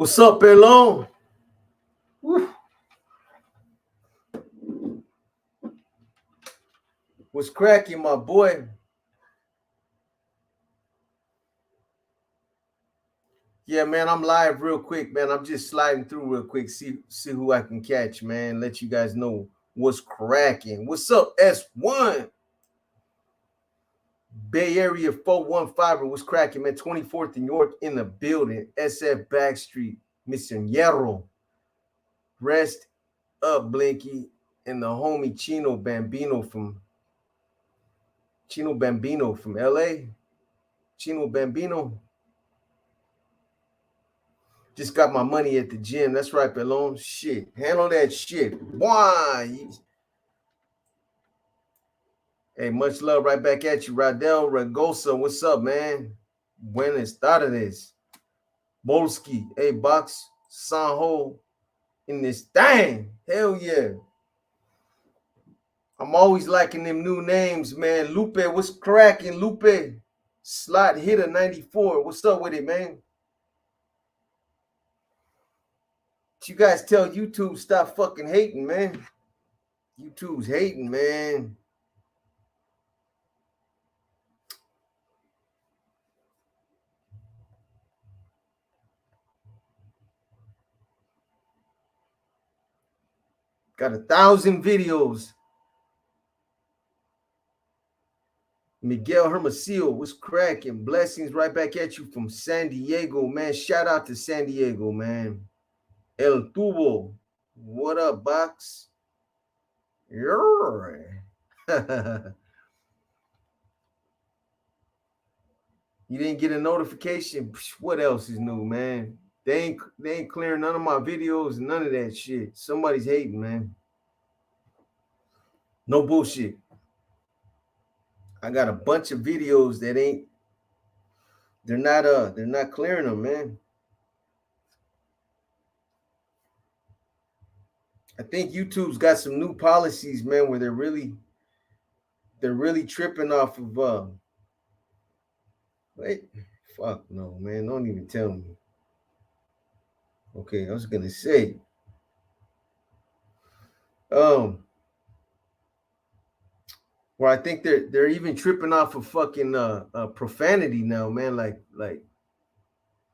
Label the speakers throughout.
Speaker 1: What's up, Pelon? What's cracking, my boy? Yeah, man, I'm live real quick, man. I'm just sliding through real quick, see who I can catch, man. Let you guys know what's cracking. What's up, S1? Bay Area 415, what's cracking, man? 24th in York in the building. SF Backstreet, Missionero. Rest up, Blinky. And the homie Chino Bambino from LA. Chino Bambino. Just got my money at the gym. That's right, Pelon. Shit. Handle that shit. Why? Hey, much love right back at you. Radel Ragosa, what's up, man? Buenas tardes. Bolski, hey, Box, Sanho in this thing. Hell yeah. I'm always liking them new names, man. Lupe, what's cracking? Lupe, Slot Hitter 94. What's up with it, man? You guys tell YouTube stop fucking hating, man. YouTube's hating, man. Got 1,000 videos. Miguel Hermosillo, what's cracking? Blessings right back at you from San Diego, man. Shout out to San Diego, man. El Tubo, what up, Box? You didn't get a notification? What else is new, man? They ain't clearing none of my videos, none of that shit. Somebody's hating, man. No bullshit. I got a bunch of videos that they're not clearing them, man. I think YouTube's got some new policies, man, where they're really tripping off of wait, fuck no, man. Don't even tell me. Okay, I was gonna say where I think they're even tripping off of fucking profanity now, man. Like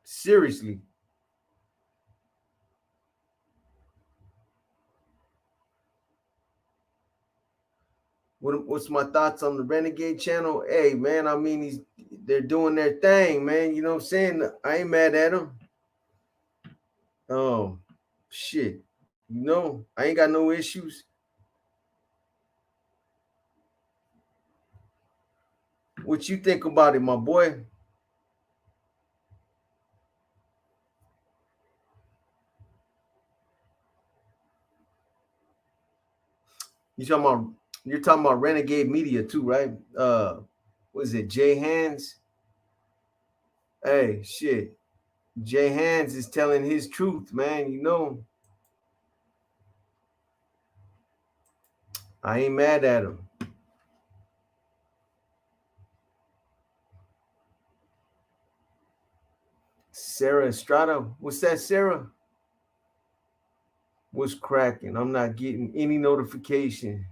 Speaker 1: seriously. What's my thoughts on the Renegade channel? Hey, man, I mean, they're doing their thing, man. You know what I'm saying? I ain't mad at them. Shit. You know, I ain't got no issues. What you think about it, my boy? You're talking about Renegade Media too, right? What is it, Jay Hands? Hey, shit. Jay Hands is telling his truth, man. You know, I ain't mad at him. Sarah Estrada, what's that, Sarah? What's cracking? I'm not getting any notification.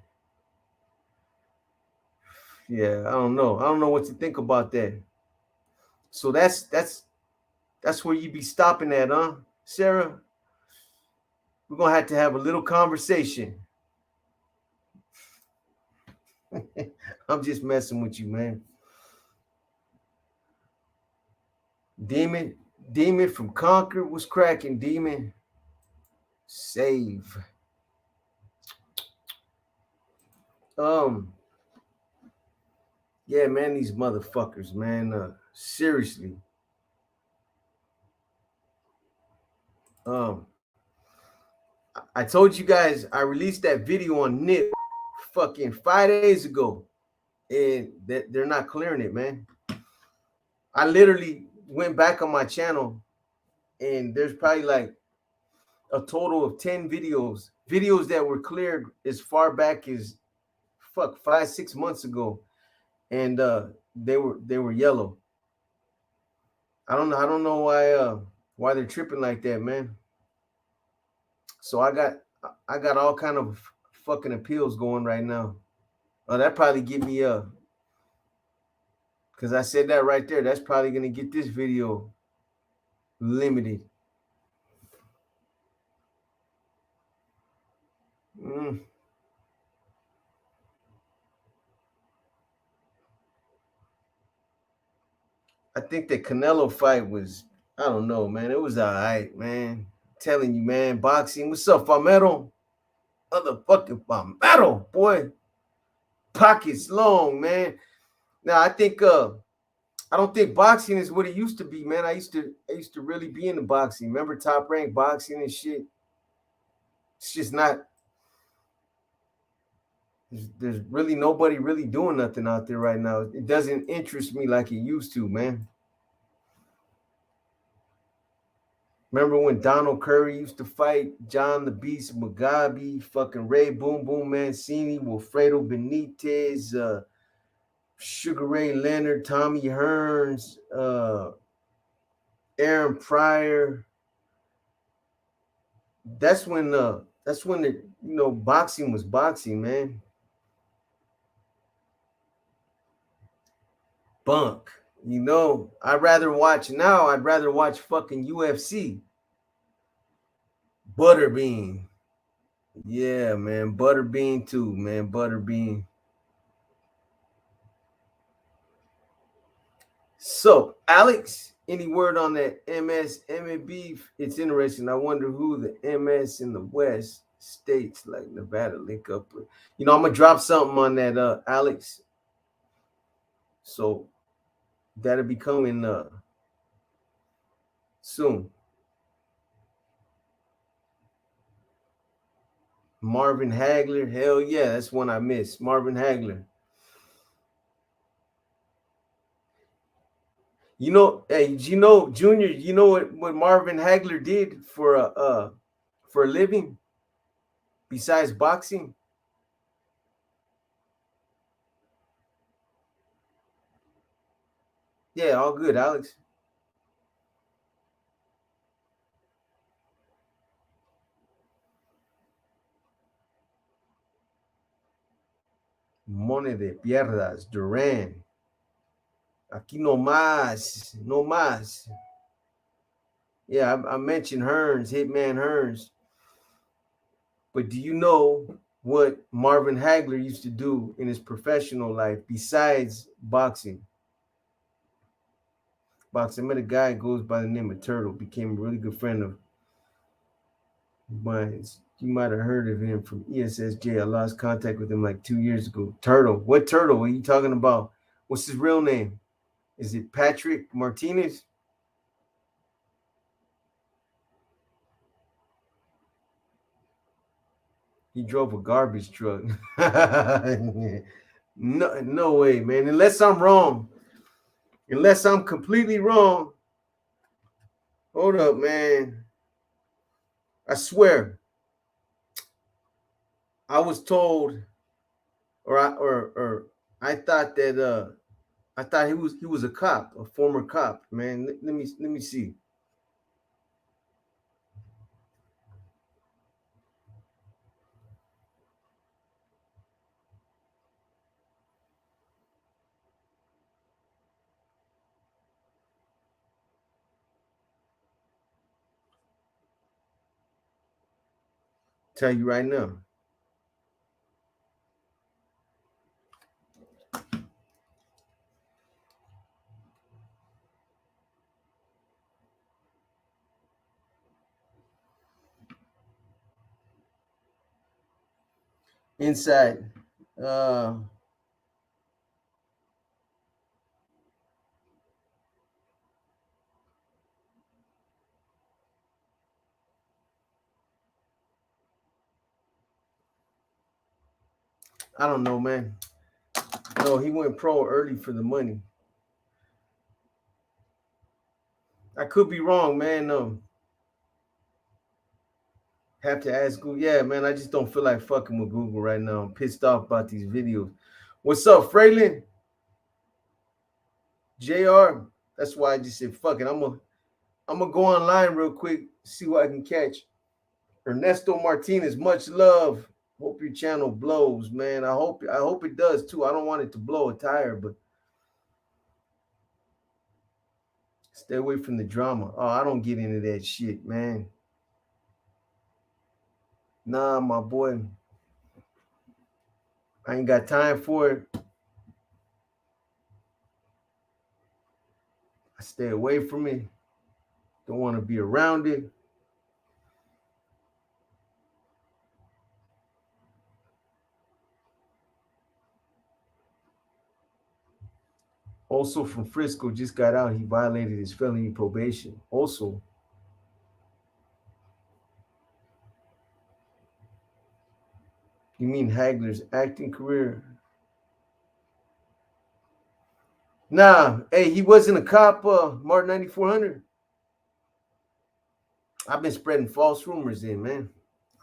Speaker 1: Yeah, I don't know. I don't know what to think about that. So that's where you be stopping at, huh, Sarah? We're gonna have to have a little conversation. I'm just messing with you, man. Demon from Concord, what's cracking, Demon? Save. Yeah, man, these motherfuckers, man. Seriously. I told you guys I released that video on Nip fucking 5 days ago, and they're not clearing it, man. I literally went back on my channel, and there's probably like a total of 10 videos that were cleared as far back as 5-6 months ago, and they were yellow. I don't know why why they're tripping like that, man. So I got all kind of fucking appeals going right now. Oh, that probably get me because I said that right there. That's probably gonna get this video limited. Mm. I think the Canelo fight was, I don't know, man. It was all right, man. I'm telling you, man. Boxing. What's up, Farmero? Motherfucking Farmero, boy. Pockets long, man. Now I don't think boxing is what it used to be, man. I used to really be into boxing. Remember Top Rank boxing and shit? It's just not there's really nobody really doing nothing out there right now. It doesn't interest me like it used to, man. Remember when Donald Curry used to fight John the Beast Mugabe, fucking Ray Boom Boom Mancini, Wilfredo Benitez, Sugar Ray Leonard, Tommy Hearns, Aaron Pryor. That's when the boxing was boxing, man. Bunk. I'd rather watch fucking UFC. Butterbean. Yeah, man. Butterbean too, man. Butterbean. So, Alex, any word on that MS beef? It's interesting. I wonder who the MS in the West states like Nevada link up with. I'm gonna drop something on that, Alex. So that'll be coming soon. Marvin Hagler, hell yeah, that's one I missed. Marvin Hagler. Hey, Junior, what Marvin Hagler did for a living besides boxing? Yeah, all good, Alex. Money de pierdas, Duran. Aquí no más, no más. Yeah, I mentioned Hearns, Hitman Hearns. But do you know what Marvin Hagler used to do in his professional life besides boxing? Boxing. I met a guy who goes by the name of Turtle, became a really good friend of mine. You might have heard of him from ESSJ. I lost contact with him like 2 years ago. Turtle. What Turtle? What are you talking about? What's his real name? Is it Patrick Martinez? He drove a garbage truck. No way, man. Unless I'm wrong. Unless I'm completely wrong. Hold up, man. I swear. I was told, or I thought that I thought he was a cop, a former cop, man. Let me see. Tell you right now. Inside. Uh I don't know, man. No, he went pro early for the money. I could be wrong, man. Have to ask Google. Yeah, man. I just don't feel like fucking with Google right now. I'm pissed off about these videos. What's up, Fraylin? JR? That's why I just said fuck it. I'm gonna go online real quick, see what I can catch. Ernesto Martinez, much love. Hope your channel blows, man. I hope it does too. I don't want it to blow a tire, but stay away from the drama. Oh, I don't get into that shit, man. Nah, my boy. I ain't got time for it. I stay away from it. Don't want to be around it. Also from Frisco, just got out. He violated his felony probation. Also, you mean Hagler's acting career? Nah, hey, he wasn't a cop, Mark 9400. I've been spreading false rumors in, man.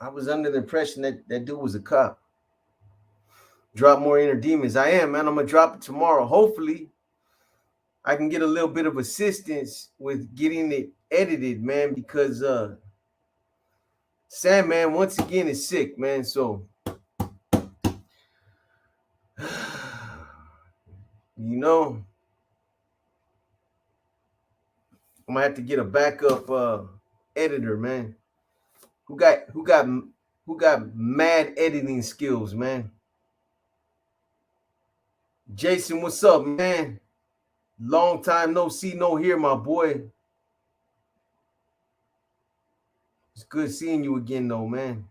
Speaker 1: I was under the impression that that dude was a cop. Drop more inner demons. I am, man. I'm gonna drop it tomorrow. Hopefully, I can get a little bit of assistance with getting it edited, man, because Sandman once again is sick, man. So you know, I'm gonna have to get a backup editor, man. Who got mad editing skills, man. Jason, what's up, man? Long time no see, no hear, my boy. It's good seeing you again, though, man.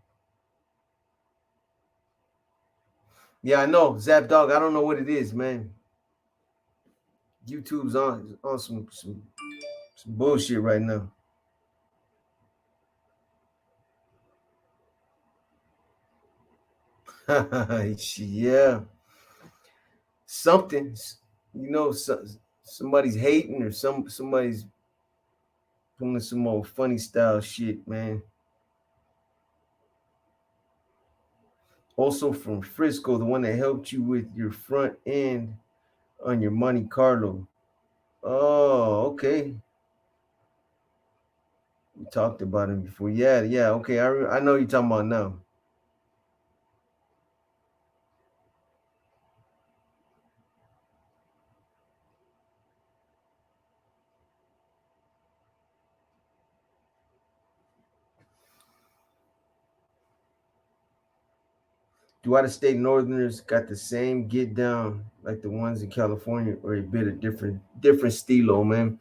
Speaker 1: Yeah, I know, Zap Dog. I don't know what it is, man. YouTube's on some bullshit right now. Yeah, something. Somebody's hating or somebody's doing some old funny style shit, man. Also from Frisco, the one that helped you with your front end on your Monte Carlo. Oh, okay. We talked about him before. Yeah, yeah. Okay, I know you're talking about now. Do out-of-state Northerners got the same get down like the ones in California, or a bit of different stilo, man?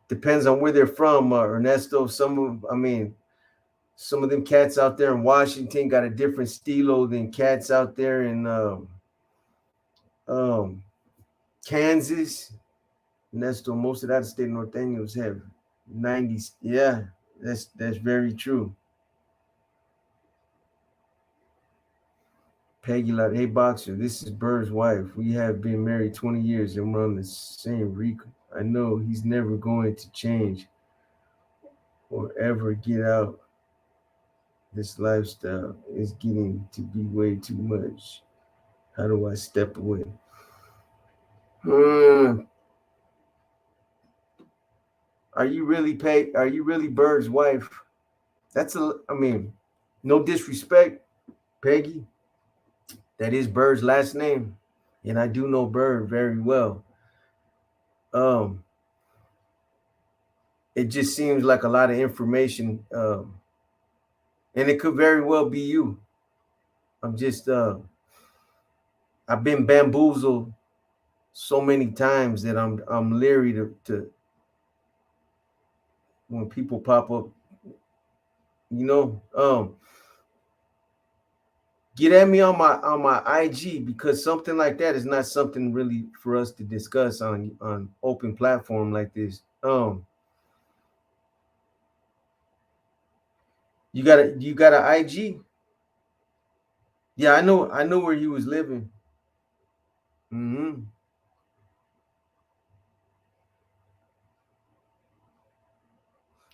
Speaker 1: Depends on where they're from, Ernesto. Some of them cats out there in Washington got a different stilo than cats out there in um, Kansas. Ernesto, most of the out-of-state Norteños have 90s. Yeah, that's very true. Peggy like, hey boxer, this is Bird's wife. We have been married 20 years and we're on the same recall. I know he's never going to change or ever get out. This lifestyle is getting to be way too much. How do I step away? Hmm. Are you really Bird's wife? No disrespect, Peggy. That is Bird's last name. And I do know Bird very well. Um, it just seems like a lot of information. And it could very well be you. I'm just I've been bamboozled so many times that I'm leery to when people pop up, you know. Get at me on my IG, because something like that is not something really for us to discuss on open platform like this. You got a IG? Yeah, I know where he was living. Hmm.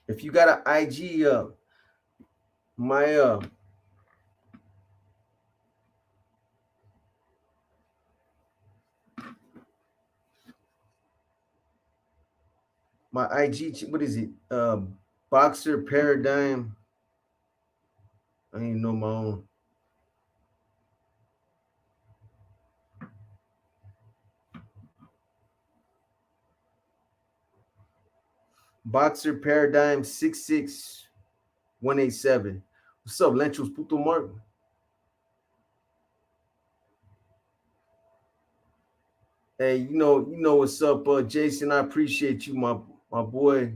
Speaker 1: If you got an IG, my My IG, what is it? Boxer Paradigm. I don't even know my own. Boxer Paradigm 66187. What's up, Lenchos Puto Mark? Hey, you know what's up, Jason. I appreciate you, my boy.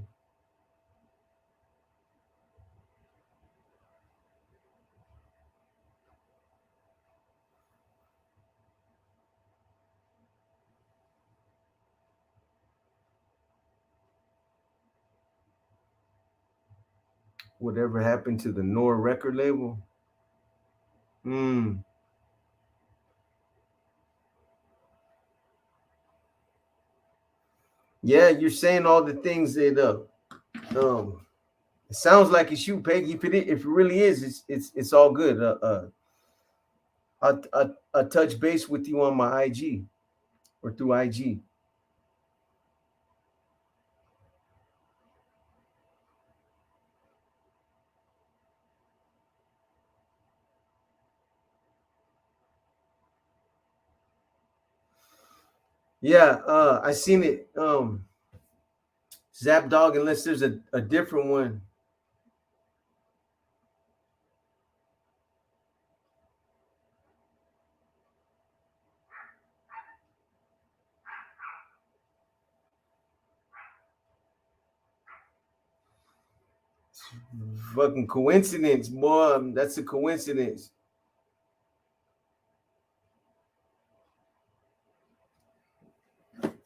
Speaker 1: Whatever happened to the Nor record label? Hmm. Yeah, you're saying all the things that it sounds like it's you, Peggy. If it really is, it's all good. I touch base with you on my IG or through IG. Yeah, I seen it. Zap Dog, unless there's a different one. Fucking coincidence, boy. That's a coincidence.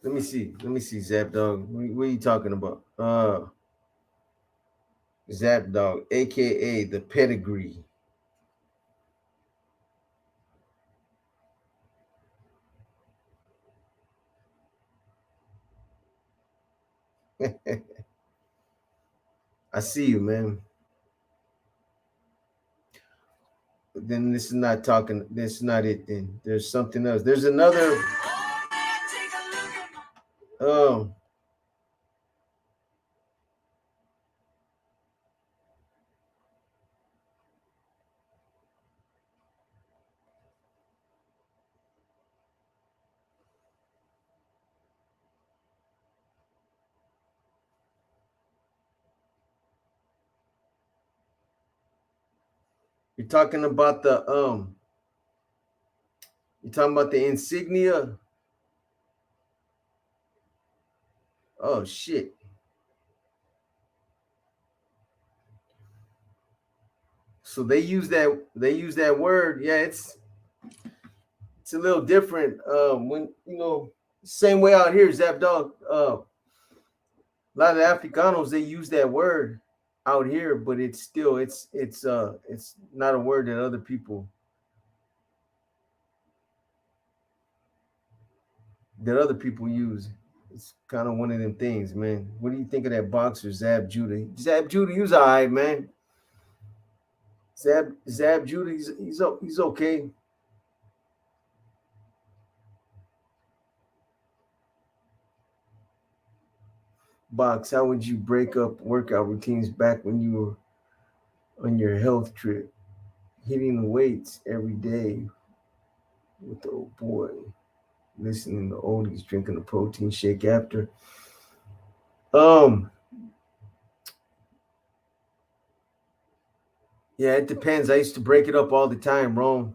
Speaker 1: Let me see. Let me see, Zap Dog. What are you talking about? Zap Dog, aka the pedigree. I see you, man. But then this is not talking. This is not it. Then there's something else. There's another. Um, you're talking about the You're talking about the insignia. Oh shit. So they use that. They use that word. Yeah, it's a little different. When same way out here, Zap Dog. A lot of Africanos they use that word out here, but it's still it's not a word that other people use. It's kind of one of them things, man. What do you think of that boxer, Zab Judah? Zab Judah, he's all right, man. Zab Judah, he's okay. Box, how would you break up workout routines back when you were on your health trip, hitting the weights every day with the old boy, listening to oldies, drinking a protein shake after? Um, yeah, it depends. I used to break it up all the time, Rome.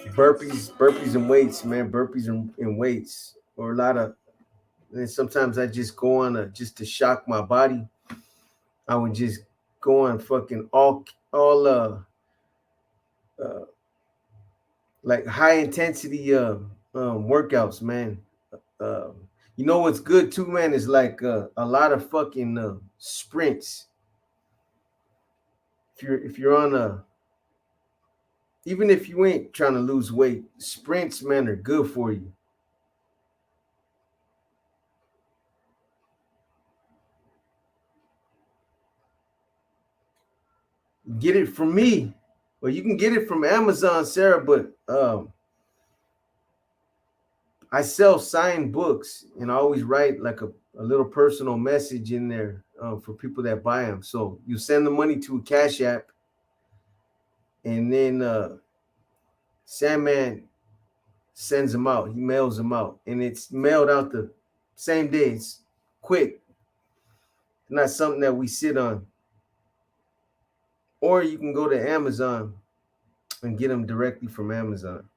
Speaker 1: Burpees and weights, man. Burpees and weights, or a lot of. And sometimes I just go on just to shock my body. I would just go on fucking all uh like high intensity workouts, man. Uh, you know what's good too, man, is like a lot of fucking sprints. If you're on a even if you ain't trying to lose weight, sprints, man, are good for you. Get it from me. Well, you can get it from Amazon, Sarah, but I sell signed books, and I always write like a little personal message in there for people that buy them. So you send the money to a Cash App, and then Sandman sends them out. He mails them out, and it's mailed out the same day. It's quick, not something that we sit on. Or you can go to Amazon and get them directly from Amazon.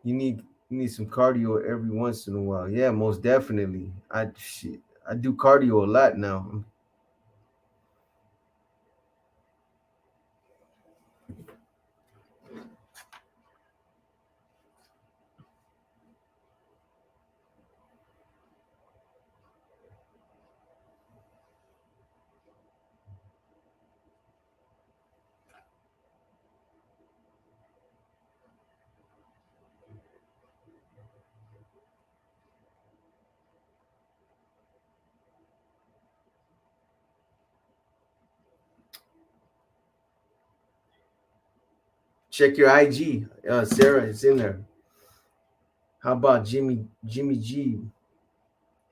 Speaker 1: You need some cardio every once in a while. Yeah, most definitely. I do cardio a lot now. Check your IG, Sarah. It's in there. How about Jimmy G?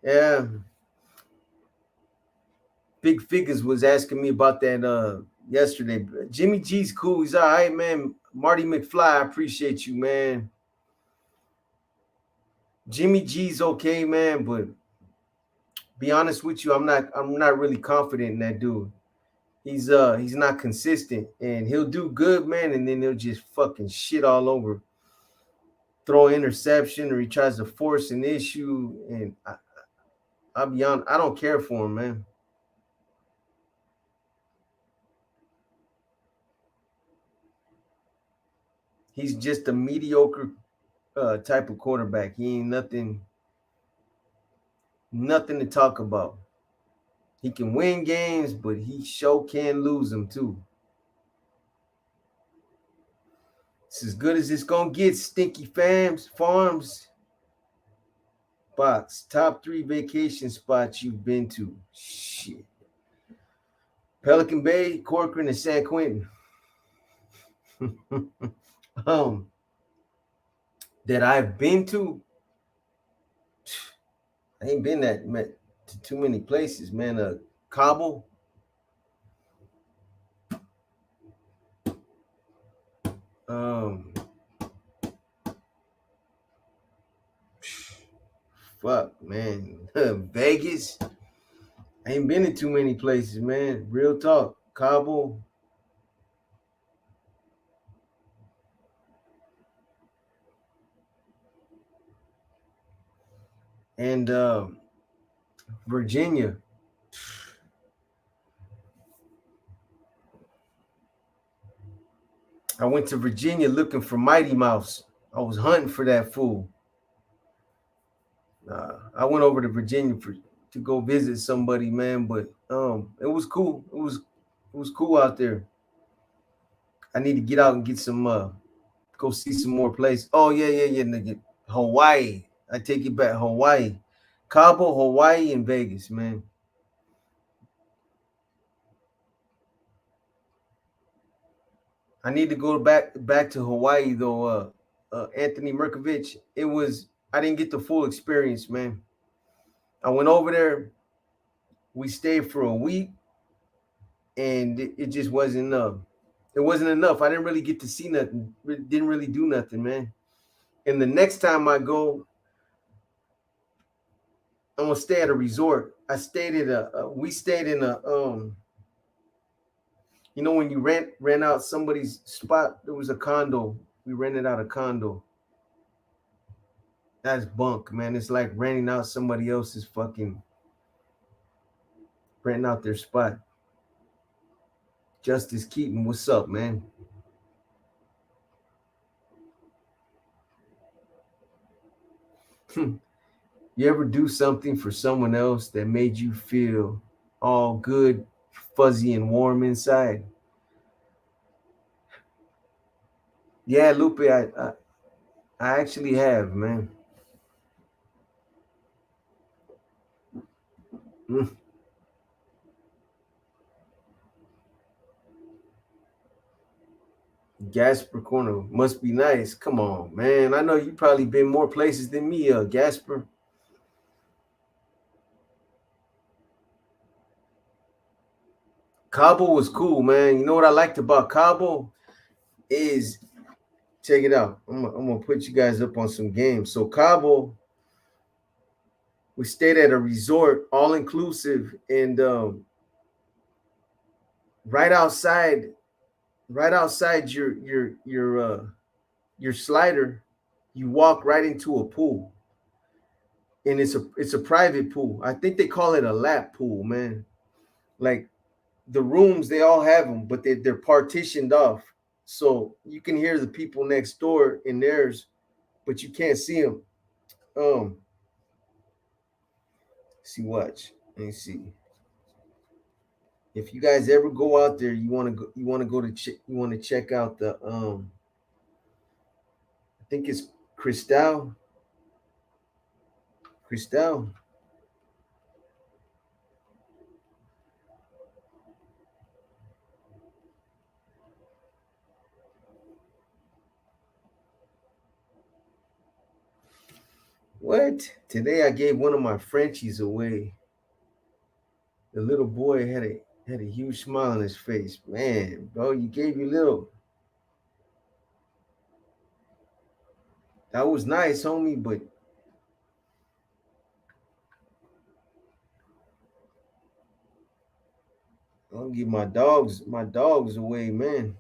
Speaker 1: Yeah, Big Figures was asking me about that yesterday. Jimmy G's cool. He's all right, man. Marty McFly, I appreciate you, man. Jimmy G's okay, man, but be honest with you, I'm not really confident in that dude. He's not consistent, and he'll do good, man, and then he'll just fucking shit all over, throw an interception, or he tries to force an issue, and I'll be honest, I don't care for him, man. He's just a mediocre type of quarterback. He ain't nothing to talk about. He can win games, but he sure can lose them too. It's as good as it's gonna get, Stinky Farms Box. Top 3 vacation spots you've been to. Shit. Pelican Bay, Corcoran, and San Quentin. um, that I've been to, I ain't been to too many places, man. Cabo, um, fuck, man. Vegas. I ain't been to too many places, man. Real talk. Cabo, and Virginia. I went to Virginia looking for Mighty Mouse. I was hunting for that fool. I went over to Virginia to go visit somebody, man. But it was cool. It was cool out there. I need to get out and get some go see some more places. Oh yeah, nigga. Hawaii. I take it back. Hawaii, Cabo, Hawaii, and Vegas, man. I need to go back to Hawaii though. Anthony Merkovich. I didn't get the full experience, man. I went over there. We stayed for a week, and it just wasn't enough. It wasn't enough. I didn't really get to see nothing. Didn't really do nothing, man. And the next time I go, I'm gonna stay at a resort. I stayed at we stayed in a when you rent out somebody's spot, there was a condo. We rented out a condo. That's bunk, man. It's like renting out somebody else's fucking renting out their spot. Justice Keaton, what's up, man? You ever do something for someone else that made you feel all good, fuzzy, and warm inside? Yeah, Lupe, I actually have, man. Mm. Gasper Corner must be nice. Come on, man. I know you probably been more places than me, Gasper. Cabo was cool, man. You know what I liked about Cabo is, check it out. I'm gonna put you guys up on some games. So Cabo, we stayed at a resort, all inclusive, and right outside, your slider, you walk right into a pool, and it's a private pool. I think they call it a lap pool, man. Like the rooms, they all have them, but they're partitioned off, so you can hear the people next door in theirs, but you can't see them. Um, see, watch. Let me see. If you guys ever go out there, you want to check out the I think it's Cristal. Cristal. What? Today I gave one of my Frenchies away. The little boy had a huge smile on his face. Man, bro, you gave your little. That was nice, homie, but I'll give my dogs away, man.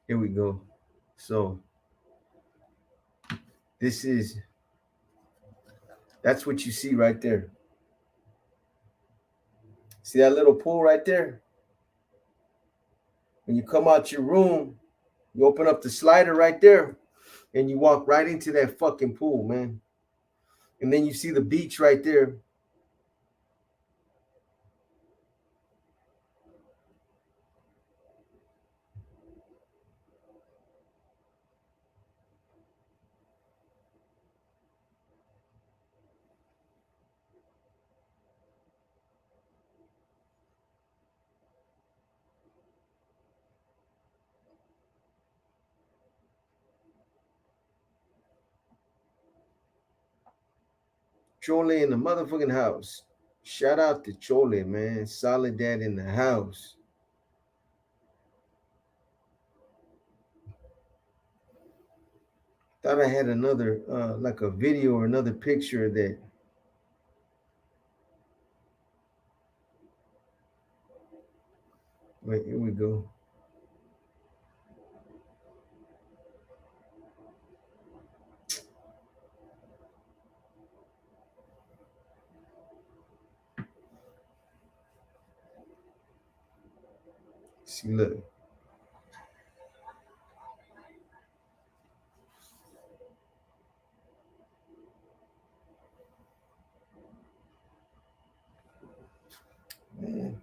Speaker 1: Here we go. So this is that's what you see right there. See that little pool right there? When you come out your room, you open up the slider right there, and you walk right into that fucking pool, man. And then you see the beach right there. Chole in the motherfucking house. Shout out to Chole, man. Solid dad in the house. Thought I had another, like a video or another picture that. Wait, here we go. See, look. Man.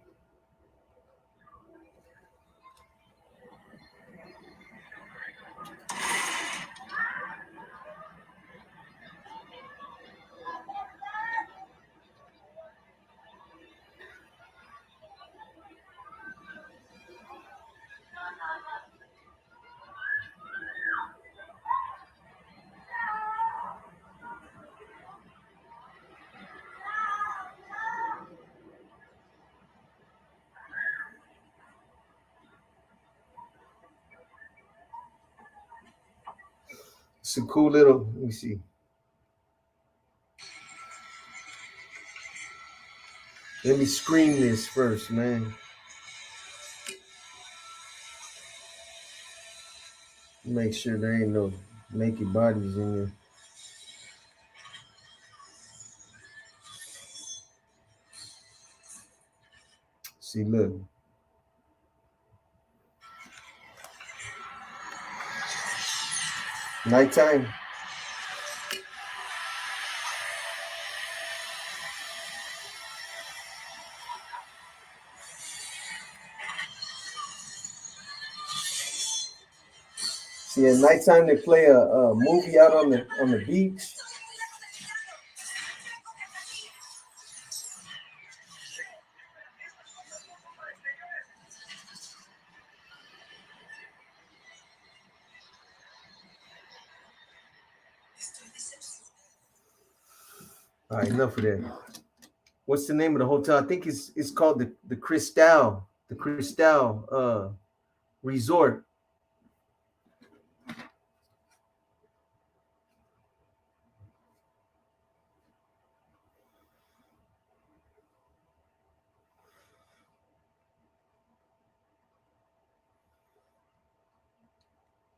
Speaker 1: It's a cool little, let me see. Let me screen this first, man. Make sure there ain't no naked bodies in there. See, look. Nighttime. See, at nighttime they play a movie out on the beach. All right, enough of that. What's the name of the hotel? I think it's called the Cristal, the Cristal Resort.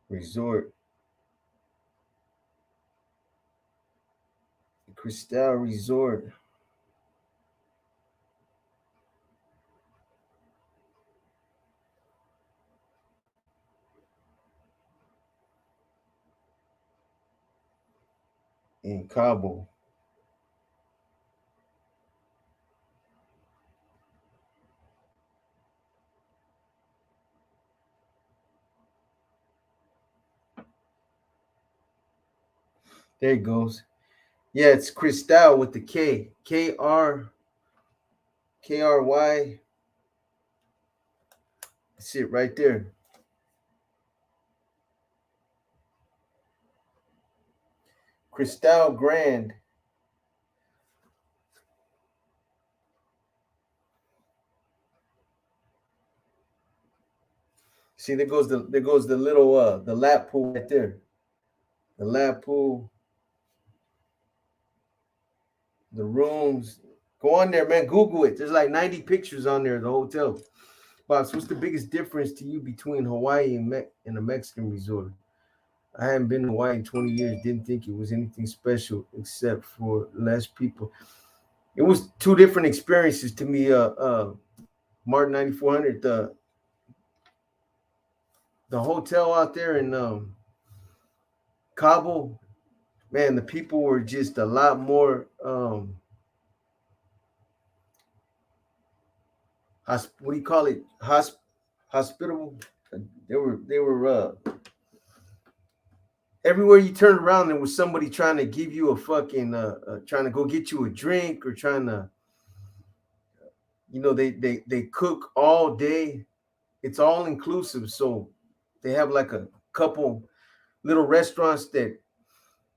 Speaker 1: Resort. The Cristal Resort in Kabul. There it goes. Yeah, it's Cristal with the K. K-R-Y. That's it right there. Cristal Grand. See, there goes the little the lap pool right there. The lap pool, the rooms. Go on there, man. Google it. There's like 90 pictures on there. The hotel. Box, what's the biggest difference to you between Hawaii and a Mexican resort? I haven't been to Hawaii in 20 years. Didn't think it was anything special except for less people. It was two different experiences to me. Martin 9400. The hotel out there in Cabo, man, the people were just a lot more what do you call it? Hospitable. They were everywhere you turned around there was somebody trying to give you a fucking trying to go get you a drink, or trying to, they cook all day. It's all inclusive. So they have like a couple little restaurants that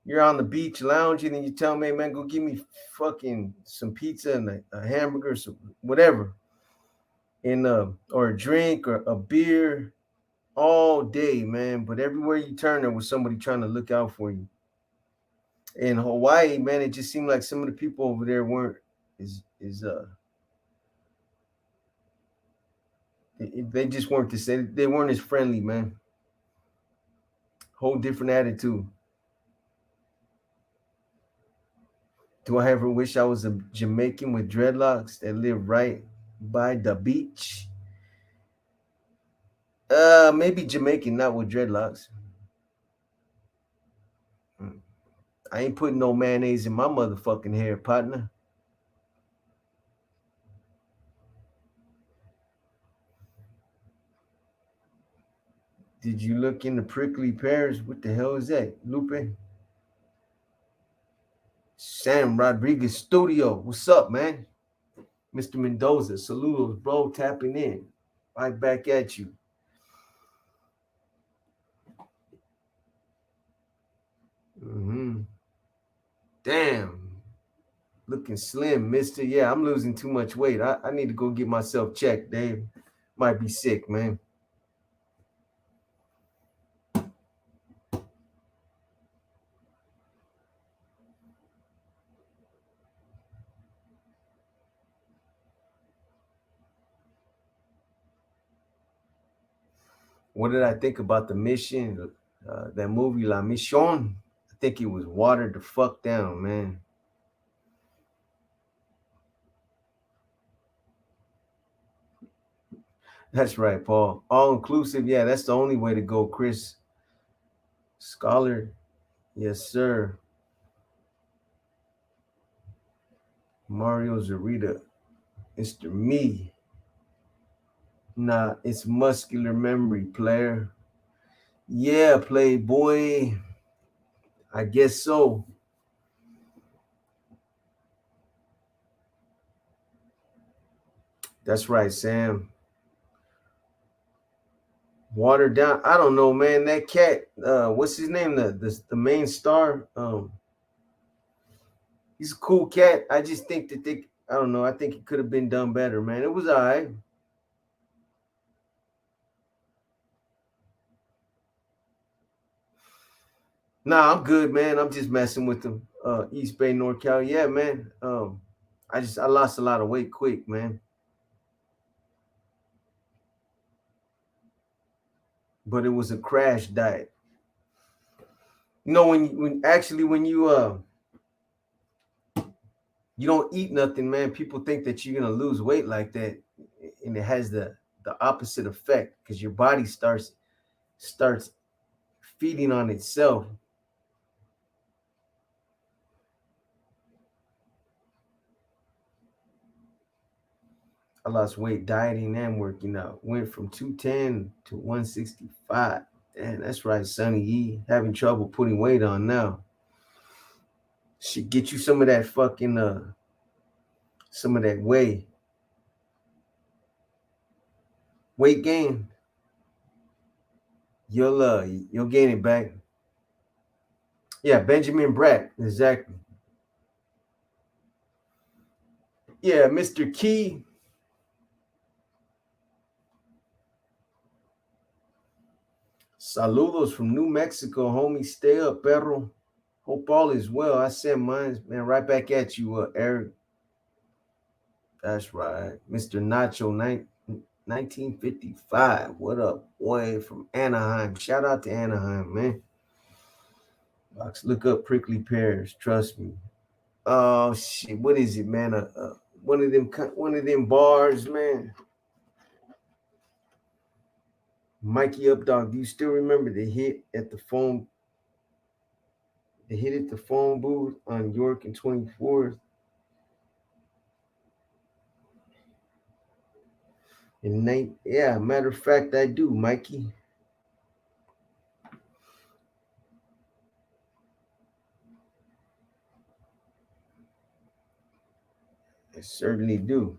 Speaker 1: you're on the beach lounging and you tell me, man, go give me fucking some pizza and a hamburger, some whatever, and or a drink or a beer all day, man. But everywhere you turn, there was somebody trying to look out for you. In Hawaii, man, it just seemed like some of the people over there weren't is they just weren't the same. They weren't as friendly, man. Whole different attitude. Do I ever wish I was a Jamaican with dreadlocks that lived right by the beach? Maybe Jamaican, not with dreadlocks. I ain't putting no mayonnaise in my motherfucking hair, partner. Did you look into prickly pears? What the hell is that, Lupe? Sam Rodriguez Studio. What's up, man? Mr. Mendoza, saludos, bro. Tapping in. Right back at you. Damn. Looking slim, mister. Yeah, I'm losing too much weight. I need to go get myself checked, Dave. Might be sick, man. What did I think about the mission? That movie, La Mission? I think it was watered the fuck down, man. That's right, Paul. All inclusive. Yeah, that's the only way to go, Chris. Scholar. Yes, sir. Mario Zarita. Mr. Me. Nah, it's muscular memory, player. Yeah, playboy. I guess so. That's right, Sam. Watered down. I don't know, man. That cat, what's his name? The main star. He's a cool cat. I just think that I don't know. I think it could have been done better, man. It was all right. Nah, I'm good, man. I'm just messing with them. East Bay, North Cal. Yeah, man. I lost a lot of weight quick, man. But it was a crash diet. You know, when you don't eat nothing, man, people think that you're gonna lose weight like that, and it has the opposite effect because your body starts feeding on itself. I lost weight dieting and working out. Went from 210 to 165. Damn, that's right, Sonny E. Having trouble putting weight on now. Should get you some of that fucking some of that weight gain. You'll gain it back. Yeah, Benjamin Bratt, exactly. Yeah, Mr. Key. Saludos from New Mexico, homie. Stay up, perro. Hope all is well. I sent mine, man, right back at you, Eric. That's right. Mr. Nacho 1955. What up, boy, from Anaheim. Shout out to Anaheim, man. Box, look up prickly pears. Trust me. Oh shit, what is it, man? One of them bars, man. Mikey Up Dog. Do you still remember the hit at the phone? The hit at the phone booth on York and 24th. And night, yeah, matter of fact, I do, Mikey. I certainly do.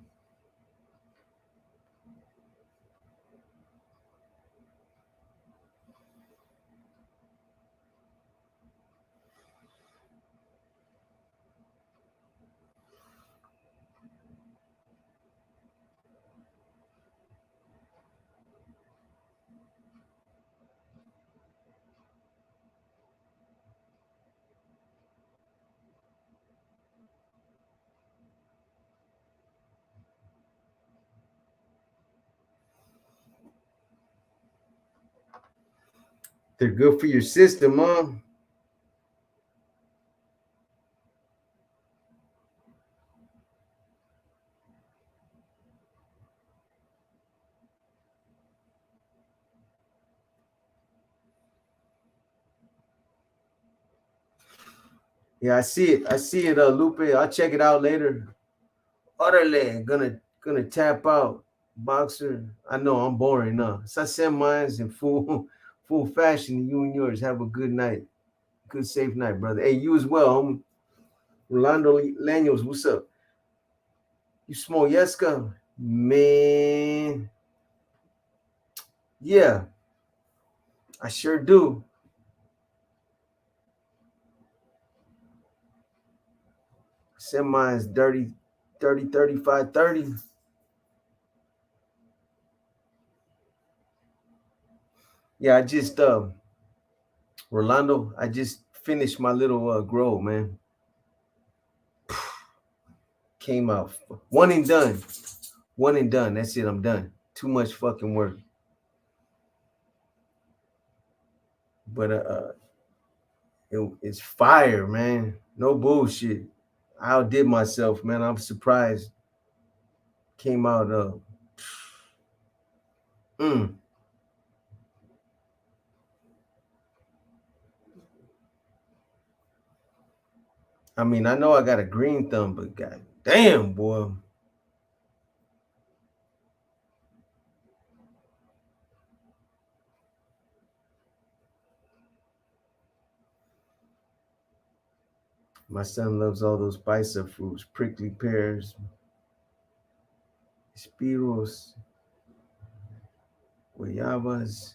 Speaker 1: They're good for your system, huh? Yeah, I see it. I see it, Lupe. I'll check it out later. Utterly gonna tap out. Boxer. I know I'm boring, huh? So I send mines in full fashion. You and yours have a good night. Good safe night, brother. Hey, you as well, homie. Rolando Lanios, what's up? You small Yeska? Man. Yeah, I sure do. Send mine's dirty, 30, 35, 30. Yeah, I just Rolando, I just finished my little grow, man. Came out one and done. One and done. That's it. I'm done. Too much fucking work. But it's fire, man. No bullshit. I outdid myself, man. I'm surprised. Came out mm. I mean, I know I got a green thumb, but god damn, boy. My son loves all those bicep fruits, prickly pears, spiros, guayabas.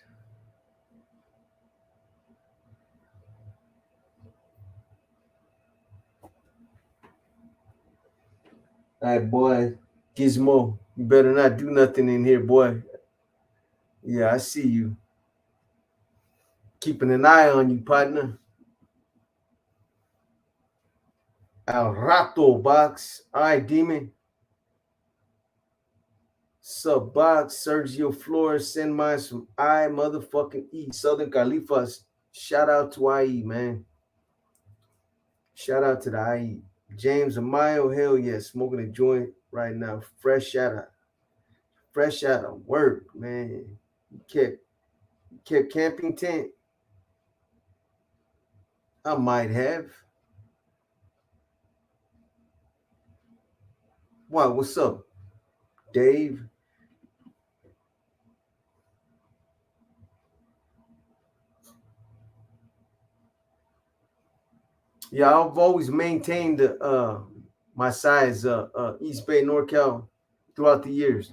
Speaker 1: All right, boy. Gizmo, you better not do nothing in here, boy. Yeah, I see you. Keeping an eye on you, partner. Al rato, box. All right, demon. Sub box. Sergio Flores. Send mine from I motherfucking E. Southern Califas. Shout out to IE, man. Shout out to the IE. James Amayo, hell yeah, smoking a joint right now. Fresh out of work, man. Kept camping tent. I might have. Wow, what's up, Dave? Yeah, I've always maintained my size, East Bay, NorCal, throughout the years.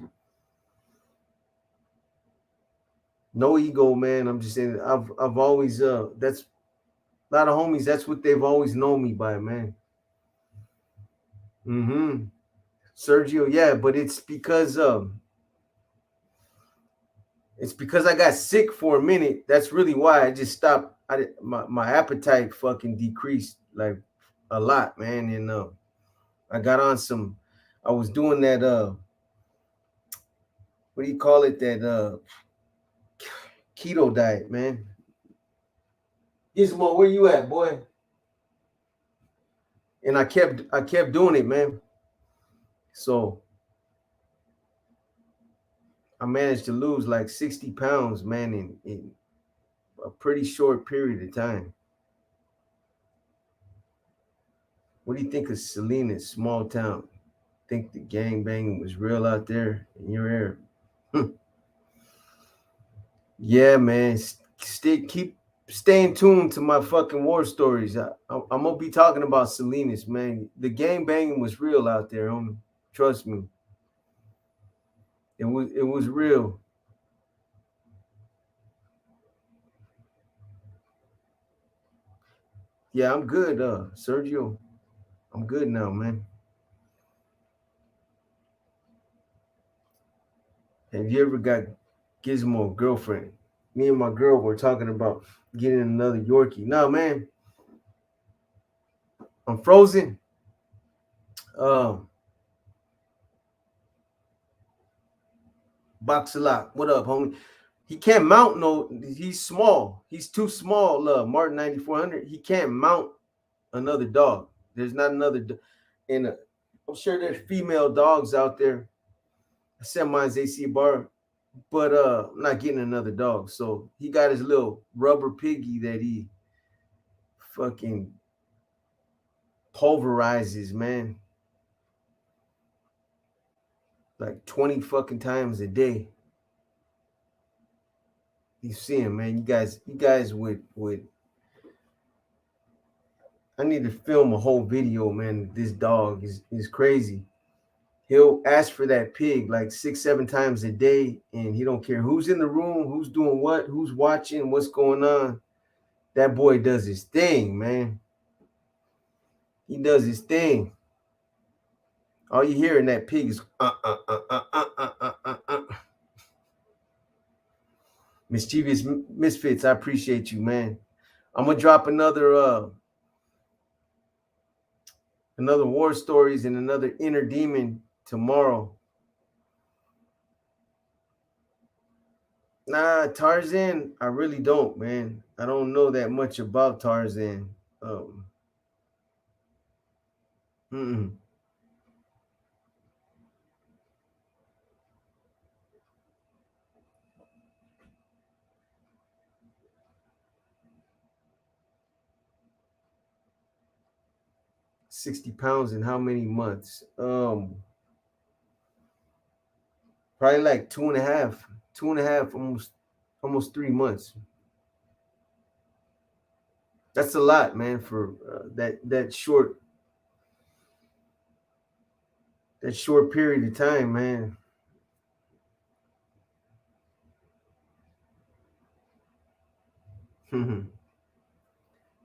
Speaker 1: No ego, man. I'm just saying, I've always that's a lot of homies. That's what they've always known me by, man. Mm-hmm. Sergio, yeah, but it's because I got sick for a minute. That's really why I just stopped. My appetite fucking decreased like a lot, man. And I got on some. I was doing that. What do you call it? That keto diet, man. Gizmo, where you at, boy? And I kept doing it, man. So I managed to lose like 60 pounds, man, in a pretty short period of time. What do you think of Salinas, small town? Think the gang banging was real out there in your area? Yeah, man. Keep staying tuned to my fucking war stories. I'm gonna be talking about Salinas, man. The gang banging was real out there, homie. Trust me, it was real. Yeah, I'm good, Sergio. I'm good now, man. Have you ever got Gizmo girlfriend? Me and my girl were talking about getting another Yorkie. No, man, I'm frozen. Um, Boxalot, what up, homie? He can't mount no. He's small. He's too small. Martin 9400. He can't mount another dog. There's not another. And I'm sure there's female dogs out there. I sent mine's AC bar, but I'm not getting another dog. So he got his little rubber piggy that he fucking pulverizes, man, like 20 fucking times a day. You see him, man. You guys would. I need to film a whole video, man. This dog is crazy. He'll ask for that pig like 6, 7 times a day, and he don't care who's in the room, who's doing what, who's watching, what's going on. That boy does his thing, man. He does his thing. All you hear in that pig is mischievous misfits. I appreciate you, man. I'm gonna drop another war stories and another inner demon tomorrow. Nah, Tarzan, I really don't, man. I don't know that much about Tarzan. Um, mm-mm. 60 pounds in how many months? Probably like two and a half, almost 3 months. That's a lot, man, for that short period of time, man.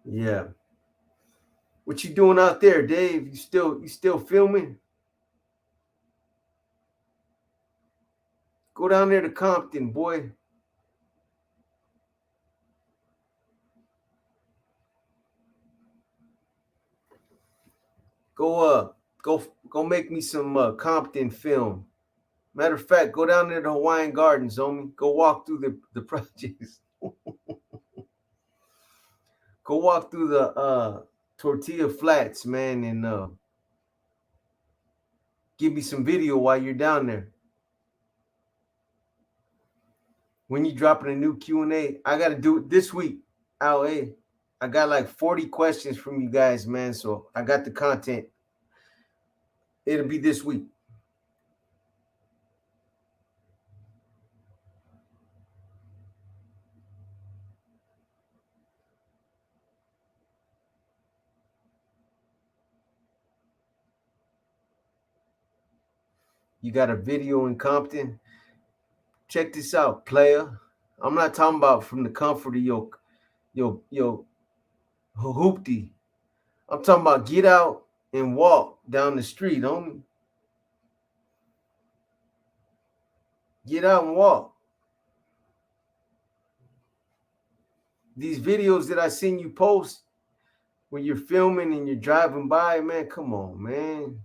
Speaker 1: Yeah. What you doing out there, Dave? You still filming? Go down there to Compton, boy. Go make me some Compton film. Matter of fact, go down there to Hawaiian Gardens, homie. Go walk through the projects. Go walk through the tortilla flats, man, and give me some video while you're down there. When you dropping a new Q&A, I got to do it this week. LA, I got like 40 questions from you guys, man. So I got the content. It'll be this week. You got a video in Compton? Check this out, player. I'm not talking about from the comfort of your hoopty. I'm talking about get out and walk down the street, homie. Get out and walk. These videos that I seen you post when you're filming and you're driving by, man, come on, man.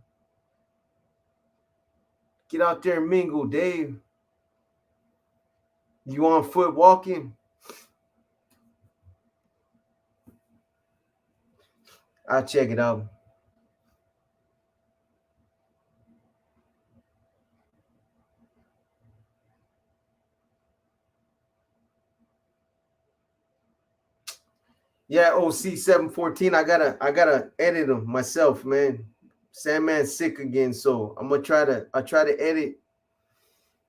Speaker 1: Get out there and mingle, Dave. You on foot walking? I'll check it out. Yeah, OC 714. I gotta edit them myself, man. Sandman's sick again, so I'm gonna try to edit.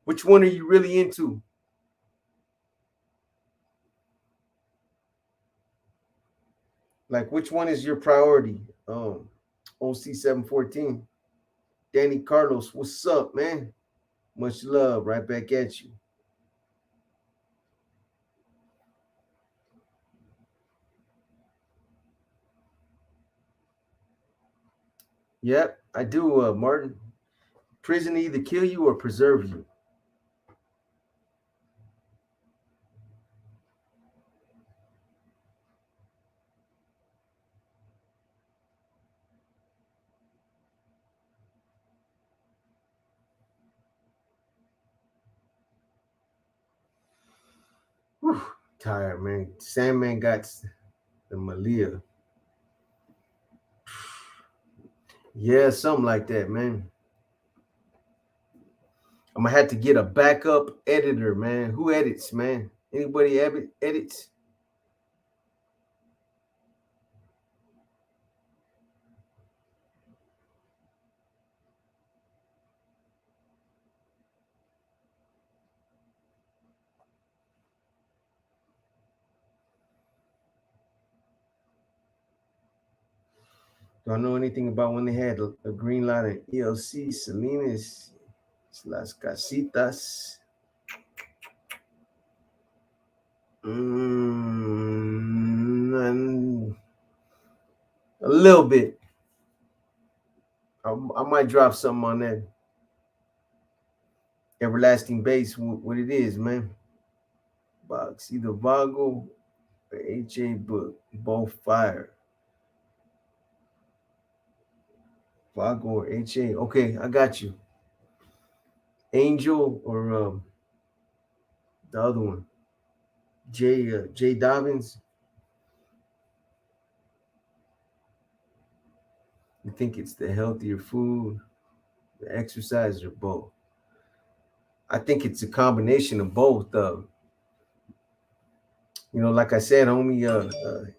Speaker 1: Which one are you really into? Like, which one is your priority? OC 714. Danny Carlos, what's up, man? Much love, right back at you. Yep, I do, Martin. Prison either kill you or preserve you. Whew, tired, man. Sandman got the Malia. Yeah, something like that, man. I'm gonna have to get a backup editor, man. Who edits, man? Anybody edits? Do I know anything about when they had a green light at ELC, Salinas, Las Casitas? A little bit. I might drop something on that. Everlasting Base, what it is, man. Box, either Vago or HA book, both fire. Vago or HA. Okay, I got you. Angel or the other one. Jay Dobbins. You think it's the healthier food, the exercise, or both? I think it's a combination of both. Like I said, homie,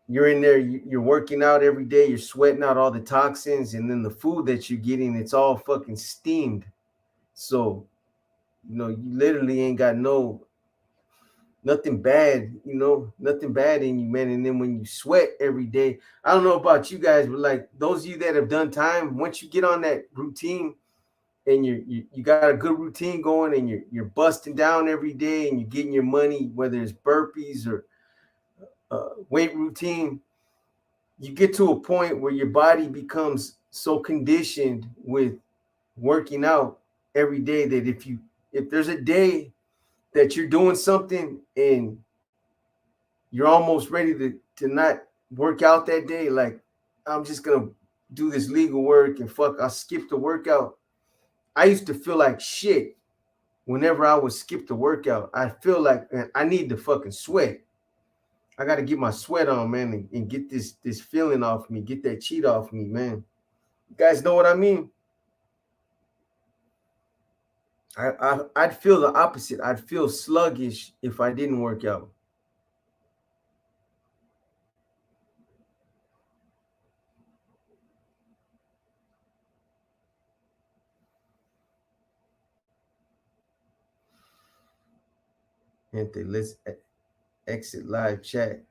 Speaker 1: you're in there, you're working out every day, you're sweating out all the toxins, and then the food that you're getting, it's all fucking steamed. So, you literally ain't got nothing bad, nothing bad in you, man. And then when you sweat every day, I don't know about you guys, but like those of you that have done time, once you get on that routine and you got a good routine going and you're busting down every day and you're getting your money, whether it's burpees or weight routine, you get to a point where your body becomes so conditioned with working out every day that if you if there's a day that you're doing something and you're almost ready to not work out that day, like I'm just gonna do this legal work and fuck, I'll skip the workout. I used to feel like shit whenever I would skip the workout. I feel like, man, I need to fucking sweat. I got to get my sweat on, man, and get this feeling off me, get that cheat off me, man. You guys know what I mean? I'd feel the opposite. I'd feel sluggish if I didn't work out. Gente, let's exit live chat.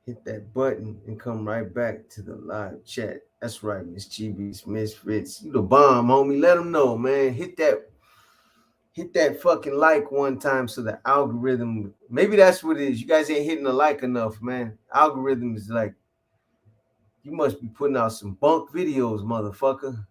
Speaker 1: Hit that button and come right back to the live chat. That's right, Miss GB's Misfits. You the bomb, homie. Let them know, man. Hit that fucking like one time so the algorithm, maybe that's what it is. You guys ain't hitting the like enough, man. Algorithm is like, you must be putting out some bunk videos, motherfucker.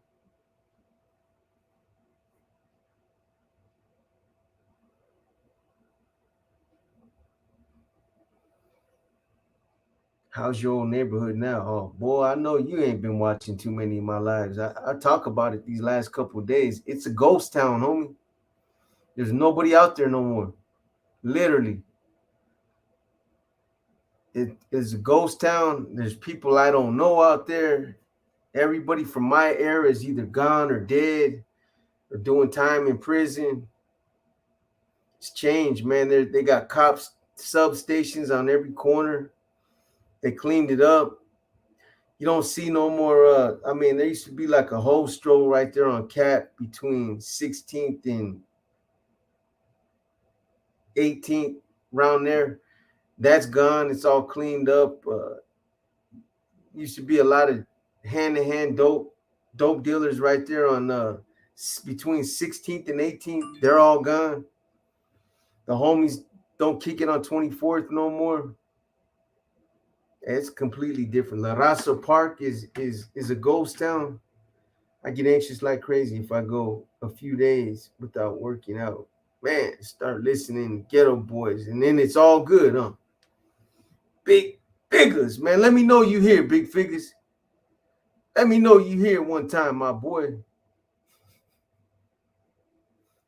Speaker 1: How's your old neighborhood now? Oh boy, I know you ain't been watching too many of my lives. I talk about it these last couple of days. It's a ghost town, homie. There's nobody out there no more. Literally. It is a ghost town. There's people I don't know out there. Everybody from my era is either gone or dead or doing time in prison. It's changed, man. They got cops substations on every corner. They cleaned it up. You don't see no more. I mean, there used to be like a whole stroll right there on Cap between 16th and 18th, around there. That's gone. It's all cleaned up. Used to be a lot of hand-to-hand dope dealers right there on between 16th and 18th. They're all gone. The homies don't kick it on 24th no more. It's completely different. La Raza Park is a ghost town. I get anxious like crazy if I go a few days without working out. Man, start listening to Ghetto Boys, and then it's all good, huh? Big figures, man. Let me know you here, big figures. Let me know you here one time, my boy.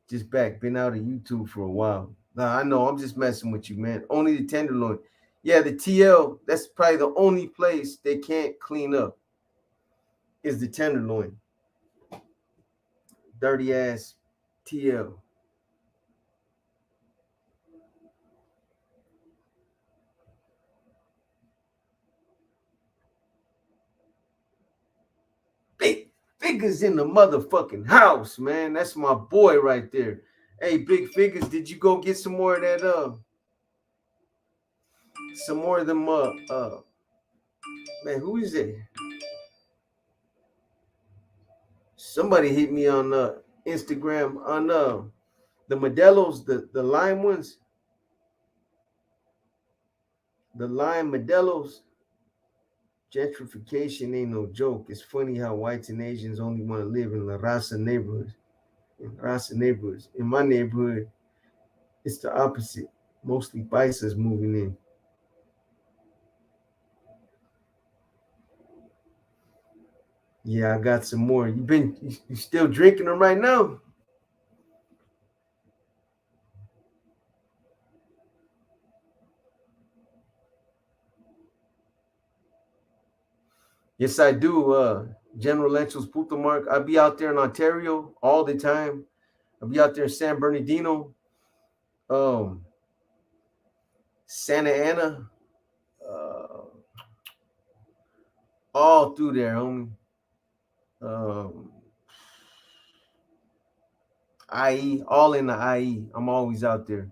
Speaker 1: Just back, been out of YouTube for a while. Nah, I know, I'm just messing with you, man. Only the Tenderloin. Yeah, the TL, that's probably the only place they can't clean up is the Tenderloin. Dirty ass TL. Big figures in the motherfucking house, man. That's my boy right there. Hey, big figures, did you go get some more of that some more of them man, who is it? Somebody hit me on Instagram on the Modelos, the lime ones, the lime Modelos. Gentrification ain't no joke. It's funny how whites and Asians only want to live in La Raza neighborhoods. In Raza neighborhoods. In my neighborhood, it's the opposite. Mostly Paisas moving in. Yeah, I got some more. You still drinking them right now? Yes, I do. General Electricals Puto Mark. I be out there in Ontario all the time. I'll be out there in San Bernardino, um, Santa Ana, uh, all through there, homie. Um, IE, all in the IE. I'm always out there.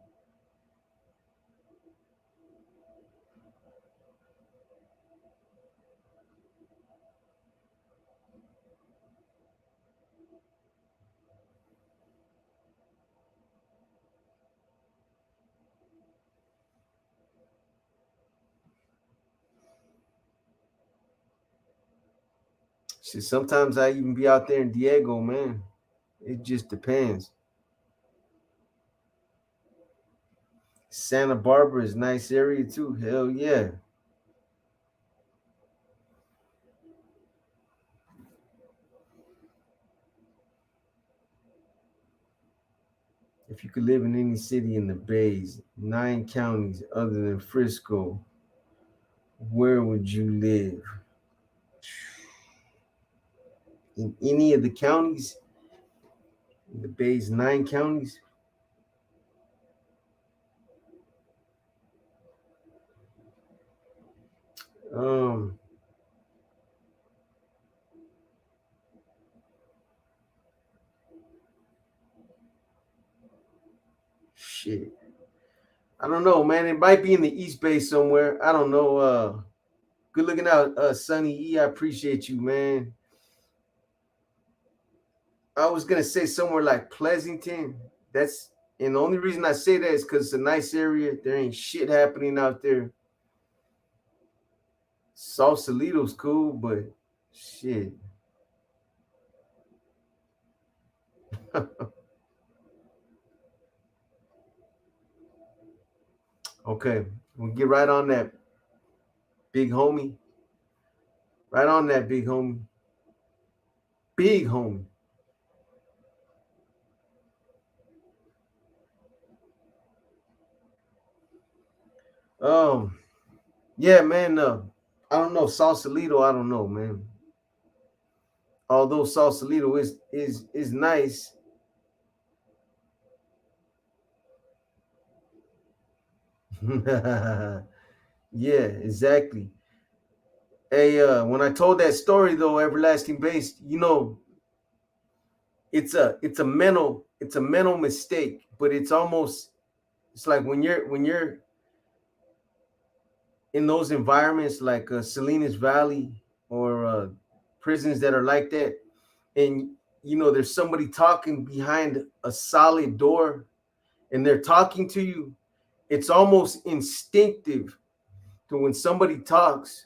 Speaker 1: Shit, sometimes I even be out there in Diego, man. It just depends. Santa Barbara is a nice area too. Hell yeah. If you could live in any city in the Bays, 9 counties other than Frisco, where would you live? In any of the counties? In the Bays, 9 counties? Um, shit. I don't know, man. It might be in the East Bay somewhere. I don't know. Good looking out, Sunny E. I appreciate you, man. I was gonna say somewhere like Pleasanton. That's and the only reason I say that is because it's a nice area. There ain't shit happening out there. Sausalito's cool, but shit. Okay, we'll get right on that, big homie. Right on that, big homie. Big homie. Um, yeah, man. I don't know Sausalito. I don't know, man. Although Sausalito is nice. Yeah, exactly. Hey, when I told that story though, everlasting base, it's a mental mistake, but it's like when you're in those environments like Salinas Valley or prisons that are like that, and there's somebody talking behind a solid door, and they're talking to you. It's almost instinctive to when somebody talks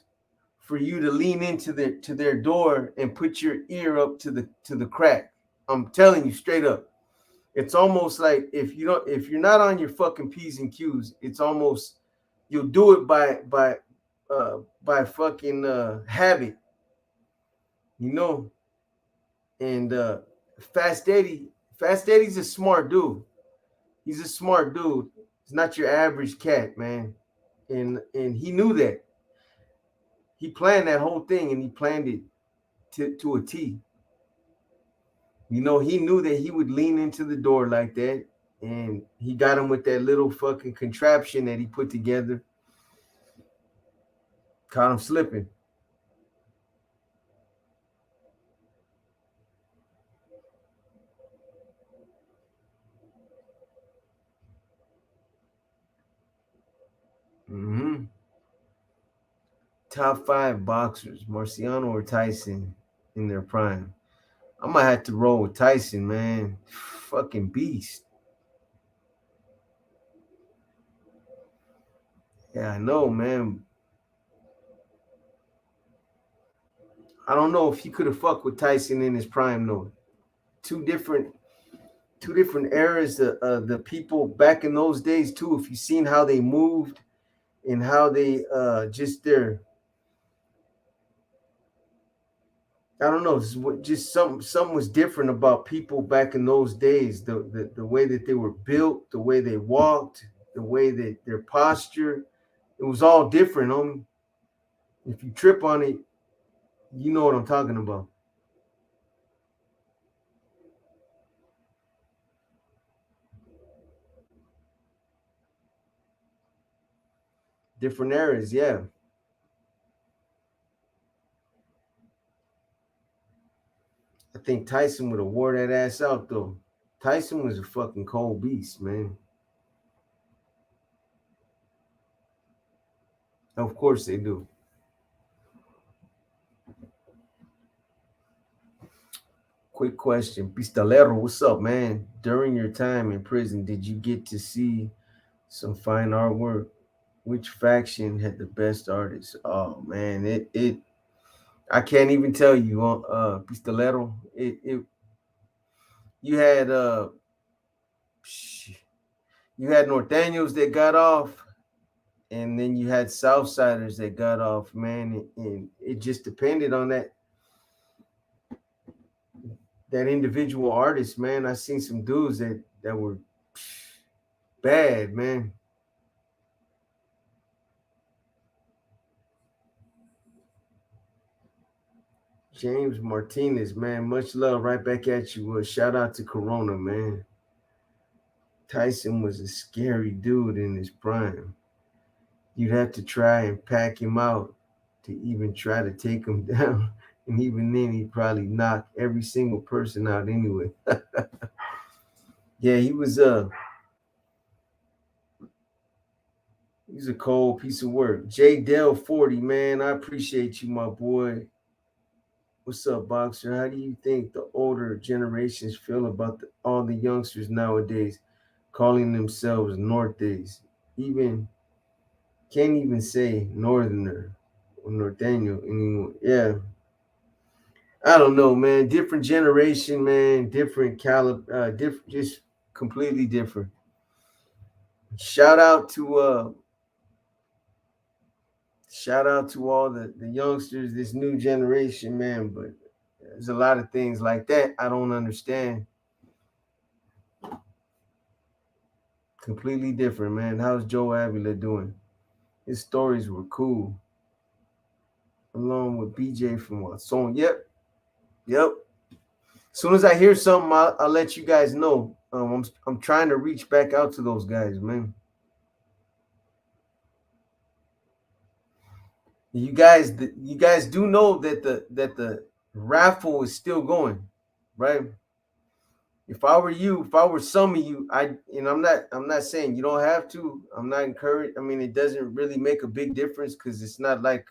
Speaker 1: for you to lean into their door and put your ear up to the crack. I'm telling you straight up. It's almost like if you're not on your fucking P's and Q's, it's almost you'll do it by fucking habit, you know. And Fast Eddie, Fast Eddie's a smart dude. He's a smart dude. He's not your average cat, man. And he knew that. He planned that whole thing and he planned it to a T. He knew that he would lean into the door like that, and he got him with that little fucking contraption that he put together. Caught him slipping. Mm-hmm. Top 5 boxers, Marciano or Tyson in their prime. I might have to roll with Tyson, man. Fucking beast. Yeah, I know, man. I don't know if he could have fucked with Tyson in his prime, though. Two different, two different eras. The people back in those days too. If you seen how they moved and how they just their, I don't know, just something was different about people back in those days. The way that they were built, the way they walked, the way that their posture, it was all different. If you trip on it, you know what I'm talking about. Different eras, yeah. I think Tyson would have wore that ass out though. Tyson was a fucking cold beast, man. Of course they do. Quick question, Pistolero, what's up, man? During your time in prison, did you get to see some fine artwork? Which faction had the best artists? Oh man, it I can't even tell you on Pistolero. It you had You had Norteños that got off, and then you had Southsiders that got off, man. And it just depended on that individual artist, man. I seen some dudes that were bad, man. James Martinez, man, much love right back at you. Shout out to Corona, man. Tyson was a scary dude in his prime. You'd have to try and pack him out to even try to take him down. And even then, he'd probably knock every single person out anyway. Yeah, he's a cold piece of work. J Dell 40, man, I appreciate you, my boy. What's up, Boxer? How do you think the older generations feel about all the youngsters nowadays calling themselves Nortes? Even can't even say Northerner or Norteño anymore. Yeah, I don't know, man. Different generation, man. Different caliber, different, just completely different. Shout out to all the youngsters, this new generation, man. But there's a lot of things like that I don't understand. Completely different, man. How's Joe Avila doing? His stories were cool. Along with BJ from Watson. Yep. As soon as I hear something, I'll let you guys know. I'm trying to reach back out to those guys, man. You guys do know that the raffle is still going, right? If I were you, if I were some of you, I'm not saying you don't have to. I'm not encouraged. I mean, it doesn't really make a big difference because it's not like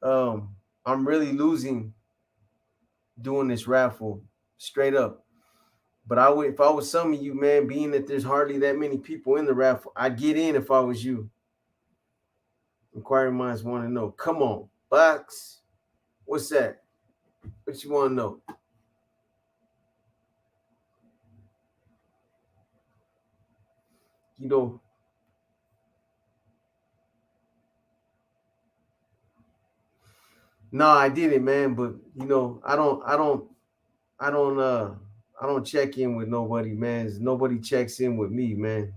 Speaker 1: um I'm really losing doing this raffle straight up. But I would, if I was some of you, man, being that there's hardly that many people in the raffle, I'd get in if I was you. Inquiring minds want to know. Come on, Box. What's that? What you want to know? You know, no, I didn't, man. But I don't, I don't check in with nobody, man. Nobody checks in with me, man.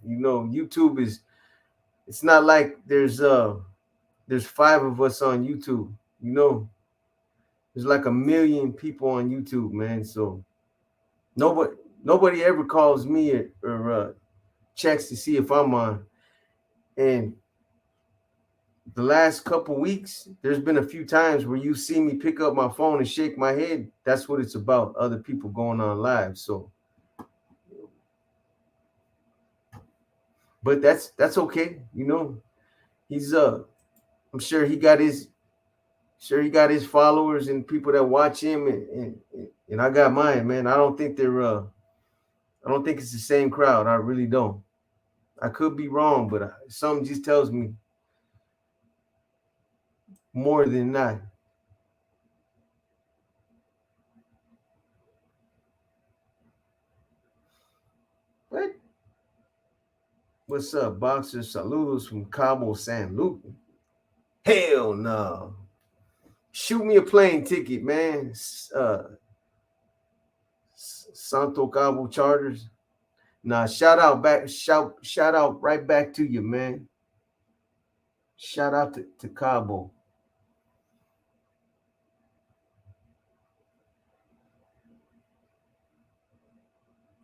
Speaker 1: YouTube is. It's not like there's five of us on YouTube. You know, there's like a million people on YouTube, man. So nobody nobody ever calls me or checks to see if I'm on. And the last couple weeks, there's been a few times where you see me pick up my phone and shake my head. That's what it's about. Other people going on live. So, but that's okay. He's I'm sure he got his followers and people that watch him, and I got mine, man. I don't think it's the same crowd. I really don't. I could be wrong, but something just tells me more than not. What? What's up, boxer? Saludos from Cabo San Lucas. Hell no. Shoot me a plane ticket, man. Santo Cabo Charters. Nah, shout out right back to you, man. Shout out to Cabo.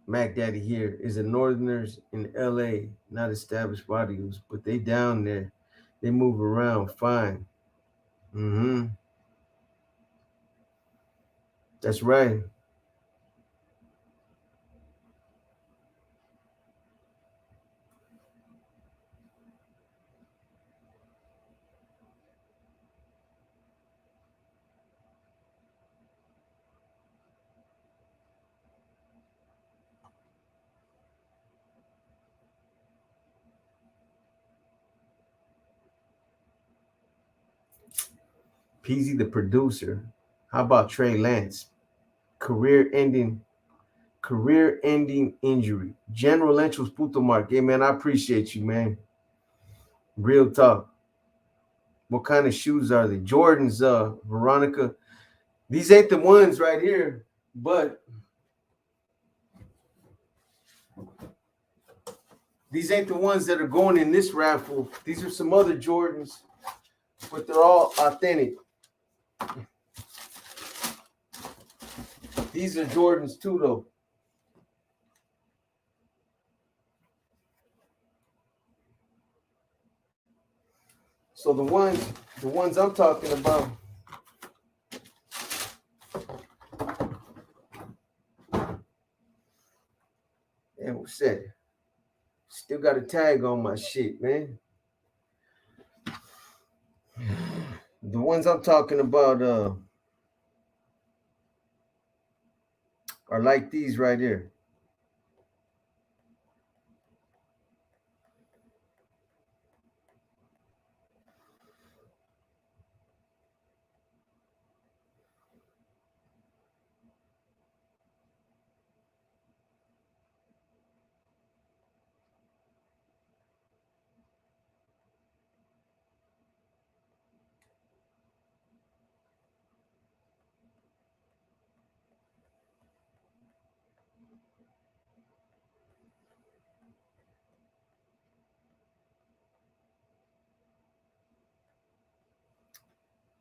Speaker 1: Mac Daddy here is a Northerners in LA, not established bodies, but they down there. They move around fine. Mm-hmm. That's right. Peasy the producer. How about Trey Lance? Career ending career-ending injury. General Lenchos Puto Mark. Hey, man, I appreciate you, man. Real talk. What kind of shoes are they? Jordans, Veronica. These ain't the ones right here, but these ain't the ones that are going in this raffle. These are some other Jordans, but they're all authentic. These are Jordans too, though. So the ones I'm talking about, and what's that? Still got a tag on my shit, man. The ones I'm talking about are like these right here.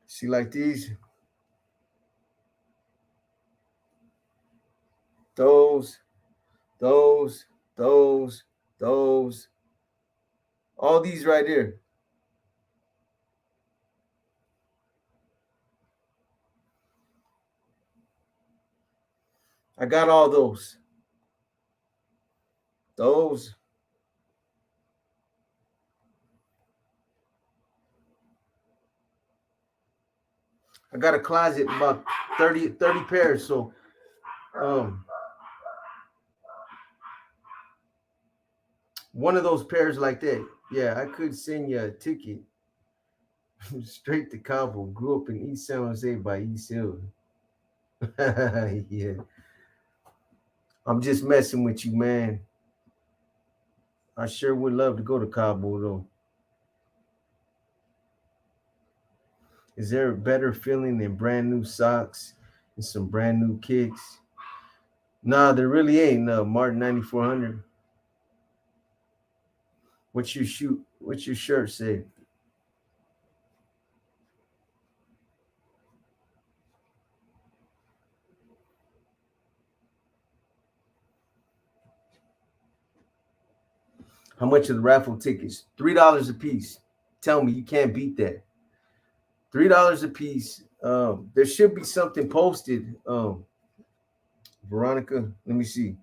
Speaker 1: See, like these, those, those, those, all these right here. I got all those. Those. I got a closet about 30 pairs. So one of those pairs like that. Yeah, I could send you a ticket straight to Cabo. Grew up in East San Jose by East Hill. Yeah. I'm just messing with you, man. I sure would love to go to Cabo though. Is there a better feeling than brand new socks and some brand new kicks? Nah, there really ain't. Martin 9400. What's your shoot? What's your shirt say? How much are the raffle tickets? $3 a piece. Tell me you can't beat that. $3 a piece. There should be something posted. Veronica, let me see.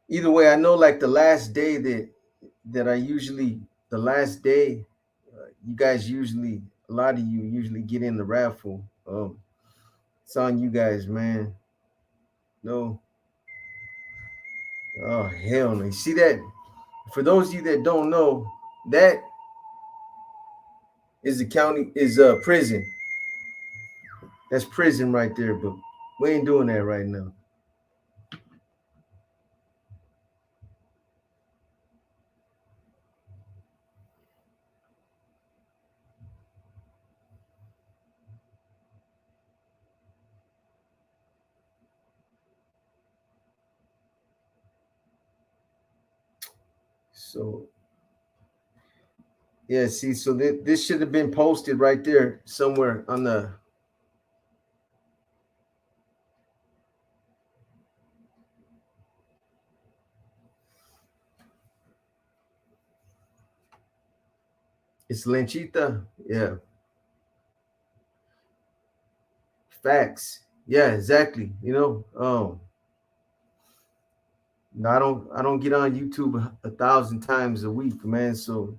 Speaker 1: Either way, I know like the last day that I usually the last day, you guys usually a lot of you usually get in the raffle. It's on you guys, man. No, oh hell no. You see that? For those of you that don't know, that is the county is prison. That's prison right there, but we ain't doing that right now. So yeah, see, so this should have been posted right there somewhere on the. It's Lenchita. Yeah, facts. Yeah, exactly. I don't get on YouTube a thousand times a week, man. So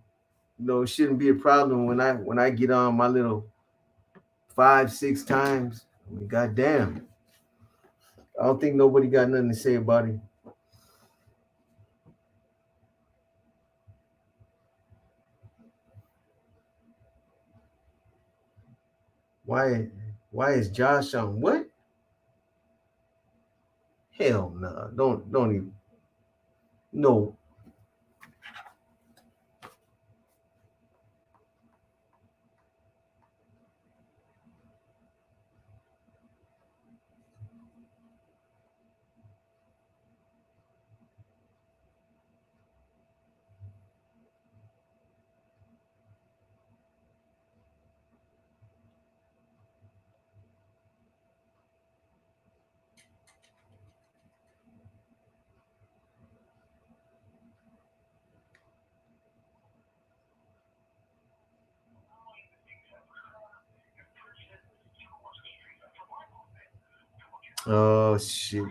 Speaker 1: it shouldn't be a problem when I get on my little 5, 6 times. I mean, goddamn, I don't think nobody got nothing to say about it. Why is Josh on what? Hell no. Don't even no. Oh shit.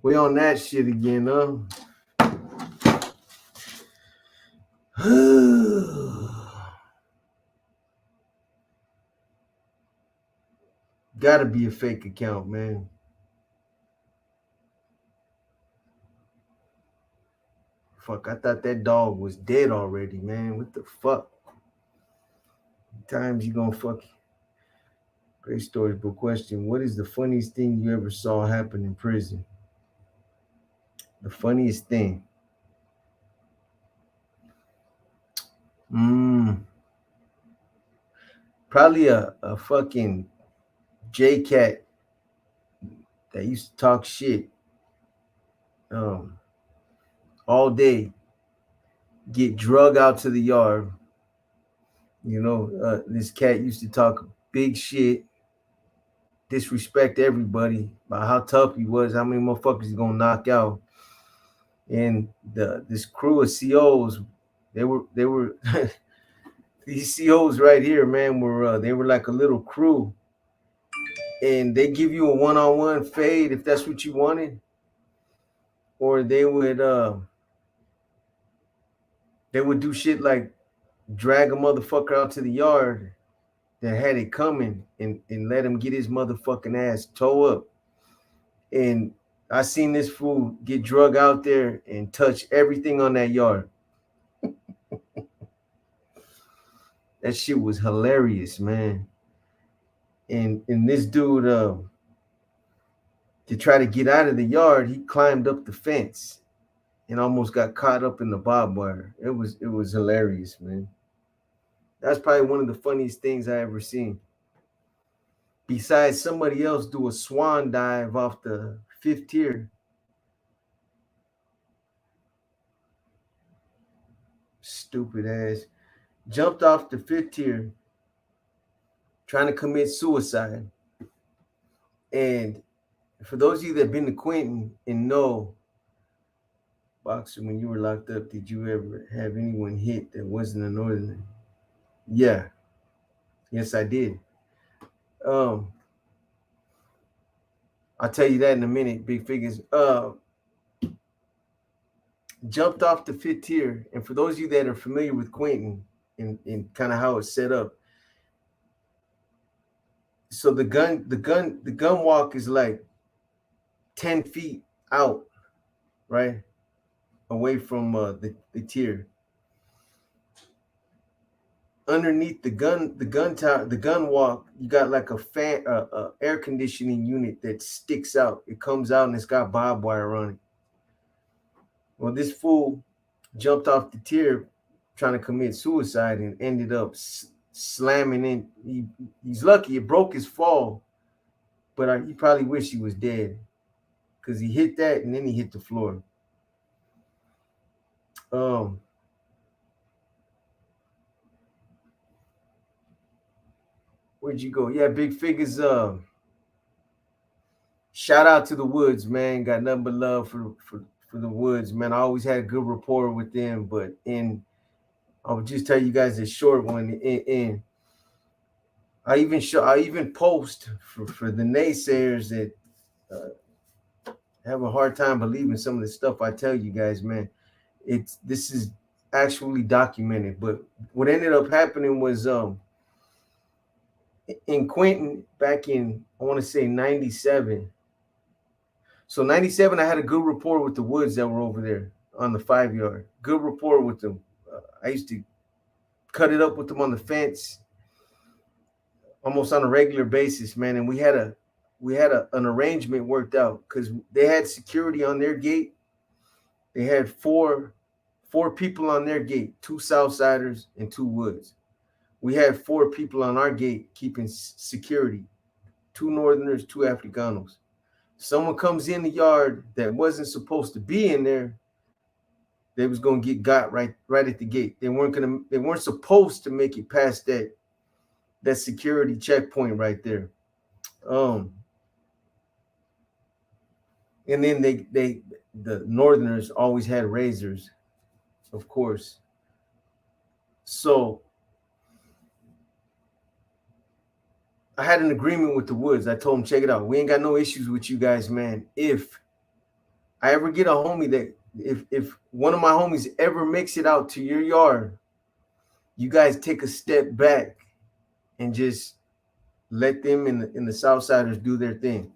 Speaker 1: We on that shit again, huh? Gotta be a fake account, man. Fuck, I thought that dog was dead already, man. What the fuck? Times you gonna fuck. Great stories, but question: what is the funniest thing you ever saw happen in prison? The funniest thing. Mm, Probably a fucking J cat that used to talk shit um, all day, get drug out to the yard. This cat used to talk big shit, disrespect everybody about how tough he was, how many motherfuckers he gonna knock out. And this crew of COs, they were these COs right here, man, were they were like a little crew, and they give you a one-on-one fade if that's what you wanted, or they would do shit like drag a motherfucker out to the yard that had it coming and let him get his motherfucking ass toe up. And I seen this fool get drug out there and touch everything on that yard. That shit was hilarious, man. And this dude, to try to get out of the yard, he climbed up the fence and almost got caught up in the barbed wire. It was hilarious, man. That's probably one of the funniest things I ever seen. Besides somebody else do a swan dive off the fifth tier. Stupid ass. Jumped off the fifth tier trying to commit suicide. And for those of you that have been to Quentin and know, Boxer, when you were locked up, did you ever have anyone hit that wasn't a northerner? Yeah. Yes, I did. Um, I'll tell you that in a minute, big figures. Jumped off the fifth tier. And for those of you that are familiar with Quentin and kind of how it's set up, so the gun walk is like 10 feet out, right? Away from the tier. Underneath the gun walk, you got like a fan, air conditioning unit that sticks out. It comes out and it's got barbed wire on it. Well, this fool jumped off the tier trying to commit suicide and ended up slamming in. He's lucky it broke his fall, but he probably wished he was dead because he hit that and then he hit the floor. Where'd you go? Yeah, big figures. Shout out to the Woods, man. Got nothing but love for the Woods, man. I always had a good rapport with them, but I'll just tell you guys a short one. And I even post for the naysayers that have a hard time believing some of the stuff I tell you guys, man. This is actually documented. But what ended up happening was in Quentin back in, I want to say 97. So 97, I had a good rapport with the Woods that were over there on the 5 yard. Good rapport with them. I used to cut it up with them on the fence. almost on a regular basis, man. And an arrangement worked out because they had security on their gate. They had four people on their gate, two Southsiders and two Woods. We had four people on our gate keeping security, two Northerners, two Africanos. Someone comes in the yard that wasn't supposed to be in there, they was gonna get got right at the gate. They weren't supposed to make it past that security checkpoint right there. And then the Northerners always had razors, of course. So I had an agreement with the Woods. I told them, check it out. We ain't got no issues with you guys, man. If I ever get a homie that if one of my homies ever makes it out to your yard, you guys take a step back and just let them in the Southsiders do their thing.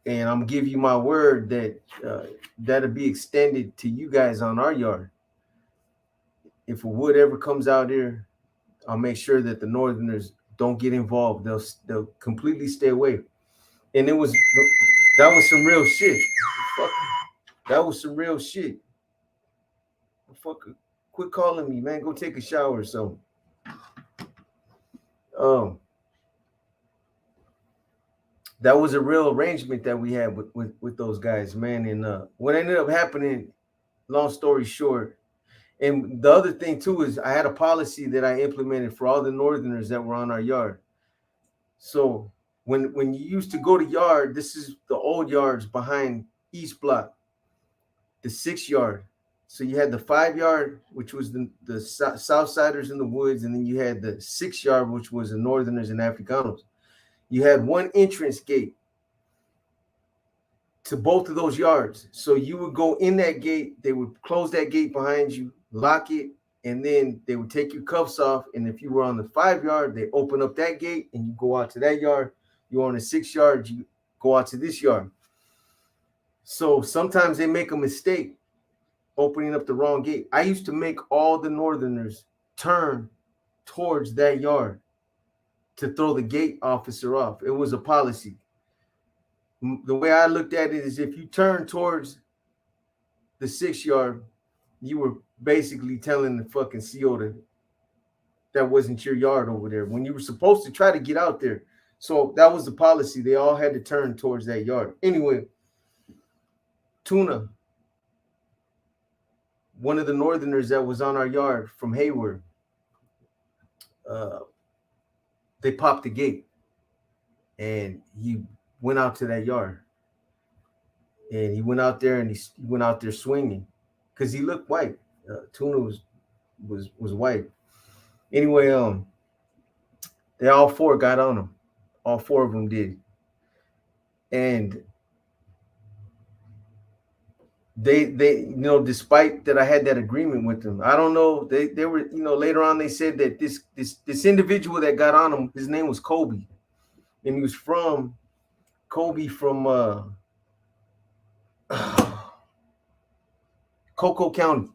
Speaker 1: And I'm gonna give you my word that that'll be extended to you guys on our yard. If a Wood ever comes out here, I'll make sure that the Northerners don't get involved. They'll completely stay away. And that was some real shit. Fuck, that was some real shit. Fucker, quit calling me, man. Go take a shower or something. That was a real arrangement that we had with those guys, man. And what ended up happening, long story short, and the other thing too is I had a policy that I implemented for all the Northerners that were on our yard. So when you used to go to yard, this is the old yards behind East Block, the 6 yard. So you had the 5 yard, which was the Southsiders in the Woods, and then you had the 6 yard, which was the Northerners and Africanos. You had one entrance gate to both of those yards. So you would go in that gate, they would close that gate behind you, lock it, and then they would take your cuffs off. And if you were on the 5 yard, they open up that gate and you go out to that yard. You're on the 6 yard, you go out to this yard. So sometimes they make a mistake opening up the wrong gate. I used to make all the Northerners turn towards that yard to throw the gate officer off. It was a policy. The way I looked at it is if you turn towards the 6 yard, you were basically telling the fucking CO that wasn't your yard over there when you were supposed to try to get out there. So that was the policy. They all had to turn towards that yard. Anyway, Tuna, one of the Northerners that was on our yard from Hayward, they popped the gate and he went out to that yard. And he went out there and he went out there swinging because he looked white. Tuna was white. Anyway, they all 4 got on him. All 4 of them did. And they despite that I had that agreement with them, I don't know, they were, later on they said that this individual that got on him, his name was Kobe, and he was from Cocoa County.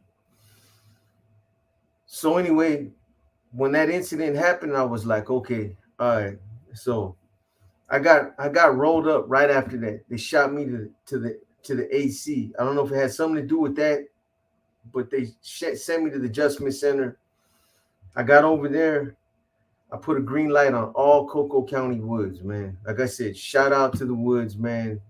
Speaker 1: So anyway, when that incident happened, I was like, okay, all right. So I got rolled up right after that. They shot me to the AC. I don't know if it had something to do with that, but they sent me to the adjustment center. I got over there. I put a green light on all Cocoa County Woods, man. Like I said, shout out to the Woods, man.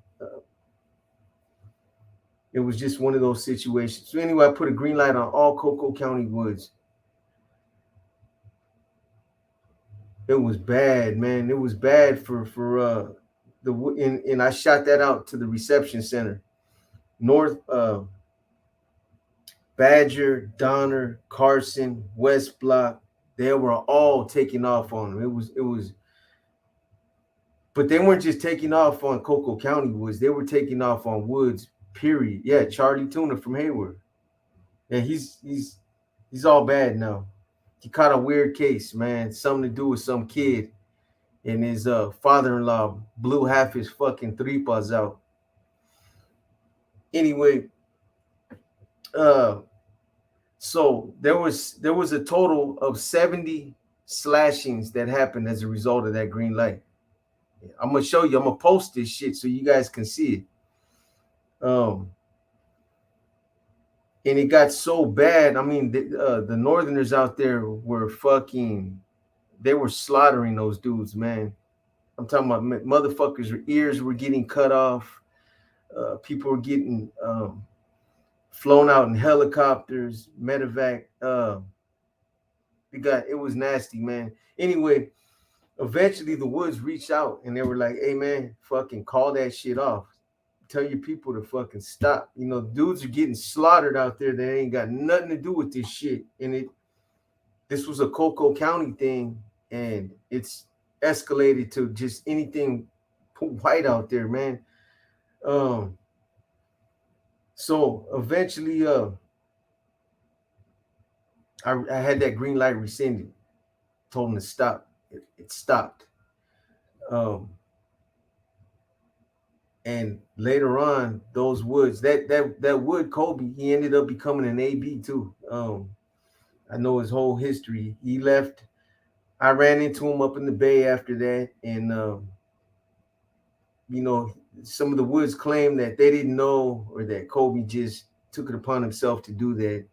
Speaker 1: It was just one of those situations. So anyway, I put a green light on all Cocoa County Woods. It was bad, man. It was bad for and I shot that out to the reception center. North Badger, Donner, Carson, West Block, they were all taking off on them. It was, but they weren't just taking off on Cocoa County Woods. They were taking off on Woods, period. Yeah, Charlie Tuna from Hayward. Yeah, he's all bad now. He caught a weird case, man. Something to do with some kid, and his father-in-law blew half his fucking tripas out. Anyway, so there was a total of 70 slashings that happened as a result of that green light. I'm gonna show you. I'm gonna post this shit so you guys can see it. And it got so bad. I mean, the Northerners out there were fucking. They were slaughtering those dudes, man. I'm talking about motherfuckers' ears were getting cut off. People were getting flown out in helicopters, medevac. It was nasty, man. Anyway, eventually the Woods reached out and they were like, "Hey, man, fucking call that shit off. Tell your people to fucking stop. You know, dudes are getting slaughtered out there that ain't got nothing to do with this shit." And this was a Coco County thing, and it's escalated to just anything white out there, man. So eventually, I had that green light rescinded, told him to stop. It stopped. And later on, those Woods, that Wood Kobe, he ended up becoming an AB too. I know his whole history. He left. I ran into him up in the Bay after that, and you know, some of the Woods claim that they didn't know, or that Kobe just took it upon himself to do that.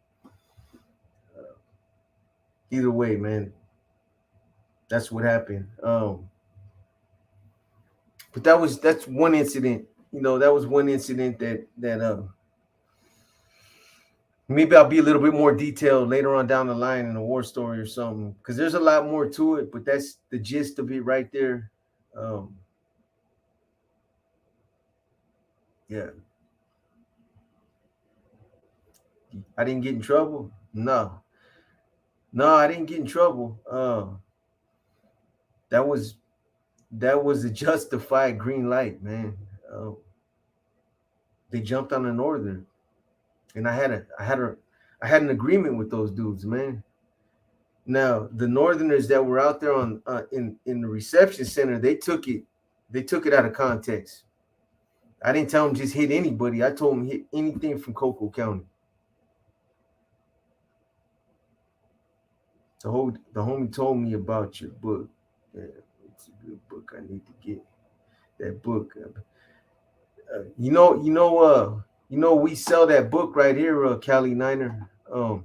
Speaker 1: Either way, man, that's what happened. But that's one incident. You know, that was one incident that maybe I'll be a little bit more detailed later on down the line in a war story or something, because there's a lot more to it. But that's the gist of it right there. Yeah, I didn't get in trouble. No, I didn't get in trouble. That was a justified green light, man. They jumped on the Northern, and I had an agreement with those dudes, man. Now the Northerners that were out there on in the reception center, they took it out of context. I didn't tell them just hit anybody. I told them hit anything from Coco County. The homie told me about your book. Yeah, it's a good book. I need to get that book. We sell that book right here, Cali Niner. You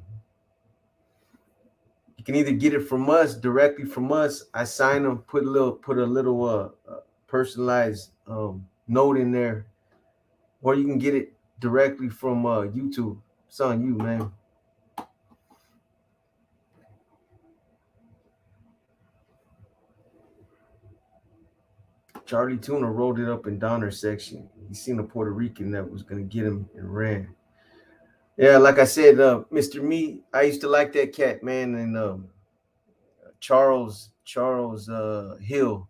Speaker 1: can either get it from us directly from us. I sign them, put a little personalized note in there, or you can get it directly from YouTube. It's on you, man. Charlie Tuna rolled it up in Donner section. He seen a Puerto Rican that was gonna get him and ran. Yeah, like I said, Mr. Me, I used to like that cat, man, and Charles Hill.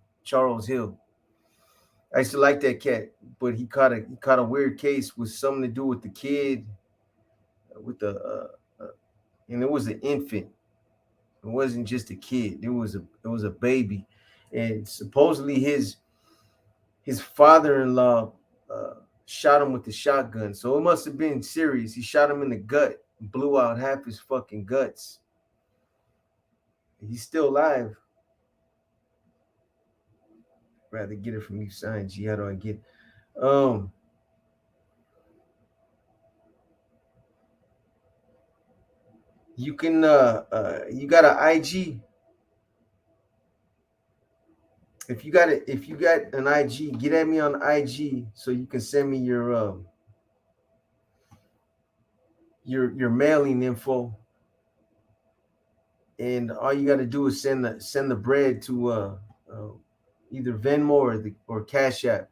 Speaker 1: I used to like that cat, but he caught a weird case with something to do with the kid, with the and it was an infant. It wasn't just a kid. It was a baby, and supposedly his father-in-law shot him with the shotgun. So it must have been serious. He shot him in the gut, blew out half his fucking guts. He's still alive. Rather get it from you, sign G. How do I get? You can you got an IG. If you got an IG, get at me on IG so you can send me your mailing info, and all you got to do is send the bread to either Venmo or Cash App,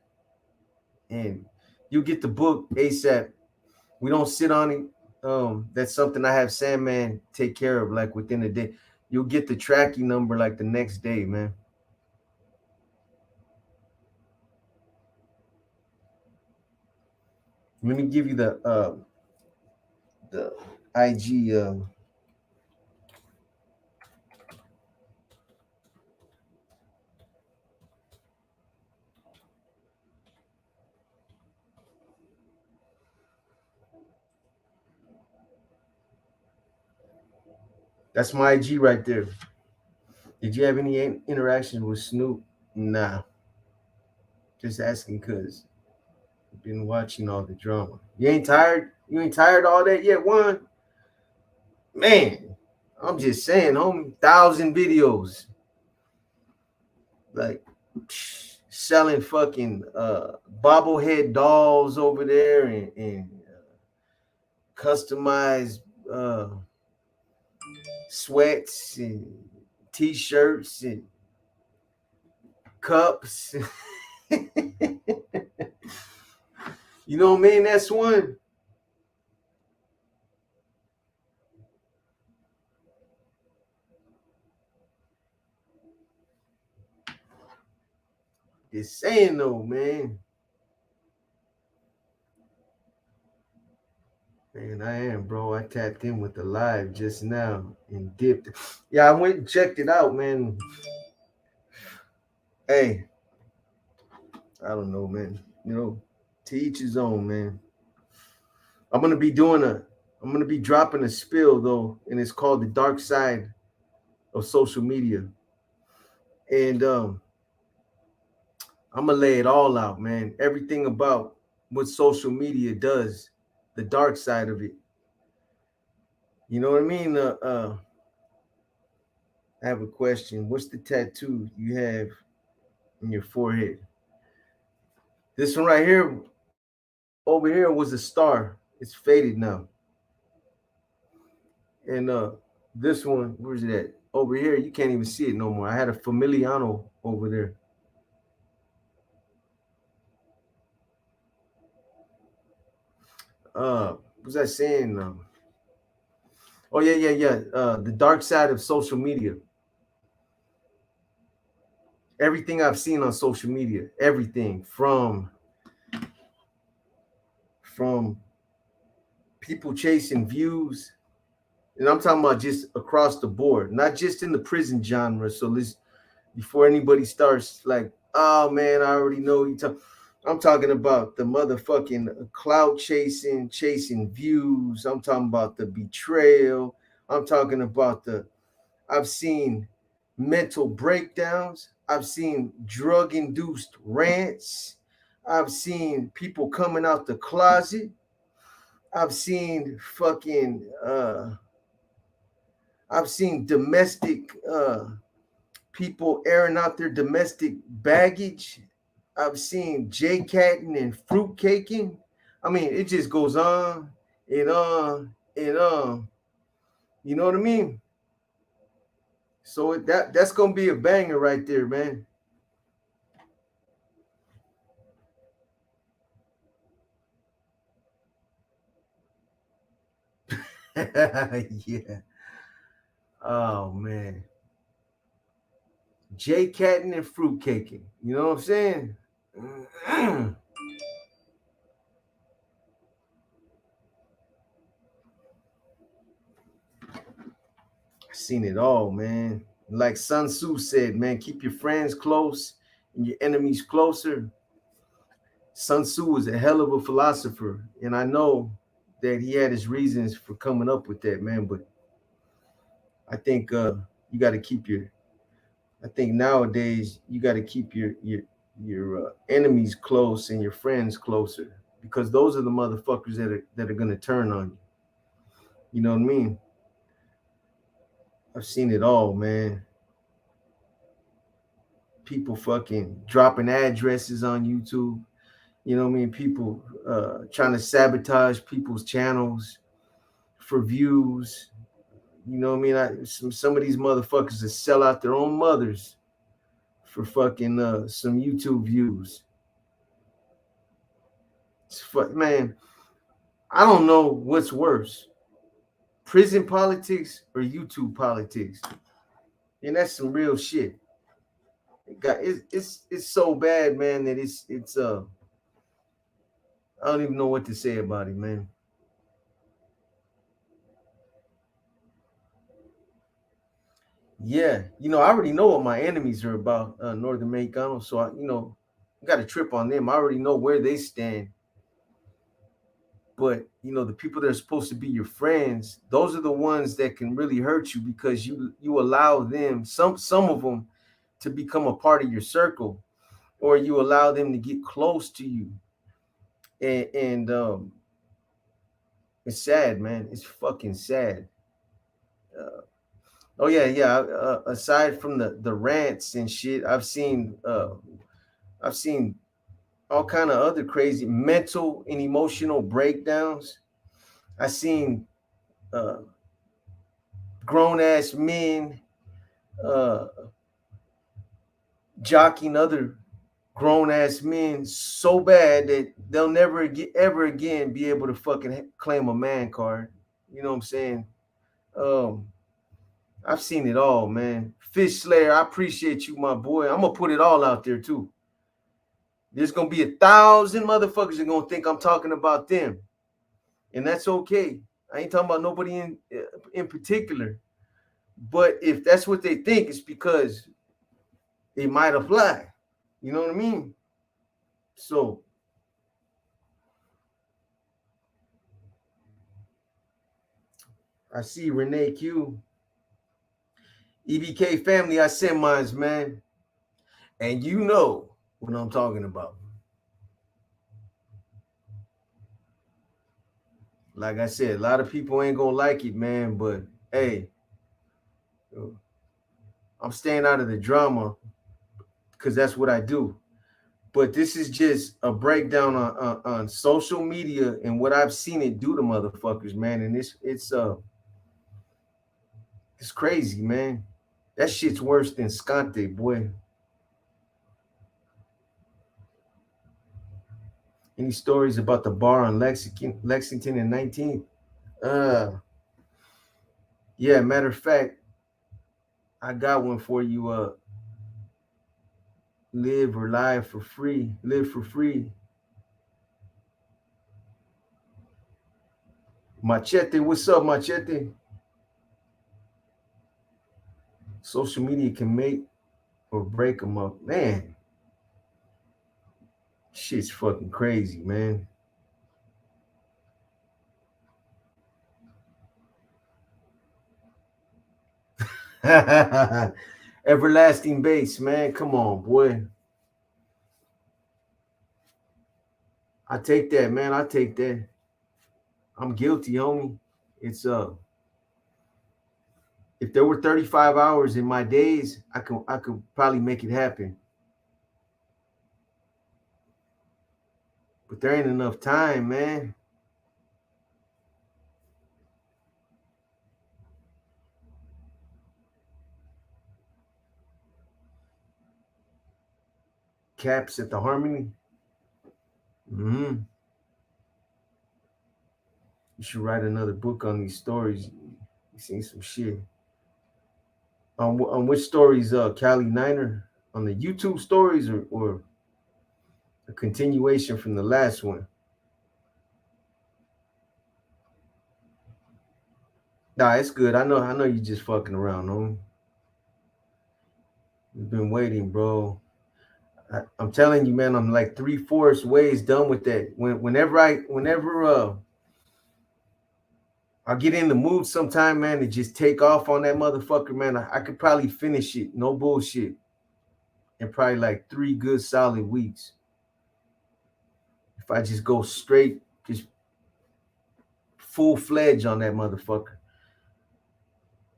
Speaker 1: and you'll get the book ASAP. We don't sit on it. That's something I have Sandman take care of, like within a day. You'll get the tracking number like the next day, man. Let me give you the IG. That's my IG right there. Did you have any interactions with Snoop? Nah, just asking because I've been watching all the drama. You ain't tired? You ain't tired of all that yet, one? Man, I'm just saying, homie, 1,000 videos. Like, selling fucking bobblehead dolls over there and customized uh, sweats and t-shirts and cups. You know what I mean? That's one. Just saying though, man. Man, I am, bro. I tapped in with the live just now and dipped. Yeah, I went and checked it out, man. Hey, I don't know, man. You know, to each his own, man. I'm gonna be doing a I'm gonna be dropping a spill though, and it's called the dark side of social media. And I'm gonna lay it all out, man. Everything about what social media does, the dark side of it. You know what I mean? I have a question. What's the tattoo you have in your forehead? This one right here, over here, was a star. It's faded now. And this one, where's it at? Over here, you can't even see it no more. I had a Familiano over there. What's that saying? Oh yeah, yeah, yeah. The dark side of social media. Everything I've seen on social media, everything from people chasing views, and I'm talking about just across the board, not just in the prison genre. So let's before anybody starts like, oh man, I already know you talk. I'm talking about the motherfucking clout chasing, chasing views. I'm talking about the betrayal. I'm talking about the I've seen mental breakdowns. I've seen drug induced rants. I've seen people coming out the closet. I've seen I've seen domestic people airing out their domestic baggage. I've seen J-catting and fruit caking. I mean, it just goes on and on and on. You know what I mean? So that's gonna be a banger right there, man. Yeah. Oh man. J catting and fruit caking. You know what I'm saying? I seen it all, man. Like Sun Tzu said, man, keep your friends close and your enemies closer. Sun Tzu was a hell of a philosopher, and I know that he had his reasons for coming up with that, man. But I think you got to keep your. I think nowadays you got to keep your enemies close and your friends closer because those are the motherfuckers that are gonna turn on you. You know what I mean? I've seen it all, man. People fucking dropping addresses on YouTube. You know what I mean? People trying to sabotage people's channels for views. You know what I mean? Some of these motherfuckers that sell out their own mothers for fucking some YouTube views. Man, I don't know what's worse, prison politics or YouTube politics. And that's some real shit. It's so bad, man, that it's I don't even know what to say about it, man. Yeah, I already know what my enemies are about, Northern Mexicanos. So got a trip on them. I already know where they stand. But you know, the people that are supposed to be your friends, those are the ones that can really hurt you, because you allow them, some of them, to become a part of your circle, or you allow them to get close to you. And it's sad, man. It's fucking sad. uh, oh yeah, yeah. Aside from the rants and shit, I've seen all kind of other crazy mental and emotional breakdowns. I seen uh, grown ass men uh, jocking other grown ass men so bad that they'll never ever again be able to fucking claim a man card. You know what I'm saying? Um, I've seen it all, man. Fish Slayer, I appreciate you, my boy. I'm gonna put it all out there too. There's gonna be 1,000 motherfuckers that gonna think I'm talking about them, and that's okay. I ain't talking about nobody in particular. But if that's what they think, it's because it might apply. You know what I mean? So I see Renee Q, EBK family. I send mines, man, and you know what I'm talking about. Like I said, a lot of people ain't gonna like it, man. But hey, I'm staying out of the drama because that's what I do. But this is just a breakdown on social media and what I've seen it do to motherfuckers, man. And it's crazy, man. That shit's worse than Scante, boy. Any stories about the bar on Lexington and 19th? Uh, yeah. Matter of fact, I got one for you. Live or live for free. Live for free. Machete, what's up, Machete? Social media can make or break them up, man. Shit's fucking crazy, man. Everlasting base, man. Come on, boy. I take that, man. I take that. I'm guilty, homie. It's if there were 35 hours in my days, I could probably make it happen. But there ain't enough time, man. Caps at the Harmony. Mm-hmm. You should write another book on these stories. You seen some shit. On which stories, Cali Niner? On the YouTube stories, or a continuation from the last one? Nah, it's good. I know you just fucking around, homie. You've been waiting, bro. I'm telling you, man, I'm like 3/4 ways done with that. Whenever I get in the mood sometime, man, to just take off on that motherfucker, man, I could probably finish it, no bullshit, in probably like 3 good solid weeks. If I just go straight, just full fledged on that motherfucker.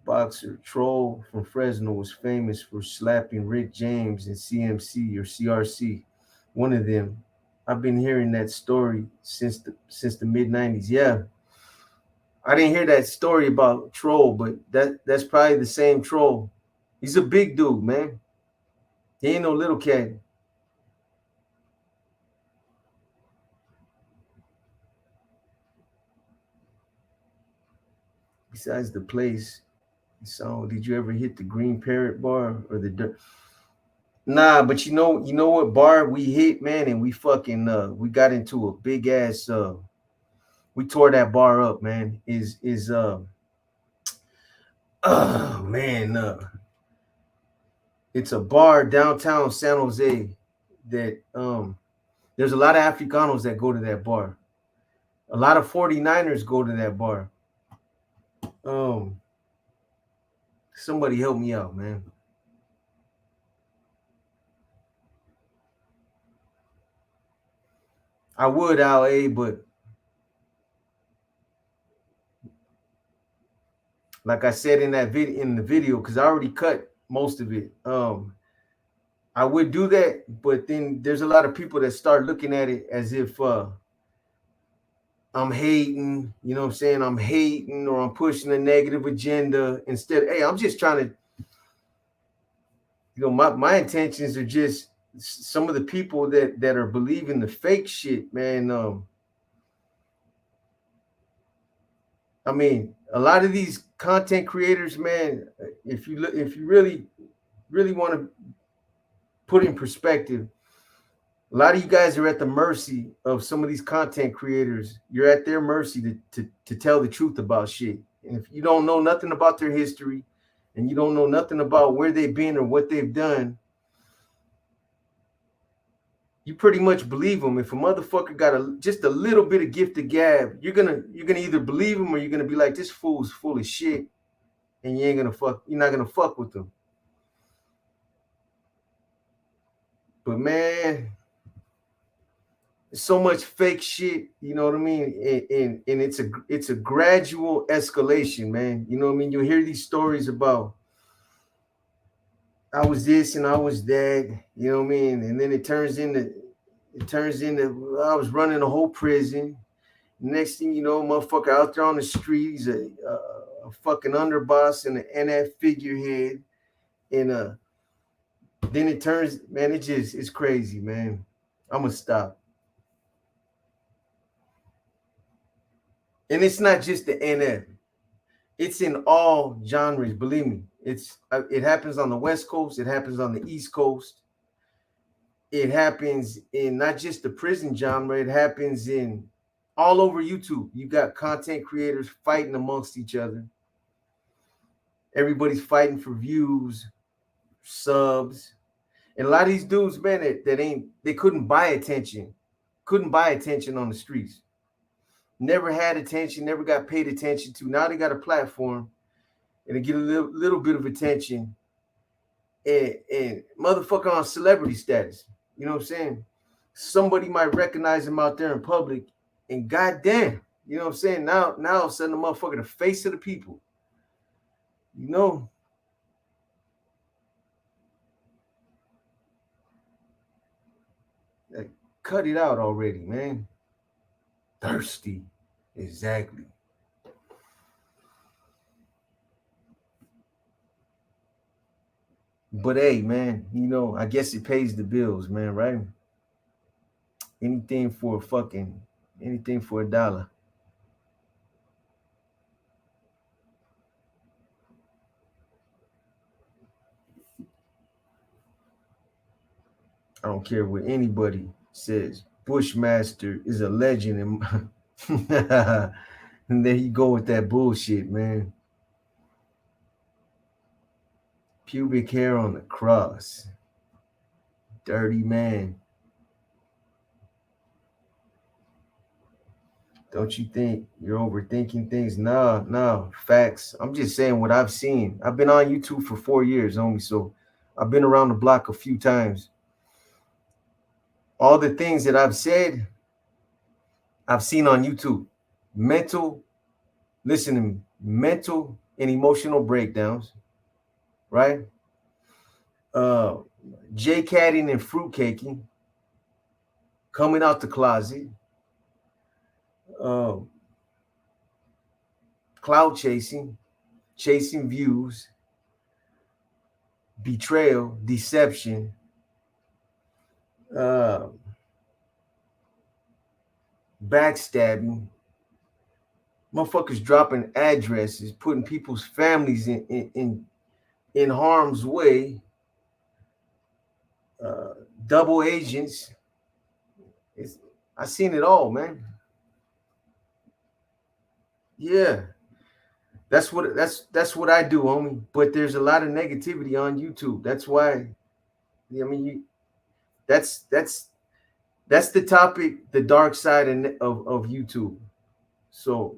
Speaker 1: Boxer Troll from Fresno was famous for slapping Rick James and CMC or CRC, one of them. I've been hearing that story since the mid 90s. Yeah, I didn't hear that story about Troll, but that's probably the same Troll. He's a big dude, man. He ain't no little cat. Besides the place, so did you ever hit the Green Parrot bar or the dirt? Nah, but you know what bar we hit, man, and we fucking we got into a big ass we tore that bar up, man. Is oh man, it's a bar downtown San Jose that there's a lot of Africanos that go to that bar. A lot of 49ers go to that bar. Somebody help me out, man. I would, LA, but like I said in that video, because I already cut most of it. I would do that, but then there's a lot of people that start looking at it as if I'm hating, you know what I'm saying? I'm hating or I'm pushing a negative agenda instead. Hey, I'm just trying to, my intentions are just some of the people that are believing the fake shit, man. I mean, a lot of these content creators, man, if you really want to put in perspective, a lot of you guys are at the mercy of some of these content creators. You're at their mercy to tell the truth about shit. And if you don't know nothing about their history and you don't know nothing about where they've been or what they've done, you pretty much believe them. If a motherfucker got just a little bit of gift of gab, you're gonna either believe him or you're gonna be like, this fool's full of shit, and you're not gonna fuck with them. But man, so much fake shit, you know what I mean? And it's a gradual escalation, man. You know what I mean? You hear these stories about I was this and I was that, you know what I mean? And then it turns into I was running a whole prison. Next thing you know, motherfucker out there on the street, he's a fucking underboss and an figurehead. And then it turns, man, it's crazy, man. I'm gonna stop. And it's not just the NF. It's in all genres, believe me. It happens on the West Coast, it happens on the East Coast. It happens in not just the prison genre, it happens in all over YouTube. You got content creators fighting amongst each other. Everybody's fighting for views, subs. And a lot of these dudes, man, they couldn't buy attention. Couldn't buy attention on the streets. Never had attention, never got paid attention to. Now they got a platform and they get a little bit of attention. And motherfucker on celebrity status. You know what I'm saying? Somebody might recognize him out there in public, and goddamn, you know what I'm saying? Now all of a sudden the motherfucker the face of the people. You know. Like, cut it out already, man. Thirsty. Exactly. But hey, man, you know, I guess it pays the bills, man, right? Anything for $1. I don't care what anybody says. Bushmaster is a legend. And there you go with that bullshit, man. Pubic hair on the cross. Dirty man. Don't you think you're overthinking things? No, facts. I'm just saying what I've seen. I've been on YouTube for 4 years, homie, so I've been around the block a few times. All the things that I've said, I've seen on YouTube. Listen to me, mental and emotional breakdowns, right? J-catting and fruitcaking, coming out the closet, cloud chasing views, betrayal, deception, backstabbing, motherfuckers dropping addresses, putting people's families in harm's way, double agents. I seen it all, man. Yeah, that's what I do, homie. But there's a lot of negativity on YouTube. That's why, I mean, that's the topic, the dark side of YouTube. So,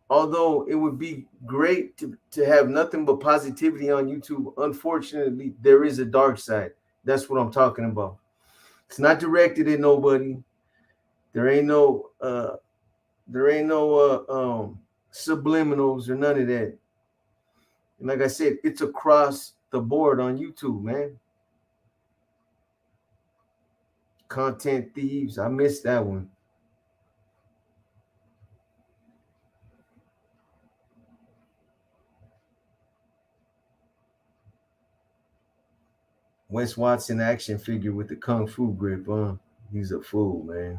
Speaker 1: although it would be great to have nothing but positivity on YouTube, unfortunately, there is a dark side. That's what I'm talking about. It's not directed at nobody. There ain't no subliminals or none of that. And like I said, it's across the board on YouTube, man. Content thieves. I missed that one. Wes Watson action figure with the kung fu grip, huh? He's a fool, man.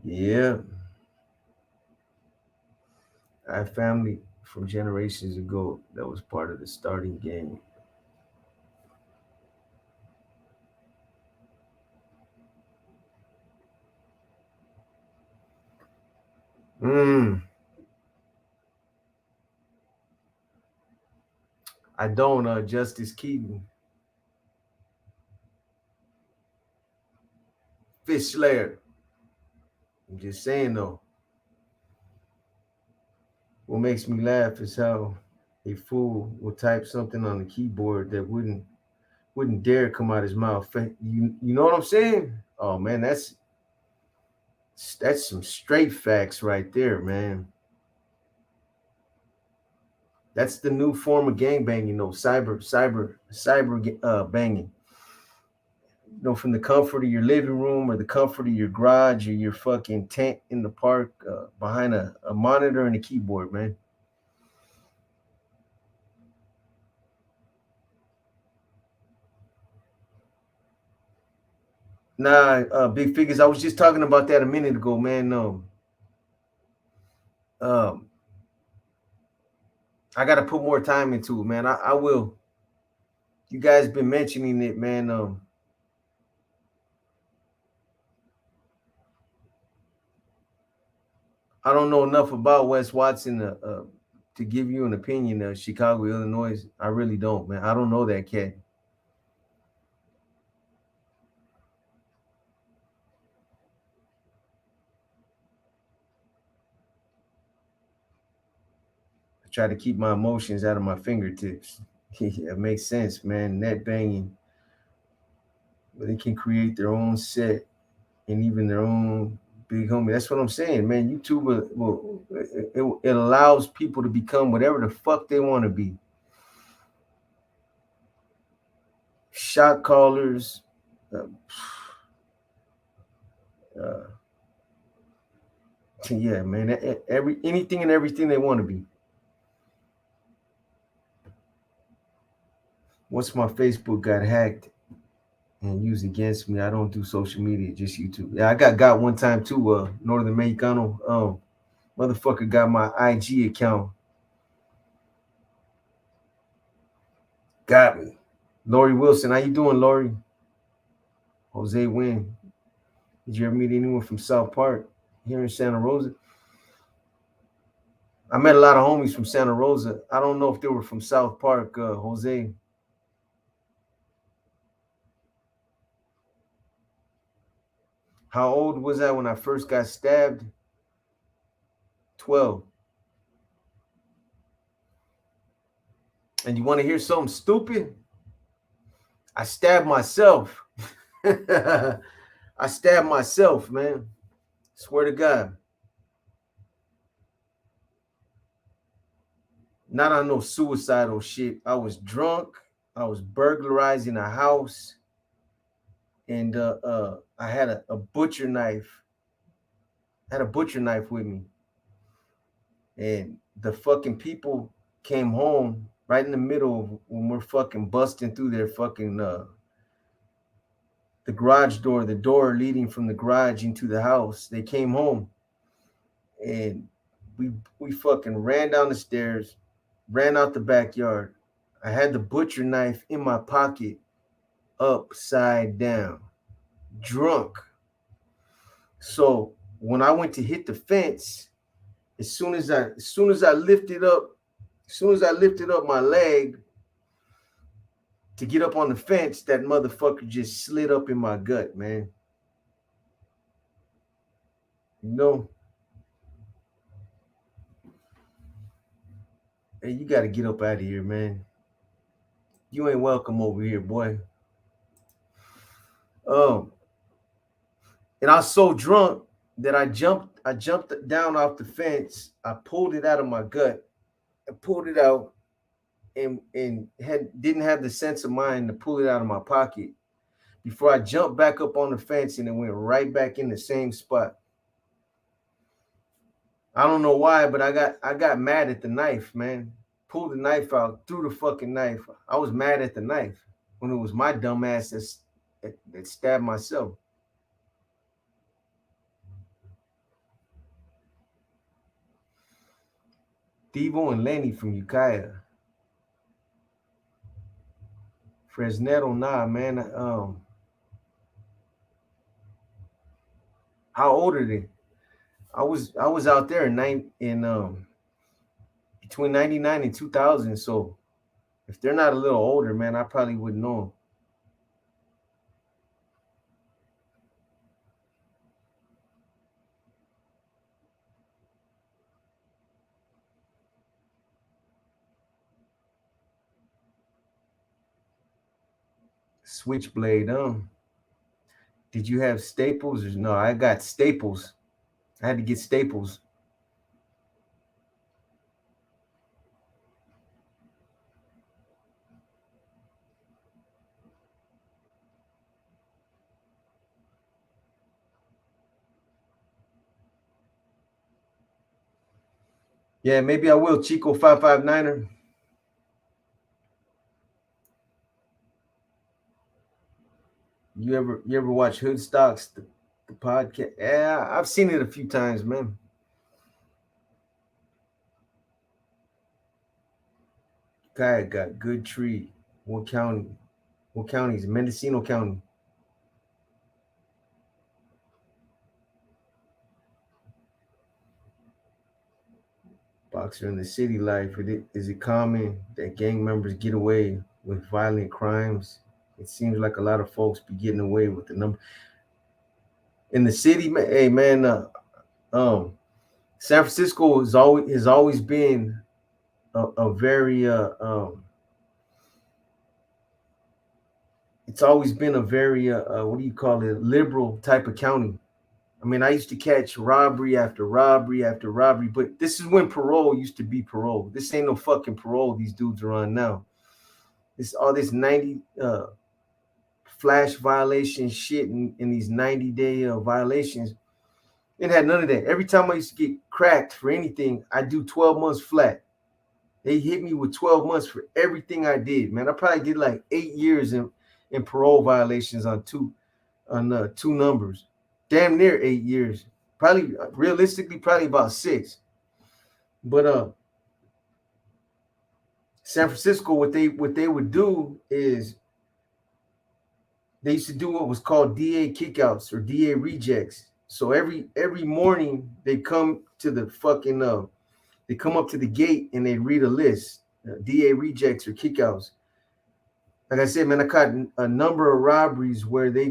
Speaker 1: Yeah. I have family from generations ago that was part of the starting game. I don't, Justice Keaton. Fish Slayer. I'm just saying though. What makes me laugh is how a fool will type something on the keyboard that wouldn't dare come out his mouth. You know what I'm saying? Oh man, that's some straight facts right there, man. That's the new form of gang banging, cyber banging. From the comfort of your living room or the comfort of your garage or your fucking tent in the park, behind a monitor and a keyboard, man. Nah, big figures. I was just talking about that a minute ago, man. Um, I got to put more time into it, man. I will. You guys been mentioning it, man. I don't know enough about Wes Watson to give you an opinion of Chicago, Illinois. I really don't, man. I don't know that cat. I try to keep my emotions out of my fingertips. It makes sense, man. Net banging, but they can create their own set and even their own big homie. That's what I'm saying, man. YouTube it allows people to become whatever the fuck they want to be. Shot callers, uh, uh, yeah, man. Anything and everything they want to be. Once my Facebook got hacked and used against me, I don't do social media, just YouTube. Yeah, I got one time too. Northern Mexicano, motherfucker got my IG account. Got me. Lori Wilson, how you doing, Lori? Jose Wynn. Did you ever meet anyone from South Park here in Santa Rosa? I met a lot of homies from Santa Rosa. I don't know if they were from South Park, Jose. How old was I when I first got stabbed? 12. And you want to hear something stupid? I stabbed myself. I stabbed myself, man. Swear to God. Not on no suicidal shit. I was drunk. I was burglarizing a house. And I had a butcher knife. I had a butcher knife with me. And the fucking people came home right in the middle when we're fucking busting through their fucking the garage door, the door leading from the garage into the house. They came home and we fucking ran down the stairs, ran out the backyard. I had the butcher knife in my pocket, upside down, drunk. So when I went to hit the fence, as soon as I lifted up my leg, to get up on the fence, that motherfucker just slid up in my gut, man. You know, hey, you got to get up out of here, man. You ain't welcome over here, boy. Um, and I was so drunk that I jumped down off the fence. I pulled it out of my gut. I pulled it out and didn't have the sense of mind to pull it out of my pocket before I jumped back up on the fence, and it went right back in the same spot. I don't know why, but I got mad at the knife, man. Pulled the knife out, threw the fucking knife. I was mad at the knife when it was my dumb ass that stabbed myself. Devo and Lenny from Ukiah. Fresnetto, nah, man. How old are they? I was out there in between 99 and 2000. So if they're not a little older, man, I probably wouldn't know them. Switchblade, did you have staples? Or no, I got staples. I had to get staples. Yeah, maybe I will. Chico 559er. You ever watch Hood Stocks, the podcast? Yeah, I've seen it a few times, man. Guy got good tree. What county? What county is it? Mendocino County. Boxer in the city life. Is it common that gang members get away with violent crimes? It seems like a lot of folks be getting away with the number in the city. Hey man, San Francisco has always been a very it's always been a very what do you call it, liberal type of county. I mean, I used to catch robbery after robbery after robbery, but this is when parole used to be parole. This ain't no fucking parole these dudes are on now. It's all this 90 flash violation shit in these 90-day violations. It had none of that. Every time I used to get cracked for anything, I do 12 months flat. They hit me with 12 months for everything I did, man. I probably did like 8 years in parole violations on two numbers. Damn near 8 years. Probably realistically, probably about 6. But San Francisco, what they would do is they used to do what was called DA kickouts or DA rejects. So every morning they come to the fucking they come up to the gate and they read a list, DA rejects or kickouts. Like I said, man, I caught a number of robberies where they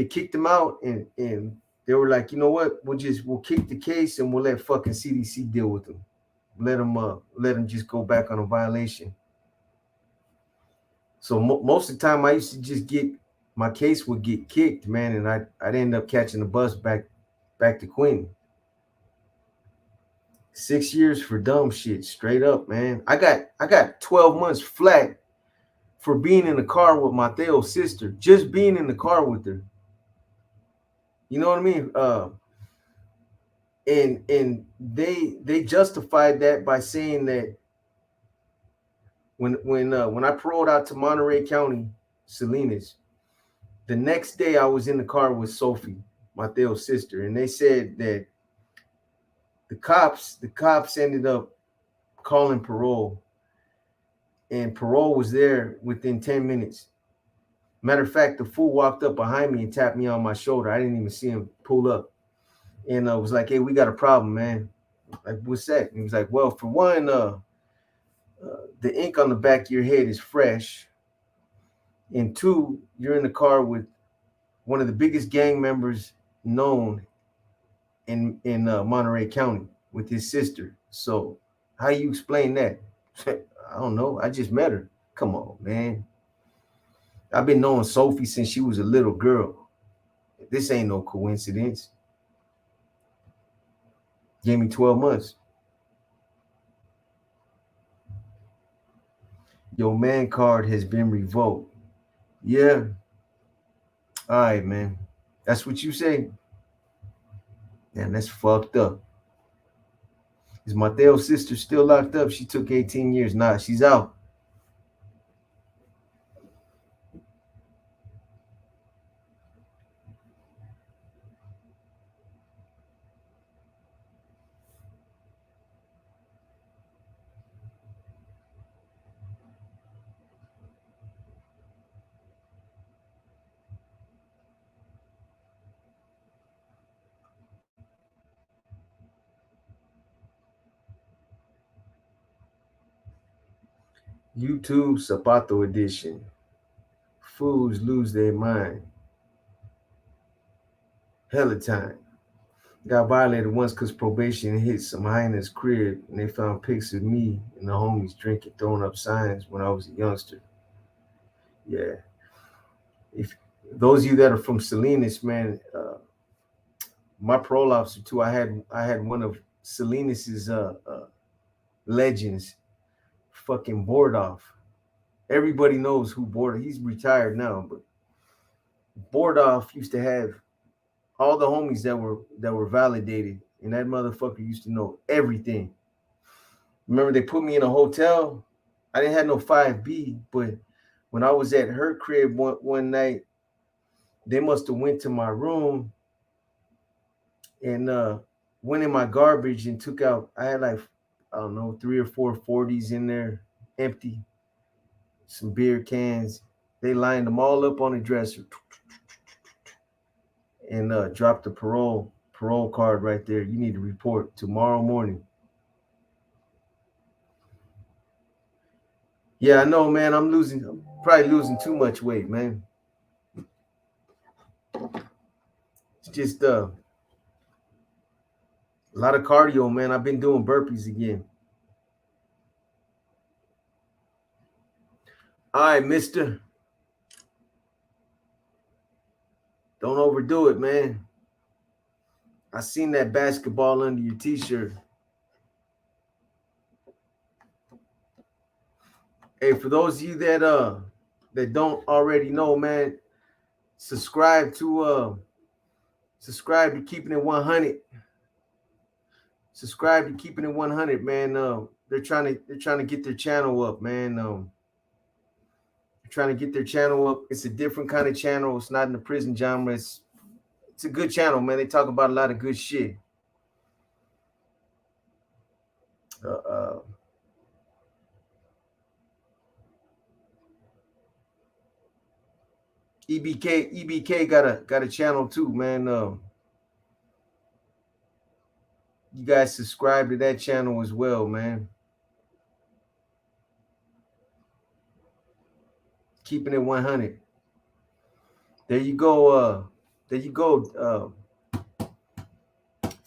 Speaker 1: kicked them out and they were like, you know what, we'll kick the case and we'll let fucking CDC deal with them. Let them just go back on a violation. So most of the time I used to just my case would get kicked, man, and I'd end up catching the bus back to Queen. 6 years for dumb shit, straight up, man. I got 12 months flat for being in the car with Mateo's sister, just being in the car with her. You know what I mean? And they justified that by saying that when I paroled out to Monterey County, Salinas, the next day I was in the car with Sophie, Mateo's sister, and they said that the cops ended up calling parole, and parole was there within 10 minutes. Matter of fact, the fool walked up behind me and tapped me on my shoulder. I didn't even see him pull up, and was like, "Hey, we got a problem, man." Like, what's that? And he was like, "Well, for one, The ink on the back of your head is fresh. And two, you're in the car with one of the biggest gang members known in Monterey County with his sister. So how you explain that? I don't know. I just met her. Come on, man. I've been knowing Sophie since she was a little girl. This ain't no coincidence. Gave me 12 months. Your man card has been revoked. Yeah. All right, man. That's what you say. Man, that's fucked up. Is Mateo's sister still locked up? She took 18 years. Nah, she's out. YouTube Zapato edition. Fools lose their mind. Hella time. Got violated once because probation hit some highness crib and they found pics of me and the homies drinking, throwing up signs when I was a youngster. Yeah. If those of you that are from Salinas, man, my parole officer too. I had one of Salinas's legends, fucking Bordoff. Everybody knows who Bordoff. He's retired now, but Bordoff used to have all the homies that were validated, and that motherfucker used to know everything. Remember, they put me in a hotel. I didn't have no 5B, but when I was at her crib one night, they must have went to my room and went in my garbage and took out. I had like, I don't know, 3 or 4 40s in there, empty, some beer cans. They lined them all up on the dresser and dropped the parole card right there. You need to report tomorrow morning. Yeah, I know, man. I'm probably losing too much weight, man. It's just a lot of cardio, man. I've been doing burpees again. All right, mister. Don't overdo it, man. I seen that basketball under your t-shirt. Hey, for those of you that don't already know, man, subscribe to Keeping It 100. Subscribe to Keeping It 100, man. They're trying to get their channel up, man. They're trying to get their channel up. It's a different kind of channel. It's not in the prison genre. It's a good channel, man. They talk about a lot of good shit. EBK got a channel too, man. You guys subscribe to that channel as well, man. Keeping It 100. There you go.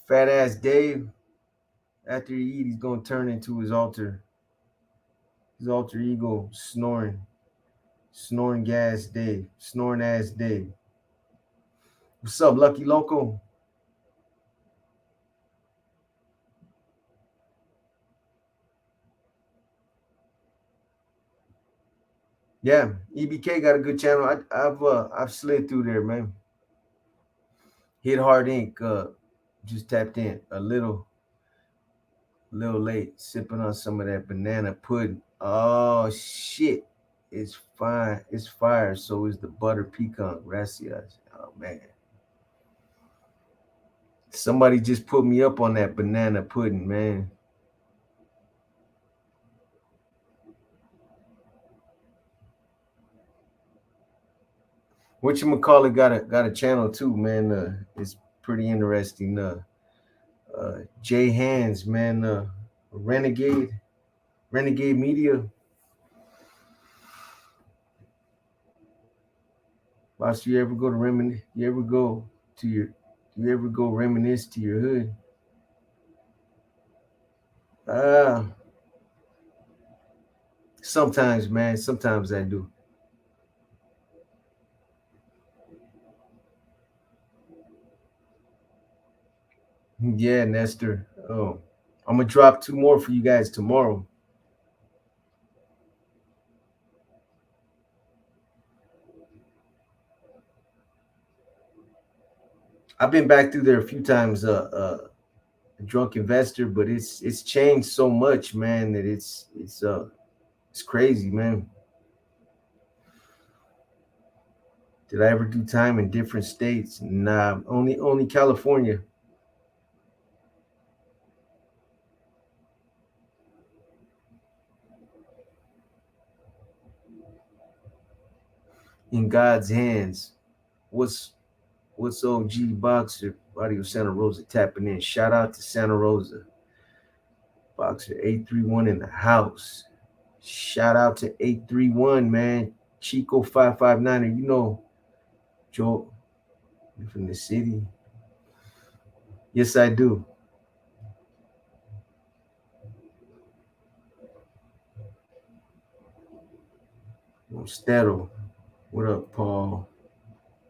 Speaker 1: Fat ass Dave. After he eat, he's gonna turn into his alter ego, snoring ass Dave. What's up, Lucky Loco? Yeah, EBK got a good channel. I've slid through there, man. Hit Hard Inc. Just tapped in a little late, sipping on some of that banana pudding. Oh shit, it's fine. It's fire. So is the butter pecan. Gracias. Oh man, somebody just put me up on that banana pudding, man. Whatchamacallit got a channel too, man. It's pretty interesting. Jay Hands, man. Renegade. Renegade Media. Boss, you ever go to reminisce? You ever go to your? You ever go reminisce to your hood? Uh Sometimes, man. Sometimes I do. Yeah, Nestor. Oh, I'm gonna drop 2 more for you guys tomorrow. I've been back through there a few times. A drunk investor, but it's changed so much, man, that it's crazy, man. Did I ever do time in different states? Nah, only California. In God's hands. What's what's OG Boxer? Audio Santa Rosa tapping in. Shout out to Santa Rosa. Boxer 831 in the house. Shout out to 831, man. Chico 559. You know, Joe, you from the city. Yes, I do. Steddle. What up, Paul?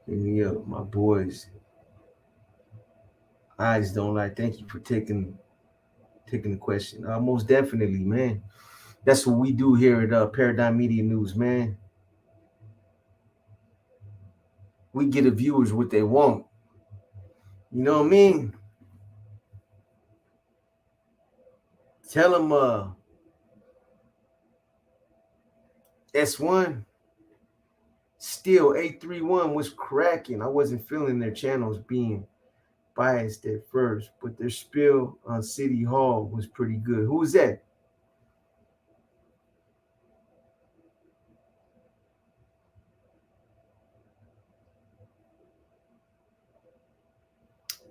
Speaker 1: Hit me up, my boys. Eyes don't lie. Thank you for taking the question. Most definitely, man. That's what we do here at Paradigm Media News, man. We get the viewers what they want. You know what I mean? Tell them S1 still 831 was cracking. I wasn't feeling their channels being biased at first, but their spill on City Hall was pretty good. Who was that?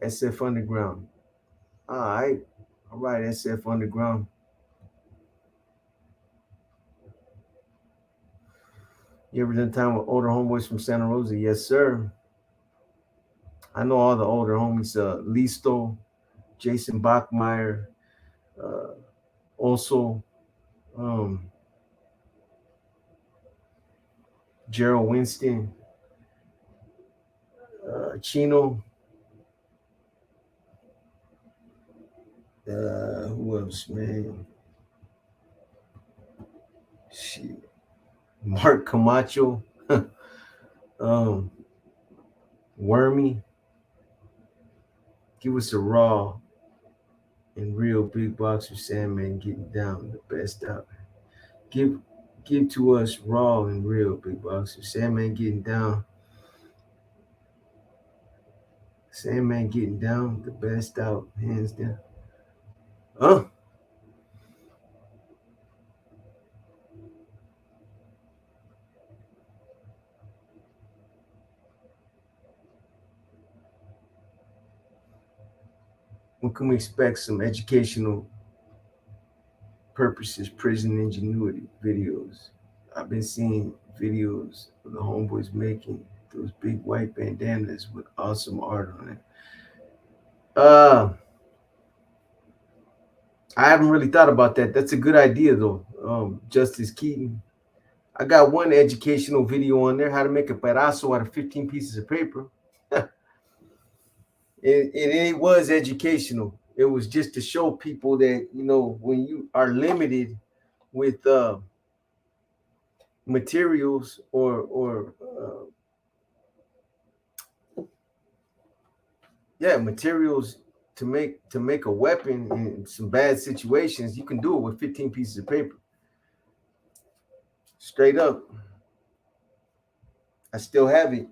Speaker 1: SF Underground. All right, SF Underground. You ever done time with older homeboys from Santa Rosa? Yes, sir. I know all the older homies. Listo, Jason Bachmeyer, uh, also um, Gerald Winston, Chino. Who else, man? Shit. Mark Camacho, um, Wormy. Give us a raw and real big boxer Sandman getting down the best out. Give give to us raw and real big boxer Sandman getting down. Sandman getting down the best out, hands down. Huh? When can we expect some educational purposes, prison ingenuity videos? I've been seeing videos of the homeboys making those big white bandanas with awesome art on it. Uh, I haven't really thought about that. That's a good idea though. Justice Keaton. I got one educational video on there, how to make a pedazo out of 15 pieces of paper. It was educational. It was just to show people that, you know, when you are limited with materials or yeah, materials to make a weapon in some bad situations, you can do it with 15 pieces of paper. Straight up. I still have it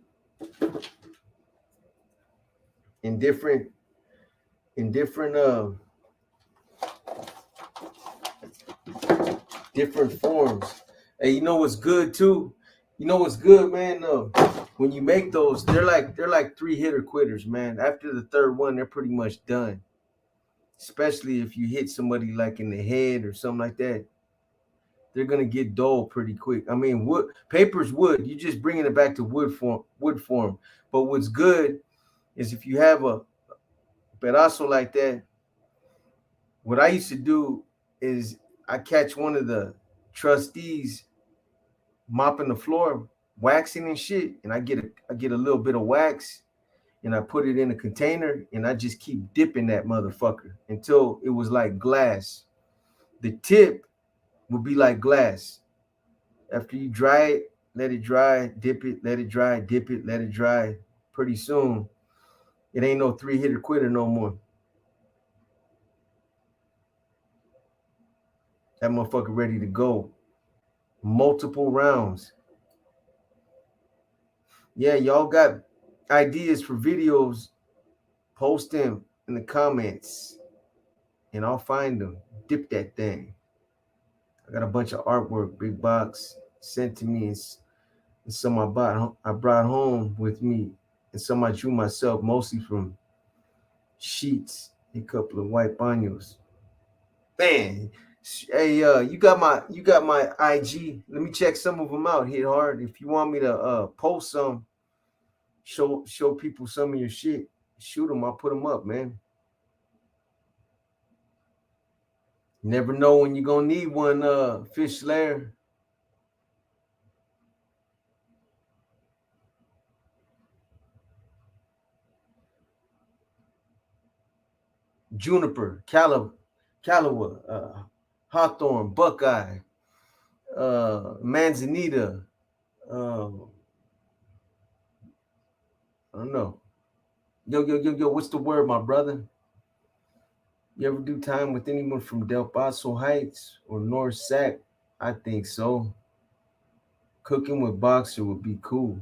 Speaker 1: in different different forms. And you know what's good too? You know what's good, man? When you make those, they're like three hitter quitters, man. After the third one, they're pretty much done. Especially if you hit somebody like in the head or something like that. they're gonna get dull pretty quick. I mean, wood paper's wood. You're just bringing it back to wood form. But what's good is if you have a pedazo like that, what I used to do is I catch one of the trustees mopping the floor, waxing and shit, and I get a little bit of wax and I put it in a container and I just keep dipping that motherfucker until it was like glass. The tip would be like glass. After you dry it, let it dry, dip it, let it dry, dip it, let it dry. Pretty soon, it ain't no 3-hitter quitter no more. That motherfucker ready to go. Multiple rounds. Yeah, y'all got ideas for videos, post them in the comments and I'll find them. Dip that thing. I got a bunch of artwork, big box, sent to me, and some I brought home with me, and some I drew myself, mostly from sheets, a couple of white banos. Man, hey, you got my IG. Let me check some of them out. Hit hard. If you want me to post some, show people some of your shit, shoot them. I'll put them up, man. Never know when you're gonna need one, Fish Slayer. Juniper, Callaway, Hawthorne, Buckeye, Manzanita. I don't know. Yo, what's the word, my brother? You ever do time with anyone from Del Paso Heights or North Sac? I think so. Cooking with Boxer would be cool.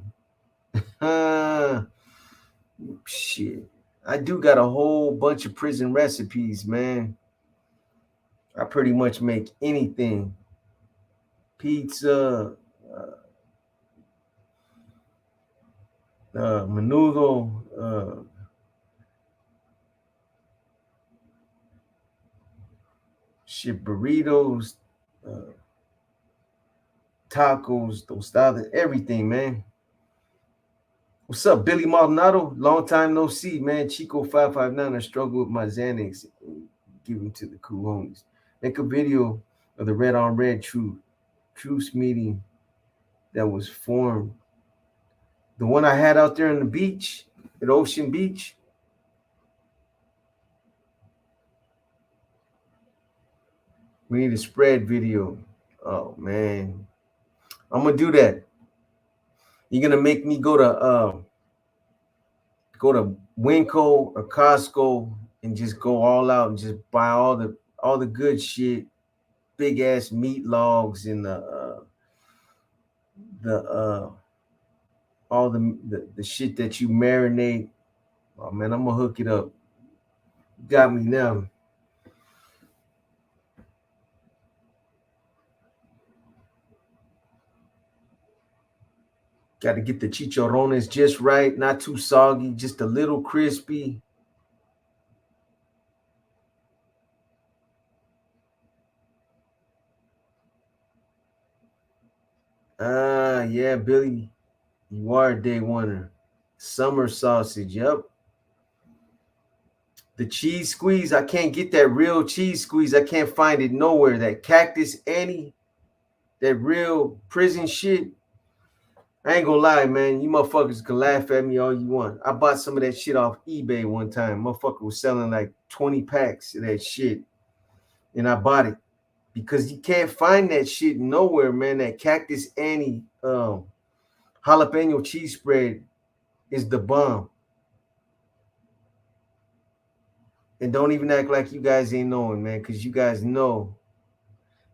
Speaker 1: Shit. I do got a whole bunch of prison recipes, man. I pretty much make anything. Pizza, menudo, shit, burritos, uh, tacos, tostadas, everything, man. What's up, Billy Maldonado? Long time no see, man. Chico 559. I struggle with my Xanax. Give them to the cool homies. Make a video of the Red on Red truce meeting that was formed. The one I had out there on the beach, at Ocean Beach. We need a spread video. Oh man, I'm gonna do that. You're gonna make me go to Winco or Costco and just go all out and just buy all the good shit, big ass meat logs and the all the shit that you marinate. Oh man, I'm gonna hook it up. You got me now. Got to get the chicharrones just right, not too soggy, just a little crispy. Yeah, Billy, you are a day oneer. Summer sausage, yep. The cheese squeeze, I can't get that real cheese squeeze. I can't find it nowhere. That Cactus Annie, that real prison shit. I ain't gonna lie, man. You motherfuckers can laugh at me all you want. I bought some of that shit off eBay one time. Motherfucker was selling like 20 packs of that shit. And I bought it because you can't find that shit nowhere, man. That Cactus Annie jalapeno cheese spread is the bomb. And don't even act like you guys ain't knowing, man, because you guys know.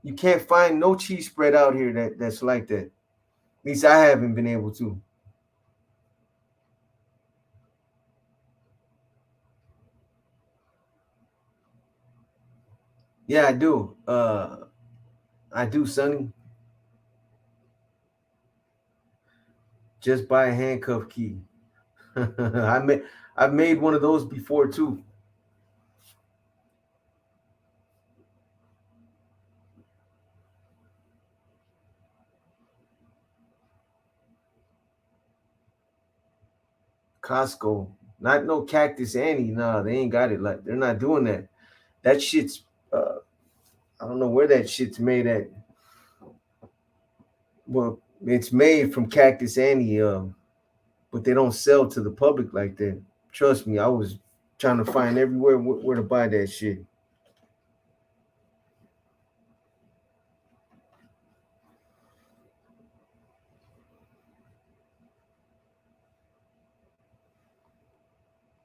Speaker 1: You can't find no cheese spread out here that's like that. At least I haven't been able to. Yeah, I do. I do, Sonny. Just buy a handcuff key. I've made one of those before too. Costco. Not no Cactus Annie. No, they ain't got it. Like they're not doing that. That shit's I don't know where that shit's made at. Well, it's made from Cactus Annie, but they don't sell to the public like that. Trust me, I was trying to find everywhere where to buy that shit.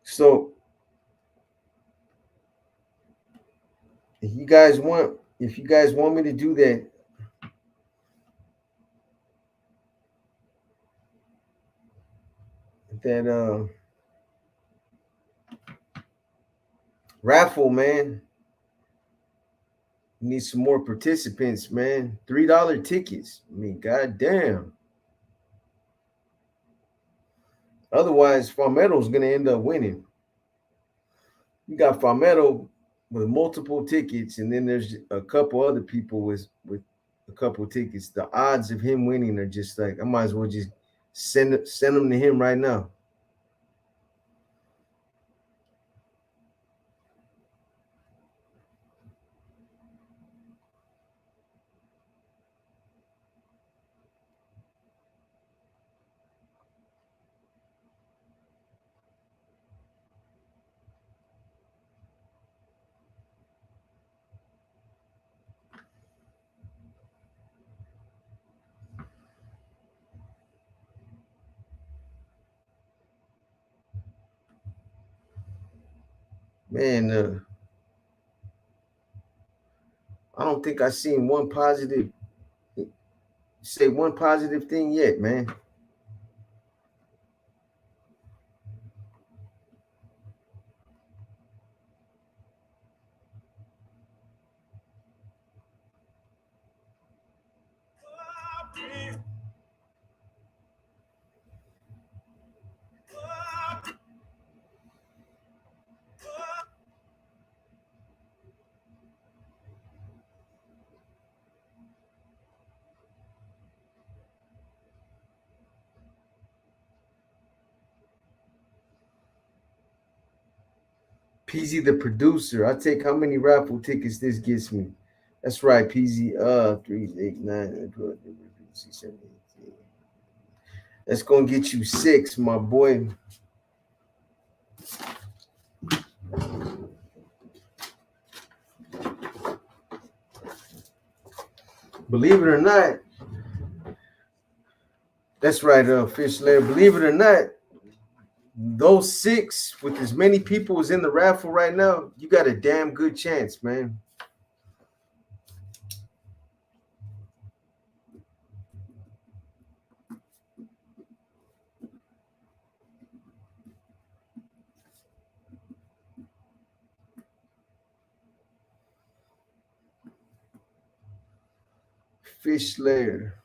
Speaker 1: So if you guys want me to do that raffle, man, need some more participants, man. $3 tickets. I mean, goddamn. Otherwise, Farmetto's gonna end up winning. You got Farmetto with multiple tickets, and then there's a couple other people with a couple tickets. The odds of him winning are just like I might as well just send them to him right now. Man, I don't think I seen one positive thing yet, man. PZ the producer. I take how many raffle tickets this gets me. That's right, PZ. 3, 8, 9, 12, 6, 7, 8. That's gonna get you 6, my boy. Believe it or not, that's right, Fish Lair. Believe it or not, those 6 with as many people as in the raffle right now, you got a damn good chance, man. Fish Lair.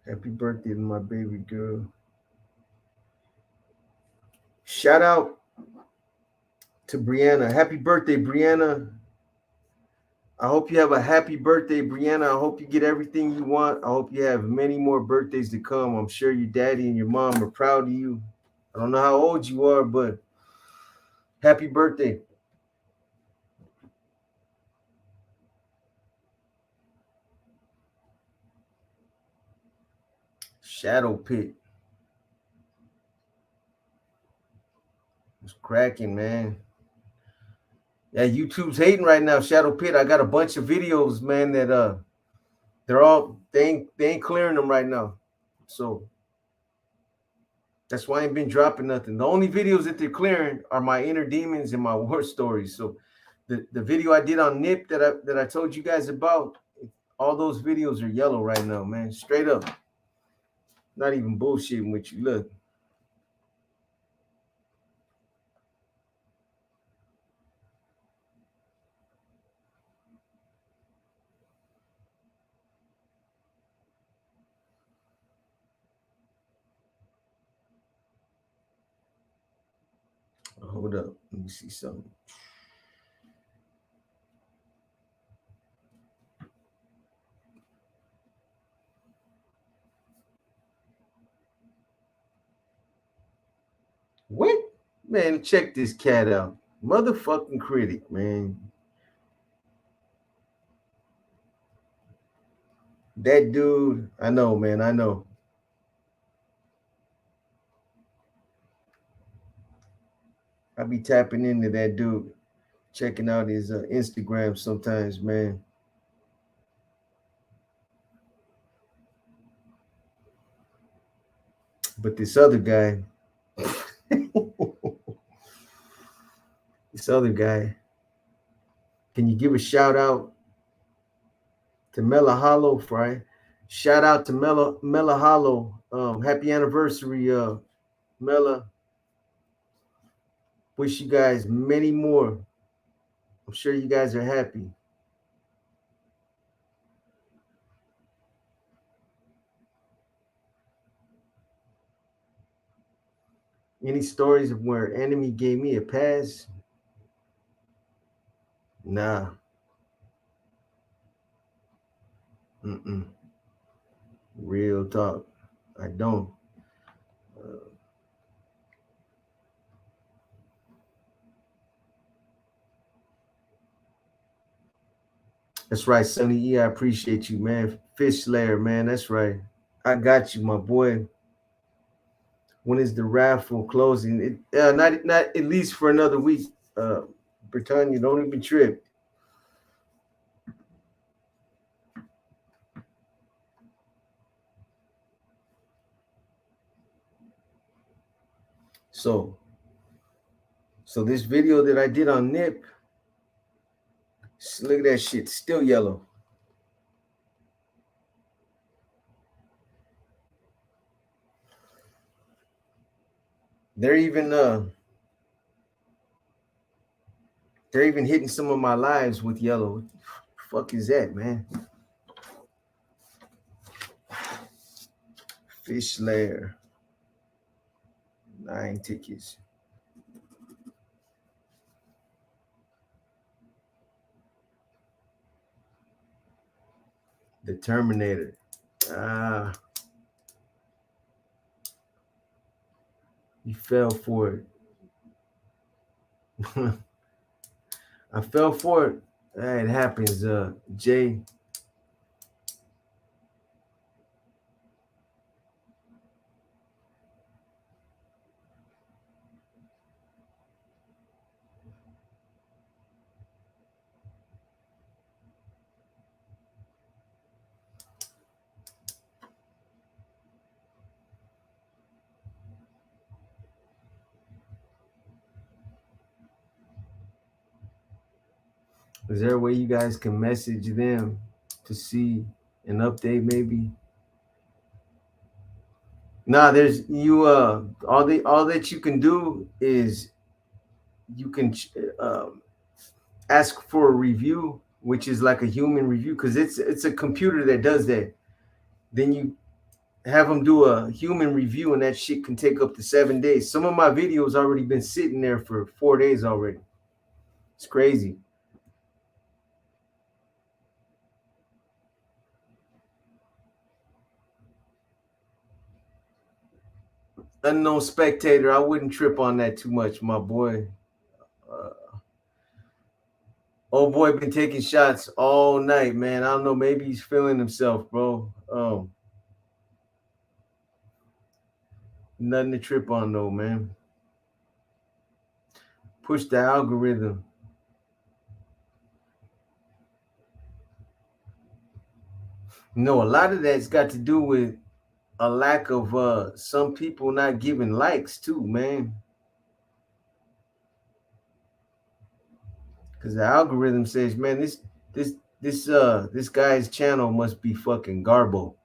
Speaker 1: Happy birthday to my baby girl. Shout out to Brianna. Happy birthday, Brianna. I hope you have a happy birthday, Brianna. I hope you get everything you want. I hope you have many more birthdays to come. I'm sure your daddy and your mom are proud of you. I don't know how old you are, but happy birthday. Shadow Pit. It's cracking, man. Yeah, YouTube's hating right now. Shadow Pit. I got a bunch of videos, man, that they ain't clearing them right now. So that's why I ain't been dropping nothing. The only videos that they're clearing are my inner demons and my war stories. So the video I did on Nip that I told you guys about, all those videos are yellow right now, man. Straight up. Not even bullshitting with you. Look. Hold up. Let me see something. What? Man, check this cat out. Motherfucking critic, man. That dude, I know, man. I know. I be tapping into that dude, checking out his Instagram sometimes, man. But this other guy, this other guy, can you give a shout out to Mela Hollow, Fry? Shout out to Mela Hollow. Happy anniversary, Mela. Wish you guys many more. I'm sure you guys are happy. Any stories of where enemy gave me a pass? Nah. Mm-mm. Real talk. I don't. Uh, that's right, Sonny E. I appreciate you, man. Fish Slayer, man. That's right. I got you, my boy. When is the raffle closing? Not at least for another week. Britannia, don't even trip. So, so this video that I did on Nip, look at that shit, still yellow. They're even they're even hitting some of my lives with yellow. What the fuck is that, man? Fish lair, 9 tickets. The Terminator. Ah, you fell for it. I fell for it. It happens, Jay. Is there a way you guys can message them to see an update, maybe? Nah, there's you. All that you can do is you can ask for a review, which is like a human review, because it's a computer that does that. Then you have them do a human review, and that shit can take up to 7 days. Some of my videos already been sitting there for 4 days already. It's crazy. Unknown spectator, I wouldn't trip on that too much, my boy. Uh, old boy been taking shots all night, man. I don't know, maybe he's feeling himself, bro. Nothing to trip on though, man. Push the algorithm. A lot of that's got to do with a lack of some people not giving likes too, man. Because the algorithm says, man, this guy's channel must be fucking garbo.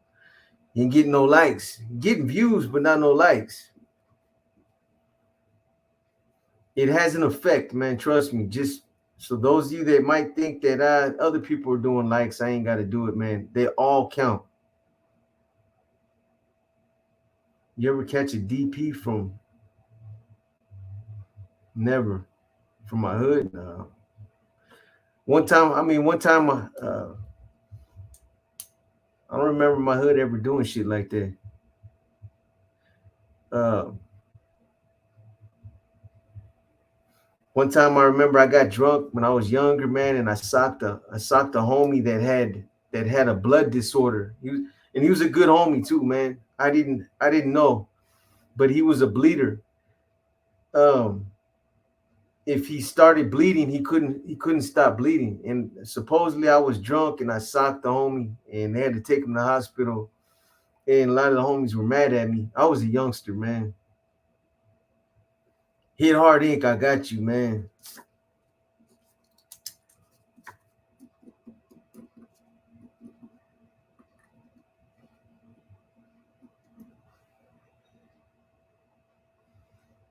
Speaker 1: He ain't getting no likes, getting views, but not no likes. It has an effect, man. Trust me. Just so those of you that might think that other people are doing likes, I ain't got to do it, man. They all count. You ever catch a DP from never from my hood? No. One time, I don't remember my hood ever doing shit like that. Uh, One time I remember I got drunk when I was younger, man, and I socked a homie that had a blood disorder. And he was a good homie too, man. I didn't know, but he was a bleeder. Um, if he started bleeding, he couldn't stop bleeding. And supposedly I was drunk and I socked the homie, and they had to take him to the hospital. And a lot of the homies were mad at me. I was a youngster, man. Hit hard ink, I got you, man.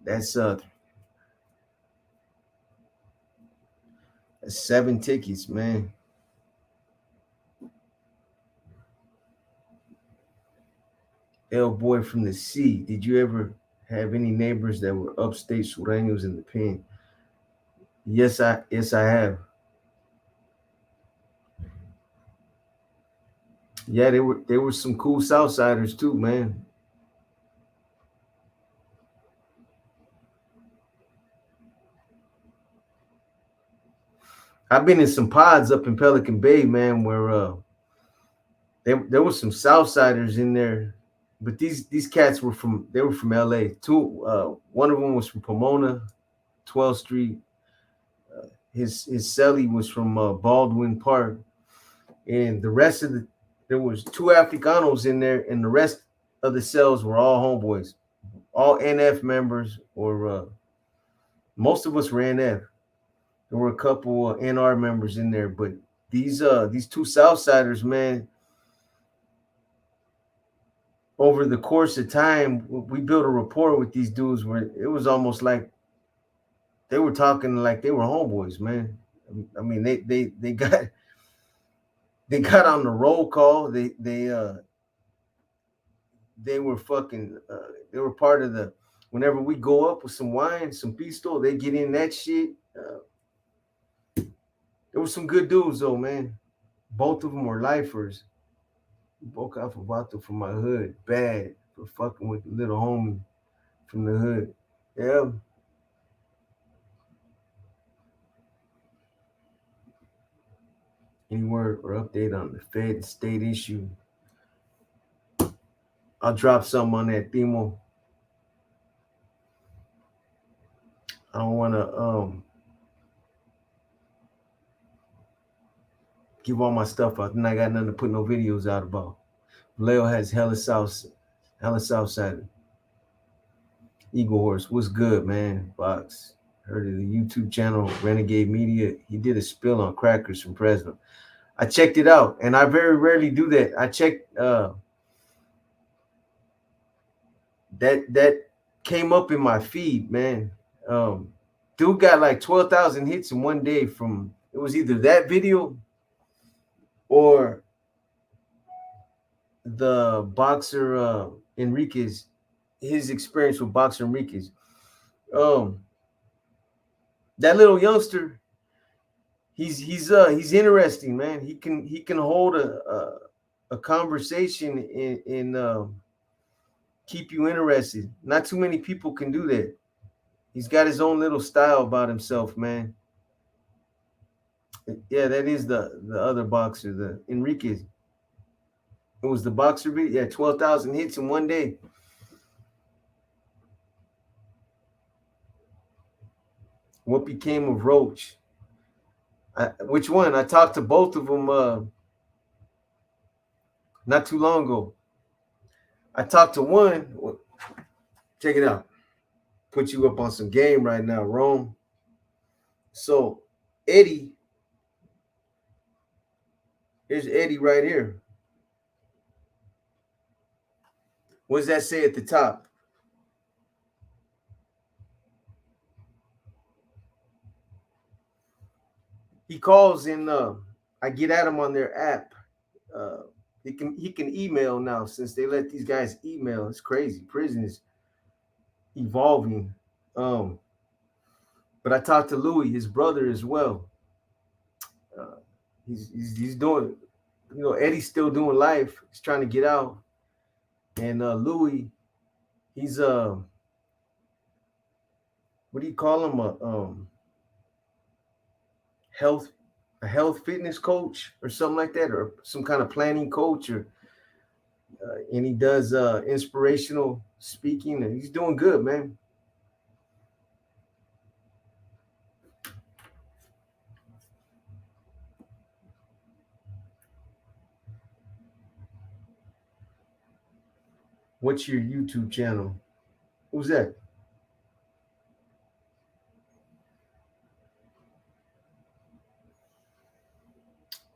Speaker 1: That's that's 7 tickets, man. El boy from the sea. Did you ever have any neighbors that were upstate sureños in the pen? Yes, I have. Yeah, they were some cool Southsiders too, man. I've been in some pods up in Pelican Bay, man, where there was some Southsiders in there, but these cats were from LA. One of them was from Pomona, 12th Street. His celly was from Baldwin Park, and the rest of the there was two Africanos in there, and the rest of the cells were all homeboys, all NF members, or most of us were NF. There were a couple NR members in there, but these two Southsiders, man, over the course of time, we built a rapport with these dudes where it was almost like they were talking like they were homeboys, man. I mean, they got they got on the roll call. They were fucking they were part of the whenever we go up with some wine, some pisto, they get in that shit. There were some good dudes though, man. Both of them were lifers. Broke out for Vato from my hood, bad for fucking with the little homie from the hood. Yeah. Any word or update on the Fed state issue? I'll drop something on that Timo. I don't want to give all my stuff out. Then I got nothing to put no videos out about. Leo has hella South Side. Eagle Horse, what's good, man? Box. Heard of the YouTube channel Renegade Media. He did a spill on crackers from Fresno. I checked it out, and I very rarely do that. I checked that came up in my feed, man. Dude got like 12,000 hits in one day from it was either that video or the boxer Enriquez, his experience with boxer Enriquez. Um, that little youngster, he's interesting, man. He can hold a conversation and keep you interested. Not too many people can do that. He's got his own little style about himself, man. Yeah, that is the other boxer, the Enriquez. It was the boxer beat. Yeah, 12,000 hits in one day. What became of Roach? Which one? I talked to both of them not too long ago. I talked to one. Check it out. Put you up on some game right now, Rome. So Eddie, here's Eddie right here. What does that say at the top? He calls in. I get at him on their app. Uh, he can email now since they let these guys email. It's crazy. Prison is evolving. Um, but I talked to Louis, his brother, as well. Uh, he's doing. Eddie's still doing life. He's trying to get out, and Louis, he's what do you call him? health a health fitness coach or something like that, or some kind of planning coach, or and he does inspirational speaking, and he's doing good, man. What's your YouTube channel? Who's that?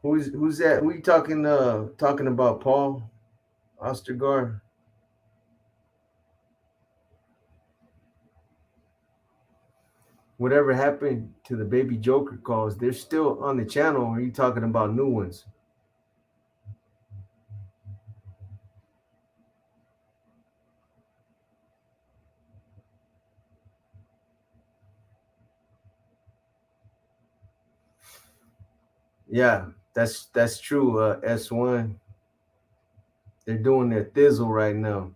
Speaker 1: Who's that? Who you talking about? Paul Ostergaard? Whatever happened to the Baby Joker calls? They're still on the channel, or are you talking about new ones? Yeah, that's true. S1, they're doing their thizzle right now.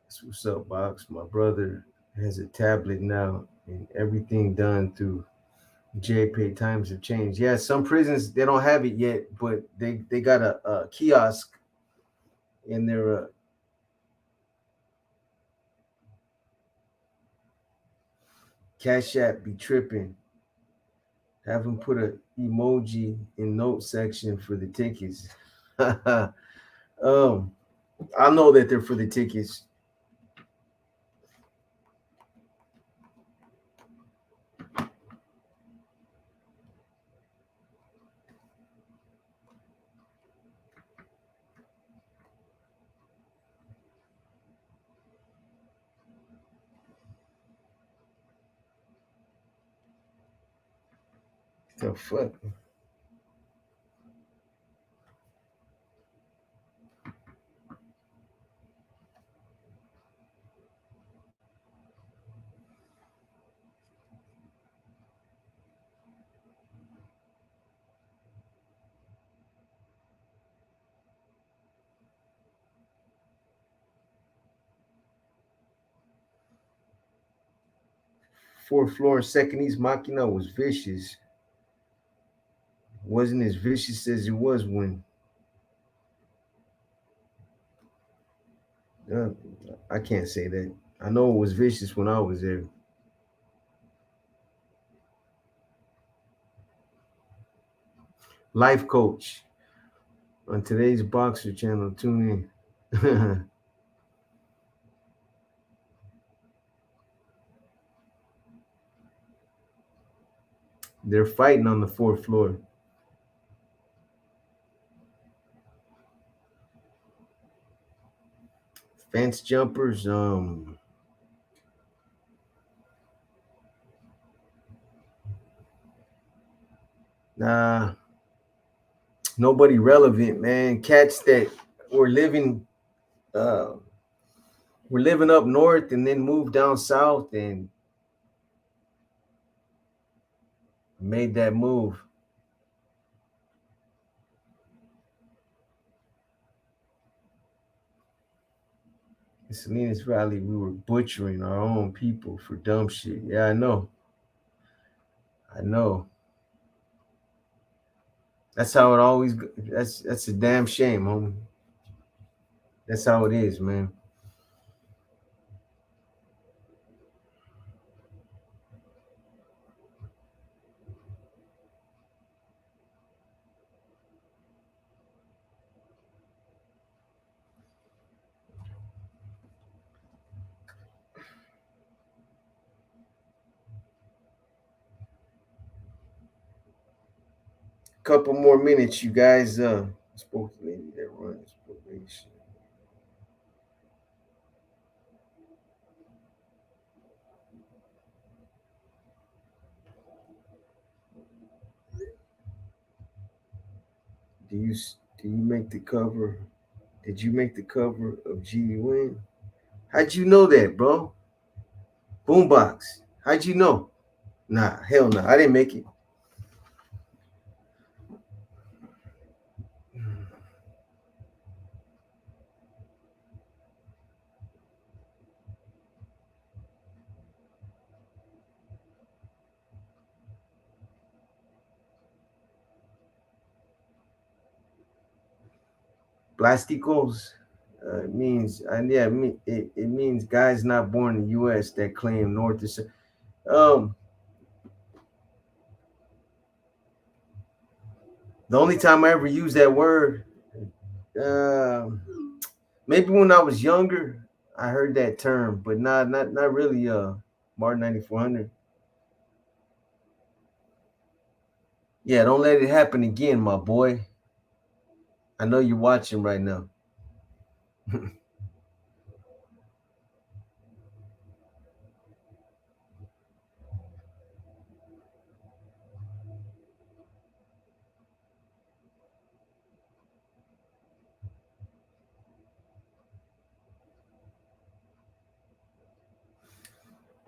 Speaker 1: That's what's up, Box. My brother has a tablet now, and everything done through JPay. Times have changed. Yeah, some prisons they don't have it yet, but they got a kiosk in their Cash App. Be tripping. Have them put a emoji in note section for the tickets. I know that they're for the tickets. The fuck? Fourth floor, second East Machina was vicious. Wasn't as vicious as it was when uh, I can't say that. I know it was vicious when I was there. Life coach on today's Boxer channel. Tune in. They're fighting on the fourth floor. Fence jumpers. Nah, nobody relevant, man. Cats that were living, uh, were living up north and then moved down south and made that move. In Salinas Valley, we were butchering our own people for dumb shit. Yeah, I know. I know. That's how it always. That's a damn shame, homie. That's how it is, man. Couple more minutes, you guys. Spoke to lady that runs probation. Do you do you make the cover? Did you make the cover of G Win? How'd you know that, bro? Boombox. How'd you know? Nah, hell no. I didn't make it. Plasticos means, and yeah, it means guys not born in the U.S. that claim North to South. Um, the only time I ever used that word, um, maybe when I was younger, I heard that term, but not really. Martin 9400. Yeah, don't let it happen again, my boy. I know you're watching right now.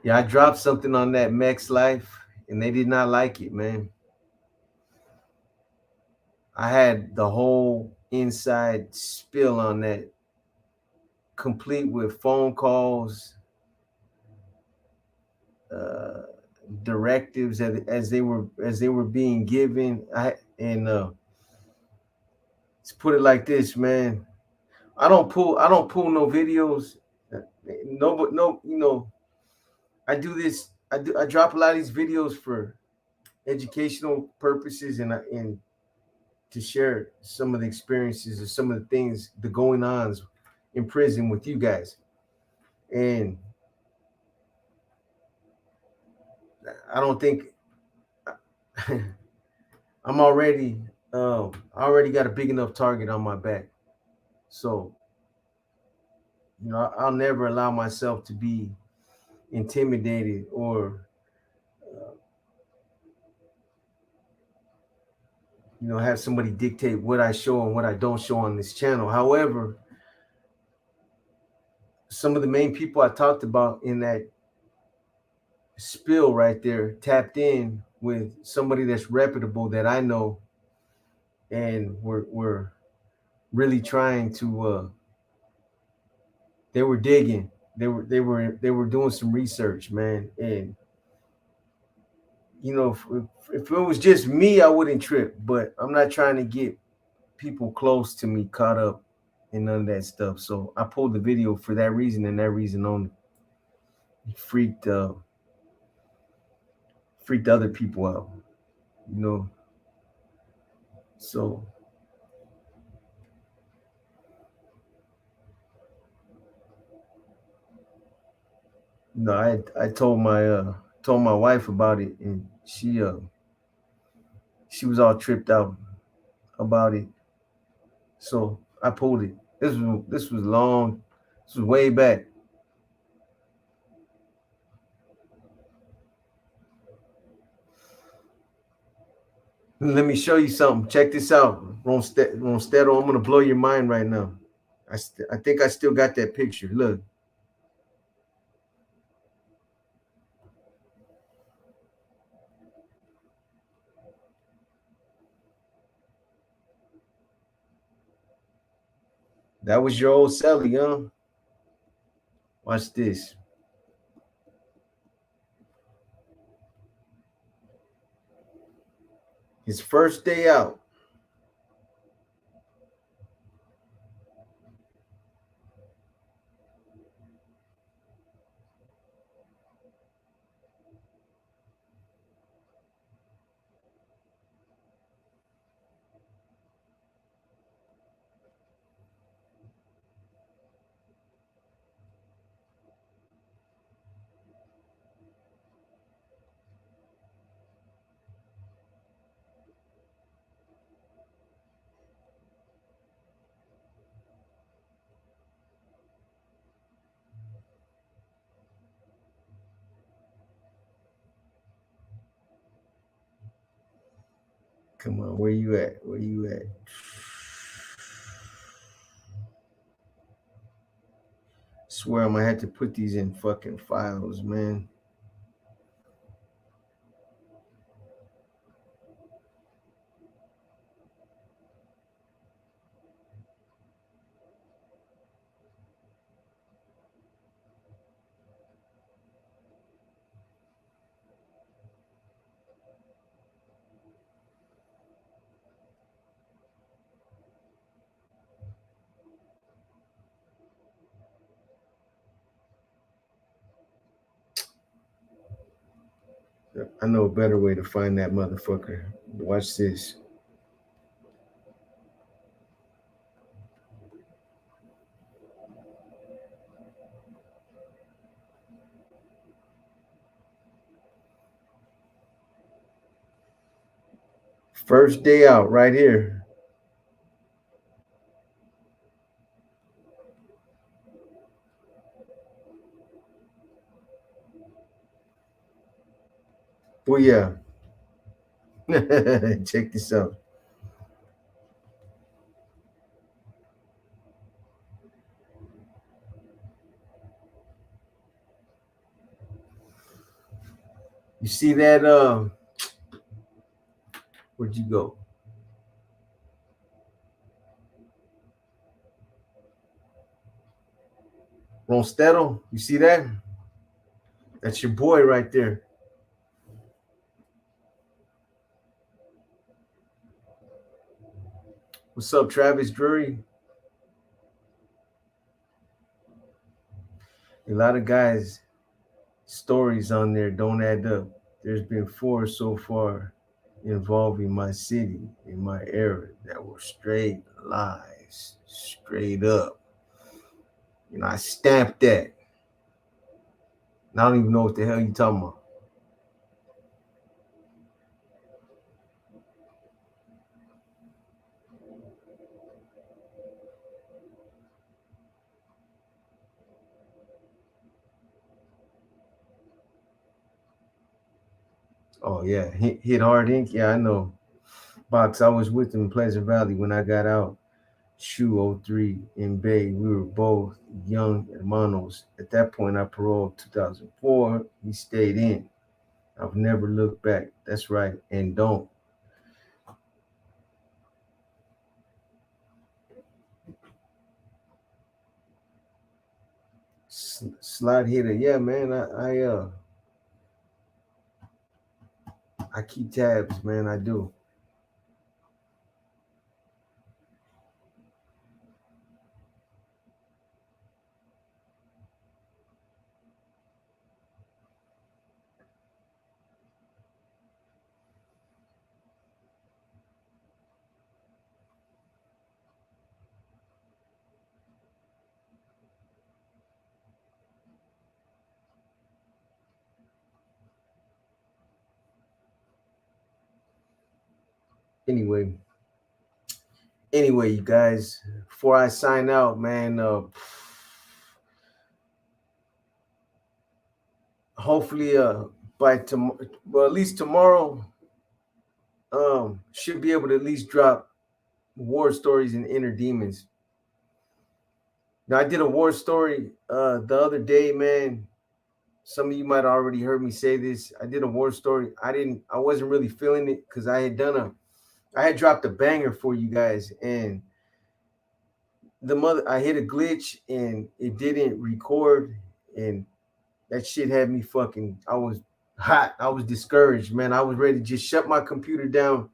Speaker 1: Yeah, I dropped something on that Mex Life, and they did not like it, man. I had the whole inside spill on that, complete with phone calls, uh, directives as they were being given. Let's put it like this, man. I don't pull no videos. No, but no, I do this. I drop a lot of these videos for educational purposes, and to share some of the experiences or some of the things, the going ons in prison with you guys. And I don't think I'm already I already got a big enough target on my back. So, I'll never allow myself to be intimidated or have somebody dictate what I show and what I don't show on this channel. However, some of the main people I talked about in that spill right there tapped in with somebody that's reputable that I know, and we're really trying to they were digging. They were doing some research, man. And if it was just me, I wouldn't trip. But I'm not trying to get people close to me caught up in none of that stuff. So I pulled the video for that reason and that reason only. It freaked other people out, you know. So I told my wife about it, and she was all tripped out about it. So I pulled it. This was long. This was way back. Let me show you something. Check this out, Ronstedo. I'm gonna blow your mind right now. I think I still got that picture. Look, that was your old Sally, huh? Watch this. His first day out. Come on, where you at? Where you at? Swear I'm gonna have to put these in fucking files, man. I know a better way to find that motherfucker. Watch this. First day out right here. Oh yeah. Check this out. You see that? Where'd you go? Ronstedo? You see that? That's your boy right there. What's up, Travis Drury? A lot of guys' stories on there don't add up. There's been 4 so far involving my city in my era that were straight lies, straight up. You know, I stamped that. And I don't even know what the hell you talking about. Oh yeah, hit hard ink. Yeah, I know. Box. I was with him in Pleasant Valley when I got out. Shoe 03 in Bay. We were both young hermanos. At that point, I paroled 2004. He stayed in. I've never looked back. That's right. And don't. Slide hitter. Yeah, man. I keep tabs, man. I do. Anyway, you guys, before I sign out, man, hopefully by tomorrow, well, at least tomorrow, should be able to at least drop war stories and inner demons. Now I did a war story the other day, man. Some of you might have already heard me say this. I did a war story. I wasn't really feeling it because I had dropped a banger for you guys, and I hit a glitch and it didn't record, and that shit had me fucking. I was hot. I was discouraged, man. I was ready to just shut my computer down.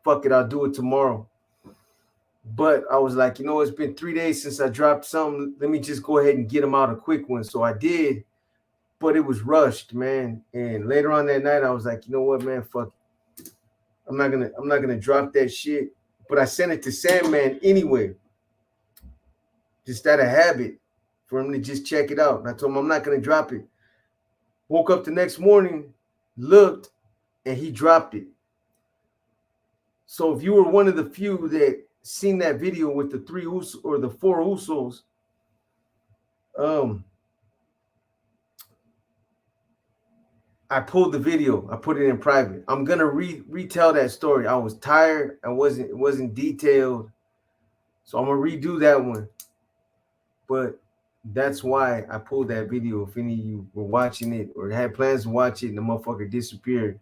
Speaker 1: Fuck it, I'll do it tomorrow. But I was like, it's been 3 days since I dropped something. Let me just go ahead and get them out a quick one. So I did, but it was rushed, man. And later on that night, I was like, you know what, man, fuck it. I'm not gonna drop that shit. But I sent it to Sandman anyway, just out of habit, for him to just check it out. And I told him I'm not gonna drop it. Woke up the next morning, looked, and he dropped it. So if you were one of the few that seen that video with the 4 Usos, I pulled the video. I put it in private. I'm gonna retell that story. I was tired. It wasn't detailed, so I'm gonna redo that one. But that's why I pulled that video. If any of you were watching it or had plans to watch it, and the motherfucker disappeared.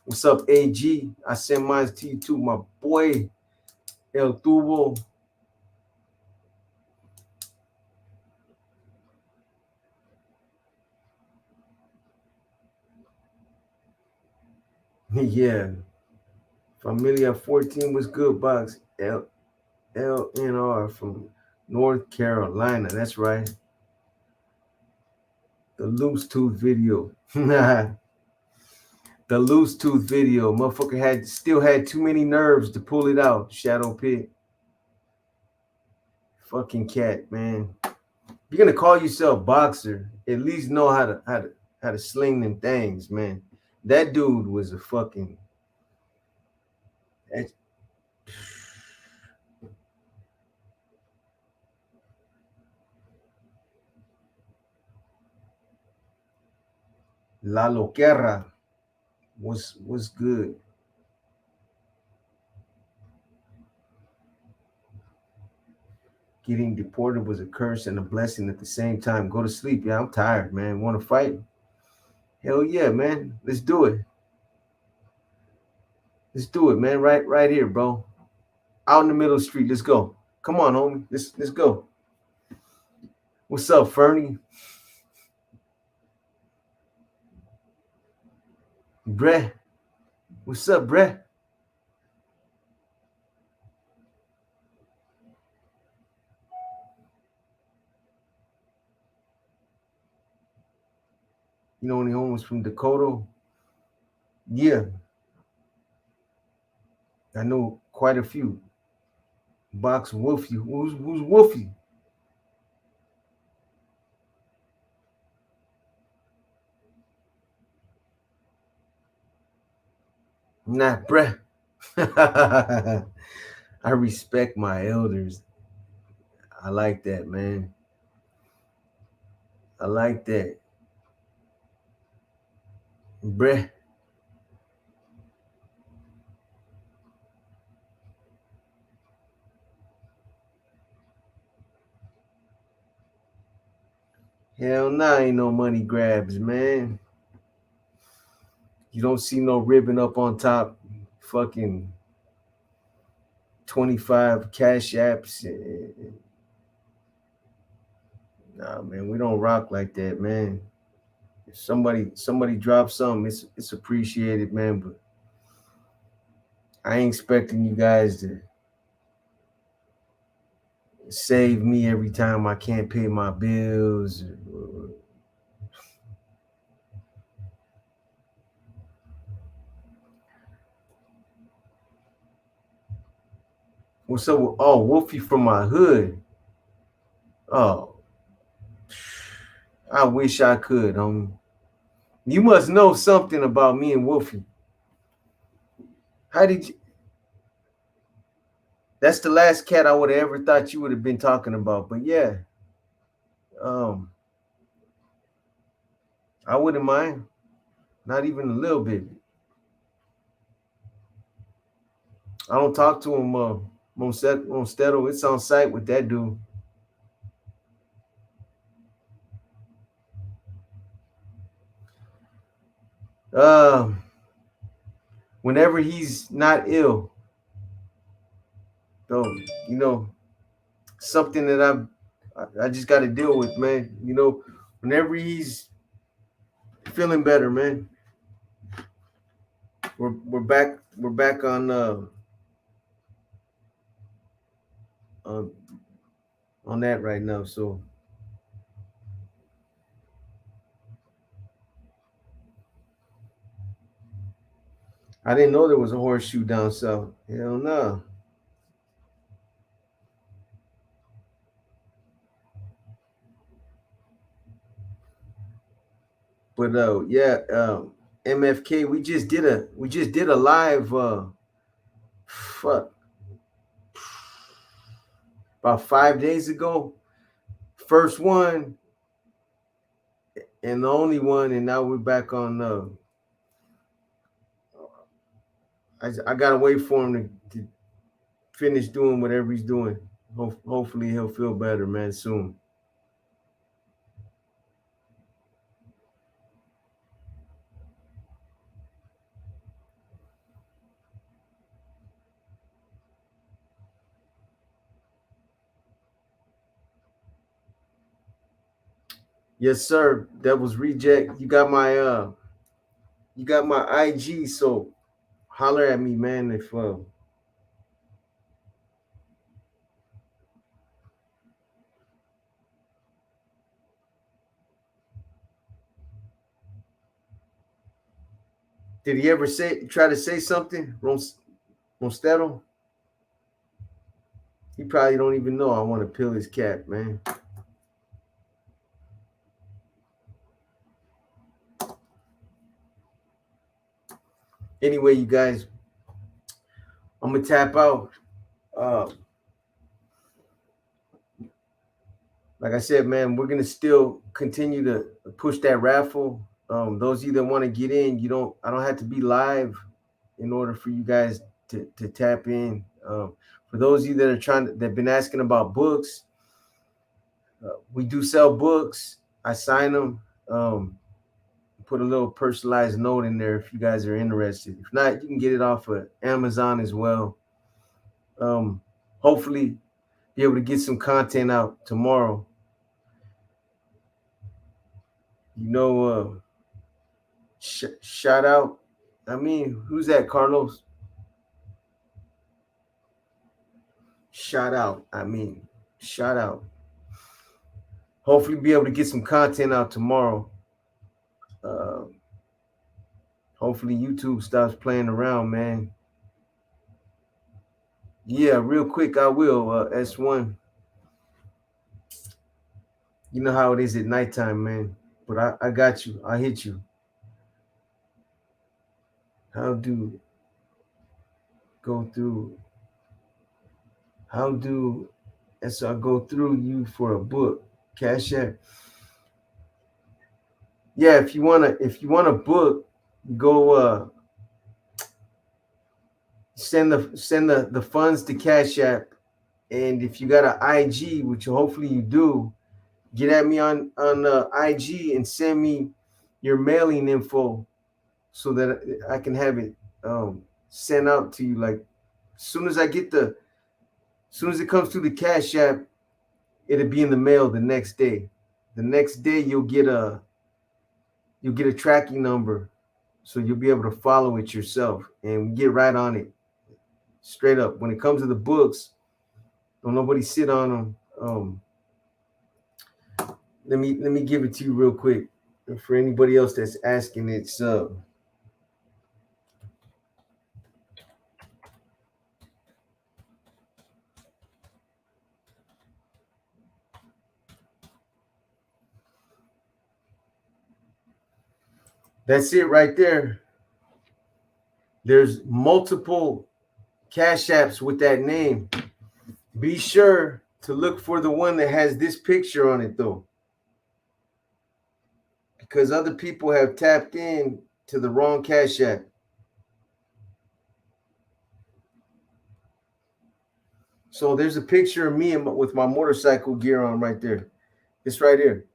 Speaker 1: What's up, AG? I send mine to you too, my boy El Tubo. Yeah. Familia 14 was good, Box. LNR from North Carolina. That's right. The loose tooth video. The loose tooth video. Motherfucker still had too many nerves to pull it out. Shadow Pit. Fucking cat, man. If you're gonna call yourself boxer, at least know how to sling them things, man. That dude was a fucking La Loquera was good. Getting deported was a curse and a blessing at the same time. Go to sleep. Yeah, I'm tired, man. Want to fight? Hell yeah, man. Let's do it. Let's do it, man. Right here, bro. Out in the middle of the street. Let's go. Come on, homie. Let's go. What's up, Fernie? Brett. What's up, Brett? You know any homies from Dakota? Yeah, I know quite a few. Box Wolfie. Who's Wolfie? Nah, Brett. I respect my elders. I like that, man. I like that. Brett. Hell nah, ain't no money grabs, man. You don't see no ribbon up on top. Fucking 25 cash apps. Nah, man, we don't rock like that, man. If somebody drops something, it's appreciated, man. But I ain't expecting you guys to save me every time I can't pay my bills. What's up with Wolfie from my hood? Oh, I wish I could, homie. You must know something about me and Wolfie. How did you? That's the last cat I would have ever thought you would have been talking about. But yeah, um, I wouldn't mind. Not even a little bit. I don't talk to him Monsteto. It's on site with that dude. Um, Whenever he's not ill, though, you know, something that I just got to deal with, man. You know, whenever he's feeling better, man. We're back on on that right now. So I didn't know there was a horseshoe down south. Hell no. But yeah, MFK, we just did a live fuck about 5 days ago. First one and the only one, and now we're back on I gotta wait for him to finish doing whatever he's doing. Hopefully he'll feel better, man, soon. Yes, sir. That was reject. You got my IG, so holler at me, man. If Did he ever try to say something, Monstero? He probably don't even know I want to peel his cap, man. Anyway, you guys, I'm gonna tap out. Uh, like I said, man, we're gonna still continue to push that raffle. Those of you that want to get in, I don't have to be live in order for you guys to tap in. For those of you that are that've been asking about books, we do sell books. I sign them. Put a little personalized note in there if you guys are interested. If not, you can get it off of Amazon as well. Hopefully, be able to get some content out tomorrow. Shout out. I mean, who's that, Carlos? Shout out. Shout out. Hopefully, be able to get some content out tomorrow. Hopefully, YouTube stops playing around, man. Yeah, real quick, I will. S1. You know how it is at nighttime, man. But I got you. I hit you. How do go through? How do and so I go through you for a book? Cash App. Yeah, if you want a book, go send the funds to Cash App. And if you got an IG, which hopefully you do, get at me on IG and send me your mailing info so that I can have it sent out to you. Like as soon as it comes through the Cash App, it'll be in the mail the next day. The next day you'll get a tracking number, so you'll be able to follow it yourself and get right on it. Straight up. When it comes to the books, don't nobody sit on them. Let me give it to you real quick. For anybody else that's asking, that's it right there. There's multiple Cash Apps with that name. Be sure to look for the one that has this picture on it though, because other people have tapped in to the wrong Cash App. So there's a picture of me with my motorcycle gear on right there. It's right here.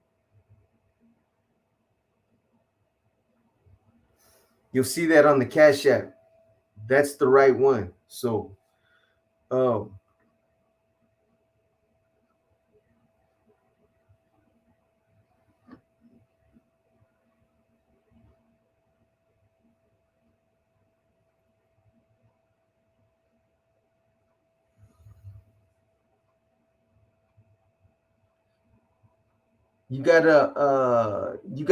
Speaker 1: You'll see that on the Cash App. That's the right one. So, you got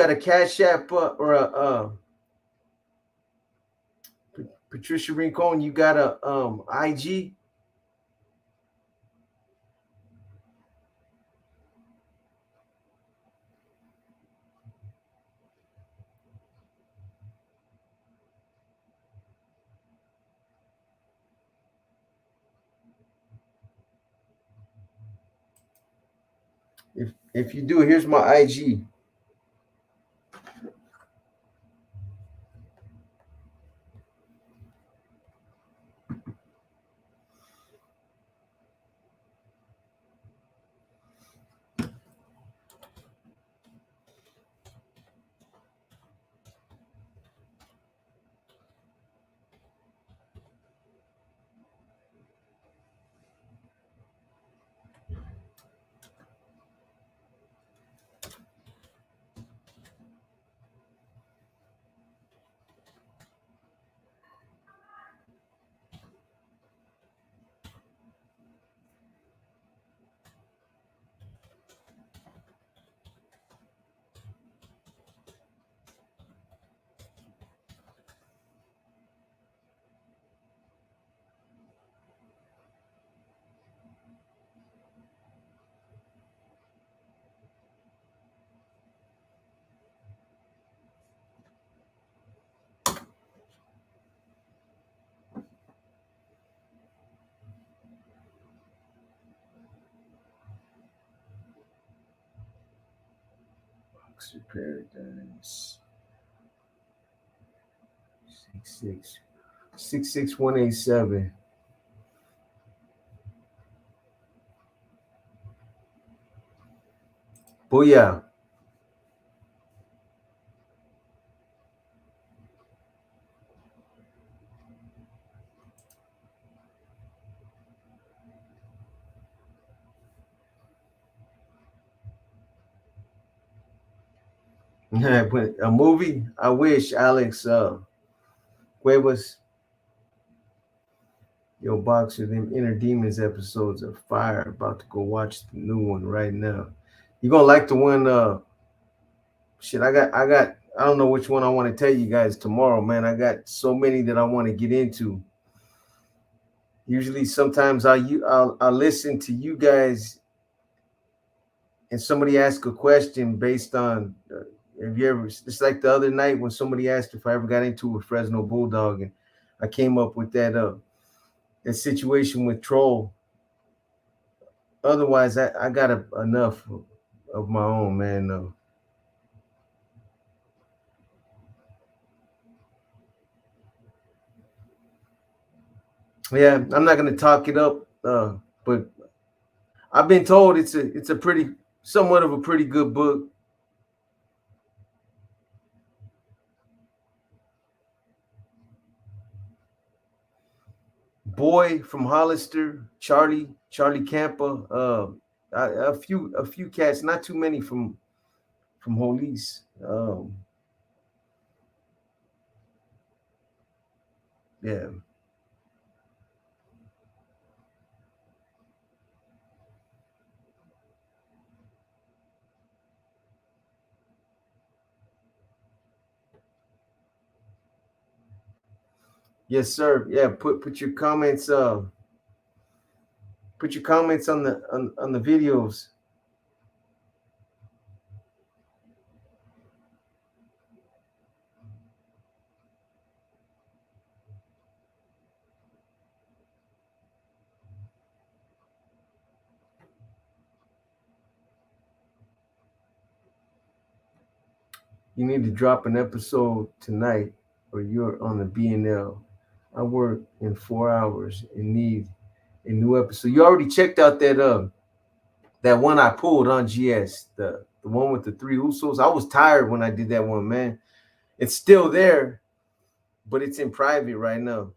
Speaker 1: a Cash App or a Patricia Rincon. You got a IG. If you do, here's my IG. Gangster Paradise. 66187. Booyah. A movie? I wish, Alex Cuevas. Yo, Boxer, them Inner Demons episodes are fire. About to go watch the new one right now. You gonna like the one shit, I don't know which one I want to tell you guys tomorrow, man. I got so many that I want to get into. Usually sometimes I'll listen to you guys and somebody ask a question based on have you ever, it's like the other night when somebody asked if I ever got into a Fresno Bulldog, and I came up with that situation with Troll. Otherwise I got enough of my own, man. Yeah, I'm not gonna talk it up, but I've been told it's a pretty, somewhat of a pretty good book. Boy from Hollister, Charlie Campa, a few cats, not too many from Hollis. Yeah. Yes, sir. Yeah, put your comments put your comments on the videos. You need to drop an episode tonight or you're on the BNL. I work in 4 hours and need a new episode. You already checked out that one I pulled on GS, the one with the three Usos. I was tired when I did that one, man. It's still there, but it's in private right now.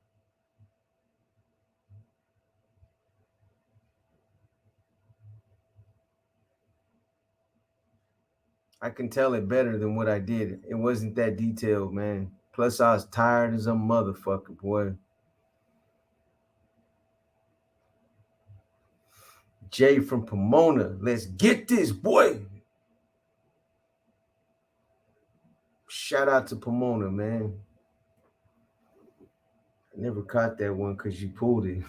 Speaker 1: I can tell it better than what I did. It wasn't that detailed, man. Plus, I was tired as a motherfucker, boy. Jay from Pomona, let's get this, boy. Shout out to Pomona, man. I never caught that one because you pulled it.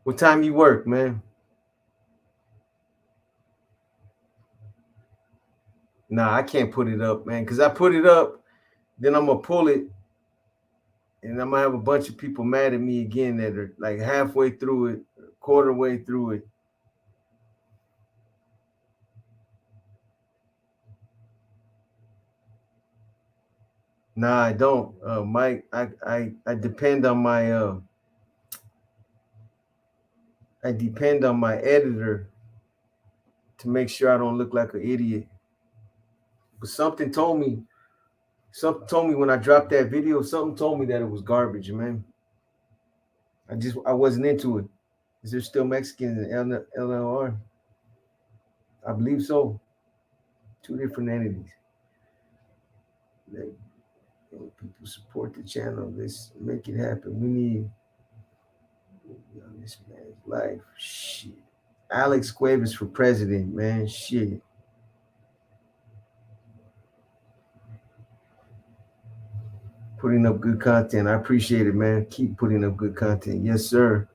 Speaker 1: What time you work, man? Nah, I can't put it up, man, because I put it up, then I'm gonna pull it, and I'm gonna have a bunch of people mad at me again that are like halfway through it, quarter way through it. Nah, I don't, Mike. I depend on my I depend on my editor to make sure I don't look like an idiot. But something told me when I dropped that video, something told me that it was garbage, man. I wasn't into it. Is there still Mexicans in LLR? I believe so. Two different entities. Like, people support the channel. Let's make it happen. We need this man's life. Shit. Alex Cuevas for president, man. Shit. Putting up good content. I appreciate it, man. Keep putting up good content. Yes, sir.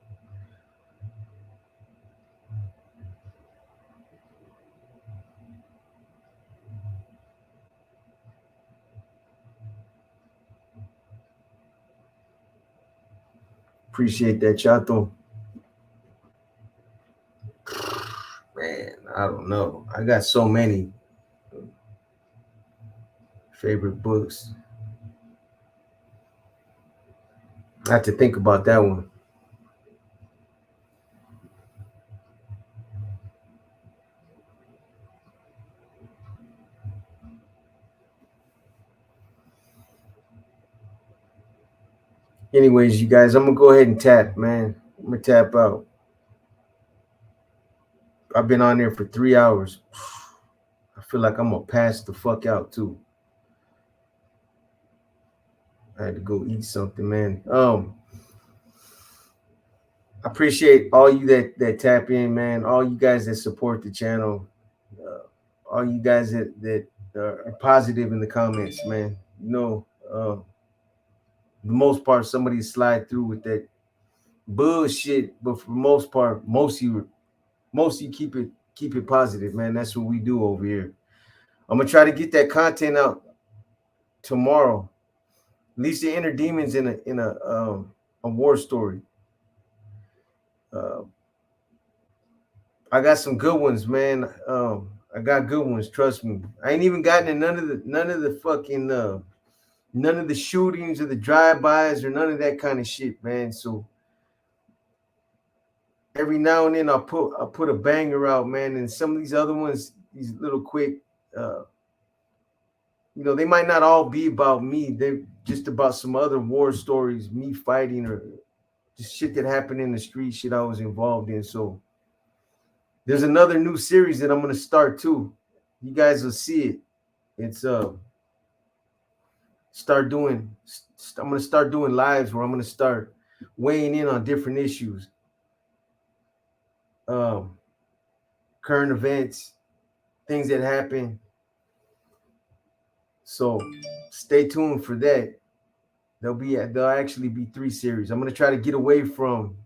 Speaker 1: Appreciate that, Chato. Man, I don't know. I got so many favorite books. I have to think about that one. Anyways, you guys, I'm gonna go ahead and tap, man. I'm gonna tap out. I've been on there for 3 hours. I feel like I'm gonna pass the fuck out too. I had to go eat something, man. I appreciate all you that tap in, man. All you guys that support the channel. All you guys that are positive in the comments, man. You know, the most part, somebody slide through with that bullshit, but for the most part, most of you keep it positive, man. That's what we do over here. I'm gonna try to get that content out tomorrow. At least the inner demons in a war story. Uh, I got some good ones, man. I got good ones. Trust me. I ain't even gotten to none of the fucking none of the shootings or the drive-bys or none of that kind of shit, man. So every now and then I'll put a banger out, man. And some of these other ones, these little quick, you know, they might not all be about me. They're just about some other war stories, me fighting or just shit that happened in the street, shit I was involved in. So there's another new series that I'm gonna start too. You guys will see it. It's I'm gonna start doing lives where I'm gonna start weighing in on different issues, current events, things that happen. So stay tuned for that. There'll actually be 3 series. I'm gonna try to get away from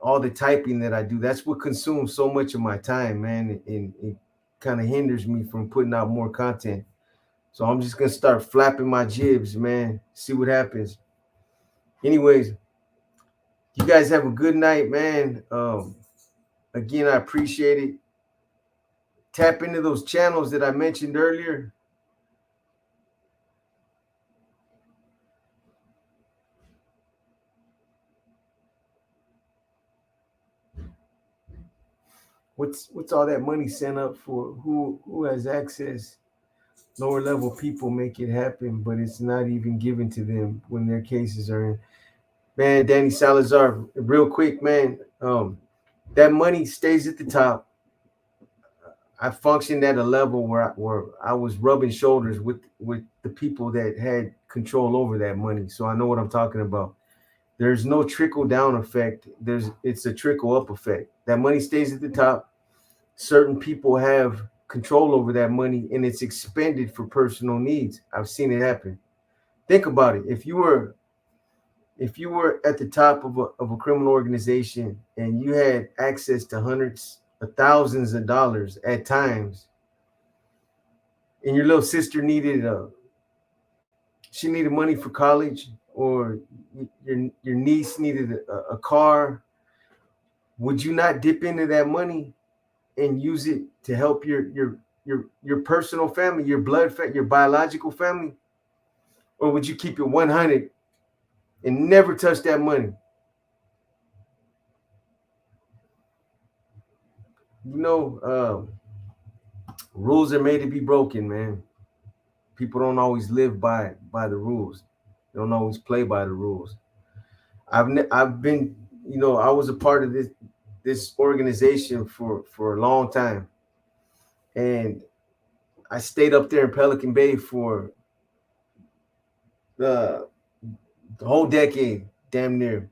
Speaker 1: all the typing that I do. That's what consumes so much of my time, man, and it kind of hinders me from putting out more content. So I'm just gonna start flapping my jibs, man. See what happens. Anyways, you guys have a good night, man. Again, I appreciate it. Tap into those channels that I mentioned earlier. What's all that money sent up for? Who has access? Lower level people make it happen, but it's not even given to them when their cases are in. Man, Danny Salazar, real quick, man. That money stays at the top. I functioned at a level where I was rubbing shoulders with the people that had control over that money. So I know what I'm talking about. There's no trickle down effect. It's a trickle up effect. That money stays at the top. Certain people have control over that money and it's expended for personal needs. I've seen it happen. Think about it. If you were at the top of a criminal organization and you had access to hundreds of thousands of dollars at times, and your little sister needed she needed money for college, or your niece needed a car, would you not dip into that money and use it to help your personal family, your your biological family? Or would you keep it 100 and never touch that money? You know, rules are made to be broken, man. People don't always live by the rules. They don't always play by the rules. I've been, you know, I was a part of this organization for a long time, and I stayed up there in Pelican Bay for the whole decade, damn near.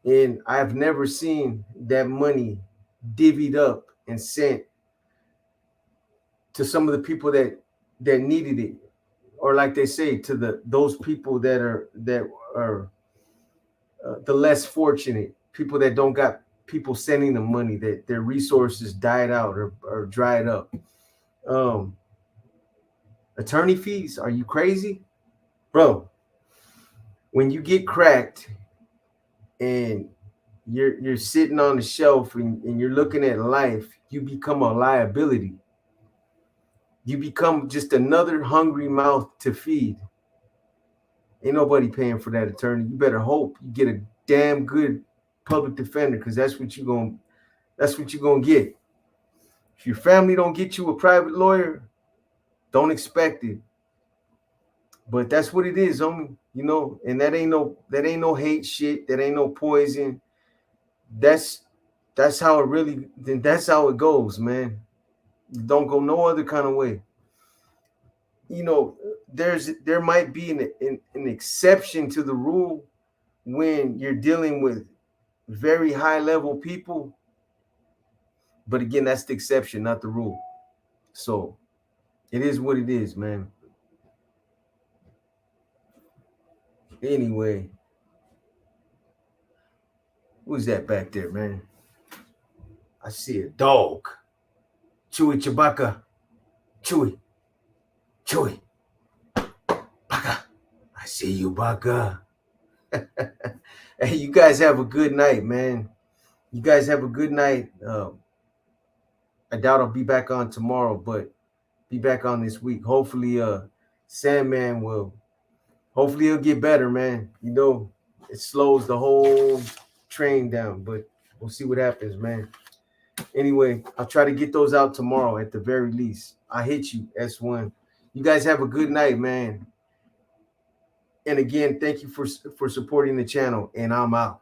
Speaker 1: And I've never seen that money divvied up and sent to some of the people that needed it, or like they say, to those people that are the less fortunate, people that don't got people sending them money, that their resources died out or dried up. Um, Attorney fees? Are you crazy, bro? When you get cracked and you're sitting on the shelf and you're looking at life, you become a liability. You become just another hungry mouth to feed. Ain't nobody paying for that attorney. You better hope you get a damn good public defender, because that's what you're gonna get. If your family don't get you a private lawyer, don't expect it. But that's what it is, and that ain't no hate shit. That ain't no poison. That's that's how it really. That's how it goes, man. Don't go no other kind of way. There might be an exception to the rule when you're dealing with very high level people, but again, that's the exception, not the rule. So it is what it is, man. Anyway, who's that back there, man? I see a dog. Chewy Chewbacca. Chewy. Chewy. Baka. I see you, Baka. Hey, you guys have a good night, man. You guys have a good night. I doubt I'll be back on tomorrow, but be back on this week. Hopefully, Sandman will. Hopefully, he'll get better, man. It slows the whole train down, but we'll see what happens, man. Anyway, I'll try to get those out tomorrow at the very least. I hit you, S1. You guys have a good night, man. And again, thank you for supporting the channel, and I'm out.